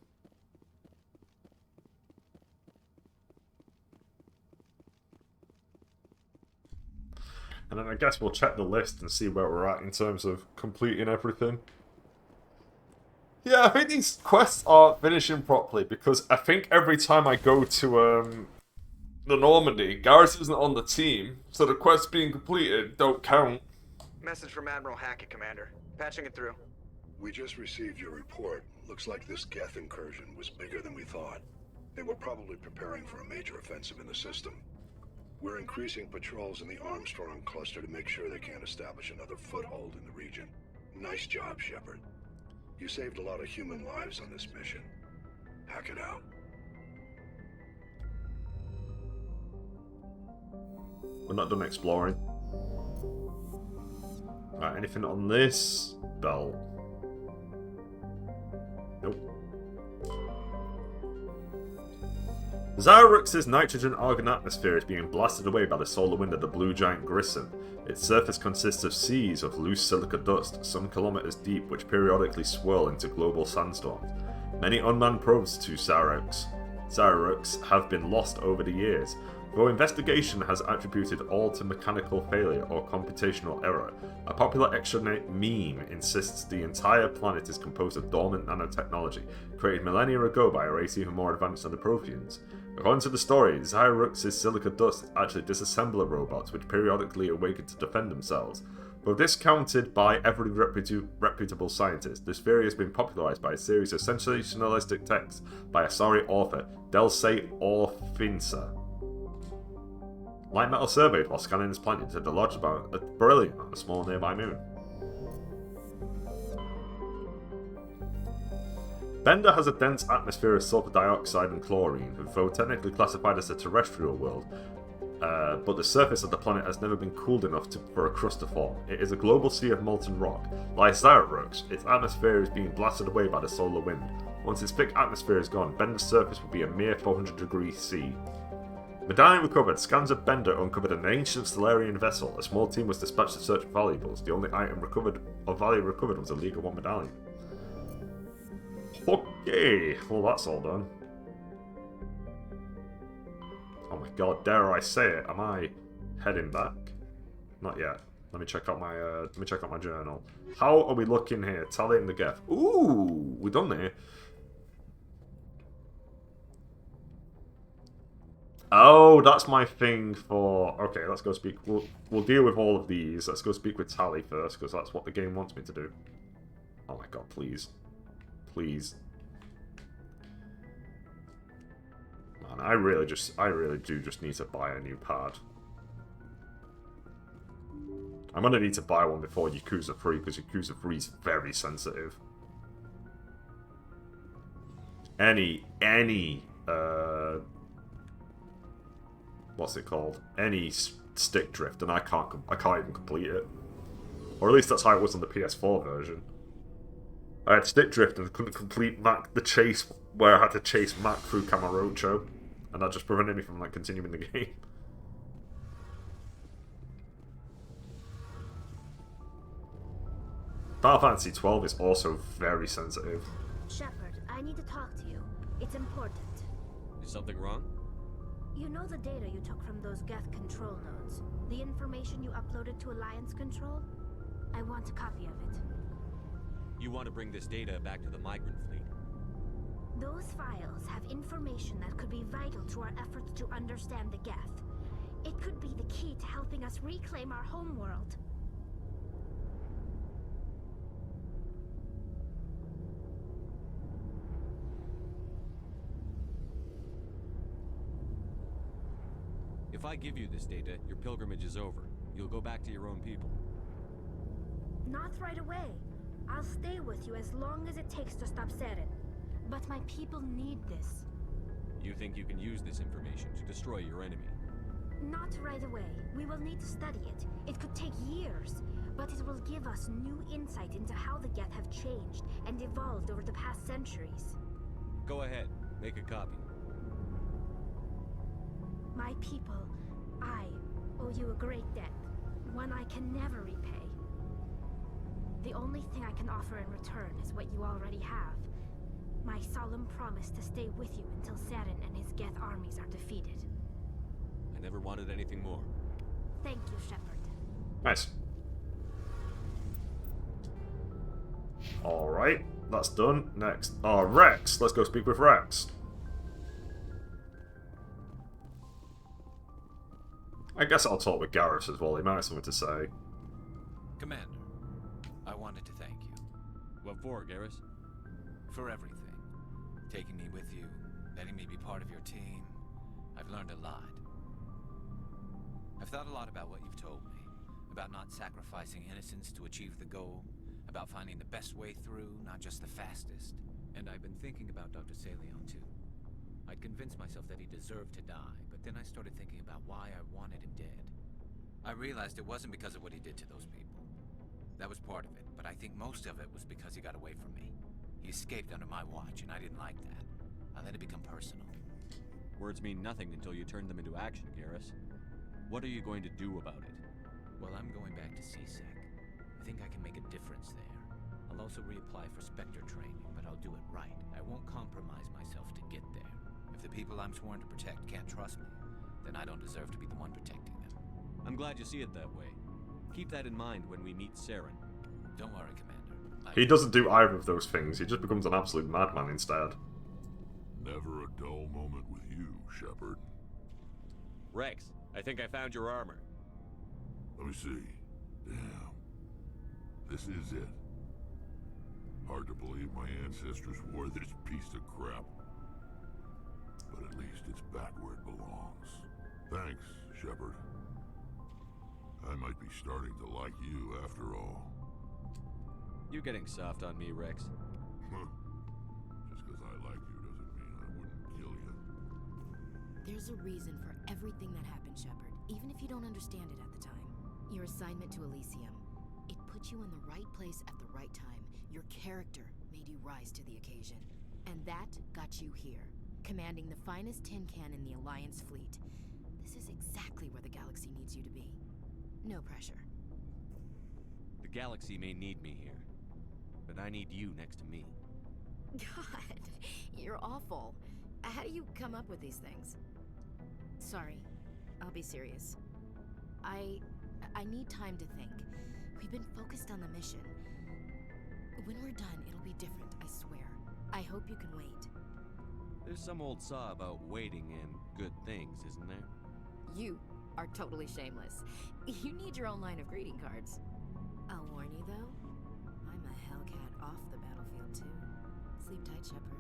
And then I guess we'll check the list and see where we're at in terms of completing everything. Yeah, I think these quests aren't finishing properly because I think every time I go to the Normandy, Garrus isn't on the team, so the quests being completed don't count.
Message from Admiral Hackett, Commander. Patching it through.
We just received your report. Looks like this Geth incursion was bigger than we thought. They were probably preparing for a major offensive in the system. We're increasing patrols in the Armstrong cluster to make sure they can't establish another foothold in the region. Nice job, Shepard. You saved a lot of human lives on this mission. Hack it out.
We're not done exploring. Alright, anything on this belt? Nope. Xyrux's nitrogen-argon atmosphere is being blasted away by the solar wind of the blue giant Grissom. Its surface consists of seas of loose silica dust, some kilometers deep, which periodically swirl into global sandstorms. Many unmanned probes to Xyrux have been lost over the years, though investigation has attributed all to mechanical failure or computational error. A popular extranet meme insists the entire planet is composed of dormant nanotechnology, created millennia ago by a race even more advanced than the Protheans. According to the story, Xyrux's silica dust actually disassembler robots which periodically awaken to defend themselves. Though discounted by every reputable scientist, this theory has been popularized by a series of sensationalistic texts by a sorry author, Delsey Orfinsa. Light metal surveyed while scanning this planet detected a large amount of beryllium on a small nearby moon. Bender has a dense atmosphere of sulfur dioxide and chlorine, though technically classified as a terrestrial world, but the surface of the planet has never been cooled enough for a crust to form. It is a global sea of molten rock. Like Xyrux, its atmosphere is being blasted away by the solar wind. Once its thick atmosphere is gone, Bender's surface will be a mere 400-degree sea. Medallion recovered. Scans of Bender uncovered an ancient Stellarian vessel. A small team was dispatched to search for valuables. The only item of value recovered was a League of One medallion. Okay, well that's all done. Oh my god, dare I say it, am I heading back? Not yet. Let me check out my journal. How are we looking here? Tallying the geth. Ooh, we done there. Oh, that's my thing for... Okay, let's go speak... We'll deal with all of these. Let's go speak with Tally first, because that's what the game wants me to do. Oh my god, please. Please. Man, I really do just need to buy a new pad. I'm gonna need to buy one before Yakuza 3, because Yakuza 3 is very sensitive. What's it called? Any stick drift, and I can't even complete it. Or at least that's how it was on the PS4 version. I had stick drift and couldn't complete the chase where I had to chase Mac through Camarocho, and that just prevented me from like continuing the game. Final Fantasy 12 is also very sensitive.
Shepard, I need to talk to you. It's important.
Is something wrong?
You know the data you took from those Geth control nodes? The information you uploaded to Alliance Control? I want a copy of it.
You want to bring this data back to the migrant fleet?
Those files have information that could be vital to our efforts to understand the Geth. It could be the key to helping us reclaim our homeworld.
If I give you this data, your pilgrimage is over. You'll go back to your own people.
Not right away. I'll stay with you as long as it takes to stop Seren. But my people need this.
You think you can use this information to destroy your enemy?
Not right away. We will need to study it. It could take years, but it will give us new insight into how the Geth have changed and evolved over the past centuries.
Go ahead. Make a copy.
My people, I owe you a great debt, one I can never repay. The only thing I can offer in return is what you already have. My solemn promise to stay with you until Seren and his Geth armies are defeated.
I never wanted anything more.
Thank you, Shepard.
Nice. Alright, that's done. Next. Oh, Rex. Let's go speak with Rex. I guess I'll talk with Garrus as well. He might have something to say.
Commander, I wanted to thank you.
What for, Garrus?
For everything. Taking me with you, letting me be part of your team. I've learned a lot. I've thought a lot about what you've told me. About not sacrificing innocence to achieve the goal. About finding the best way through, not just the fastest. And I've been thinking about Dr. Saleon, too. I'd convinced myself that he deserved to die, but then I started thinking about why I wanted him dead. I realized it wasn't because of what he did to those people. That was part of it, but I think most of it was because he got away from me. He escaped under my watch, and I didn't like that. I let it become personal.
Words mean nothing until you turn them into action, Garrus. What are you going to do about it?
Well, I'm going back to CSEC. I think I can make a difference there. I'll also reapply for Spectre training, but I'll do it right. I won't compromise myself to get there. If the people I'm sworn to protect can't trust me, then I don't deserve to be the one protecting them.
I'm glad you see it that way. Keep that in mind when we meet Saren.
Don't worry, Commander.
He doesn't do either of those things. He just becomes an absolute madman instead.
Never a dull moment with you, Shepard.
Rex, I think I found your armor.
Let me see. Damn. This is it. Hard to believe my ancestors wore this piece of crap. But at least it's back where it belongs. Thanks, Shepard. I might be starting to like you after all.
You're getting soft on me, Rex.
Just because I like you doesn't mean I wouldn't kill you.
There's a reason for everything that happened, Shepard, even if you don't understand it at the time. Your assignment to Elysium, it put you in the right place at the right time. Your character made you rise to the occasion. And that got you here, commanding the finest tin can in the Alliance fleet. This is exactly where the galaxy needs you to be. No pressure.
The galaxy may need me here, but I need you next to me.
God, you're awful. How do you come up with these things? Sorry, I'll be serious. I I need time to think. We've been focused on the mission. When we're done, it'll be different, I swear. I hope you can wait.
There's some old saw about waiting and good things, isn't there?
You are totally shameless. You need your own line of greeting cards. I'll warn you, though. I'm a Hellcat off the battlefield, too. Sleep tight, Shepard.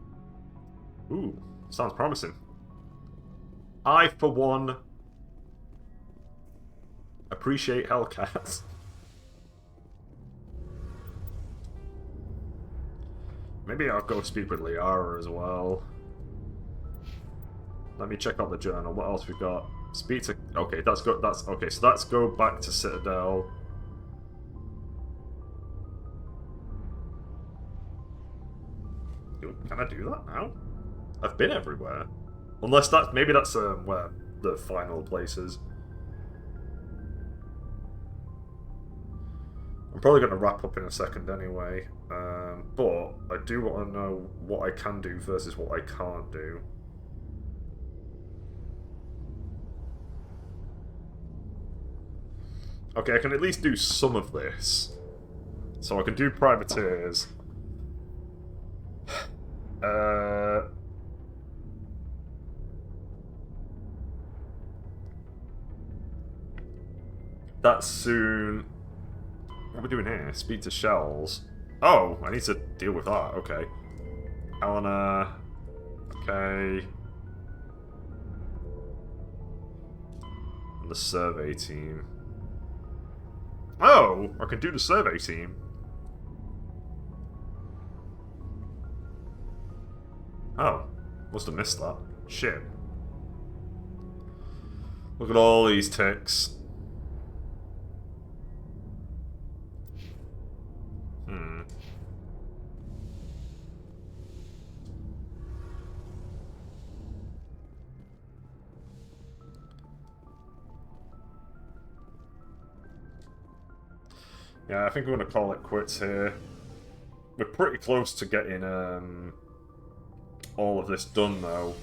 Ooh, sounds promising. I, for one, appreciate Hellcats. Maybe I'll go speak with Liara as well. Let me check out the journal. What else we got? Speak to... Okay, that's go... That's... Okay, so let's go back to Citadel. Can I do that now? I've been everywhere. Unless that's... Maybe that's where the final place is. I'm probably going to wrap up in a second anyway. But I do want to know what I can do versus what I can't do. Okay, I can at least do some of this. So I can do privateers. That's soon. What are we doing here? Speak to Shells. Oh, I need to deal with that. Okay. Eleanor. Okay. And the survey team. Oh, I can do the survey team. Oh, must have missed that. Shit. Look at all these ticks. Yeah, I think we're going to call it quits here. We're pretty close to getting all of this done, though.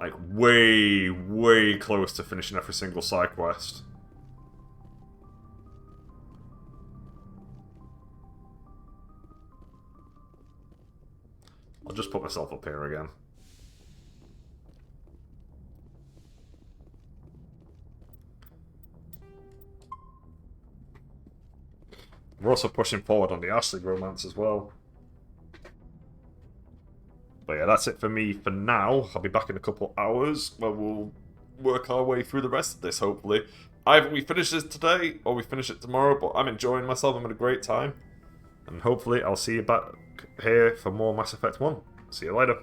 Like, way, way close to finishing every single side quest. I'll just put myself up here again. We're also pushing forward on the Ashley romance as well. But yeah, that's it for me for now. I'll be back in a couple hours where we'll work our way through the rest of this, hopefully. Either we finish this today or we finish it tomorrow, but I'm enjoying myself. I'm having a great time. And hopefully I'll see you back here for more Mass Effect 1. See you later.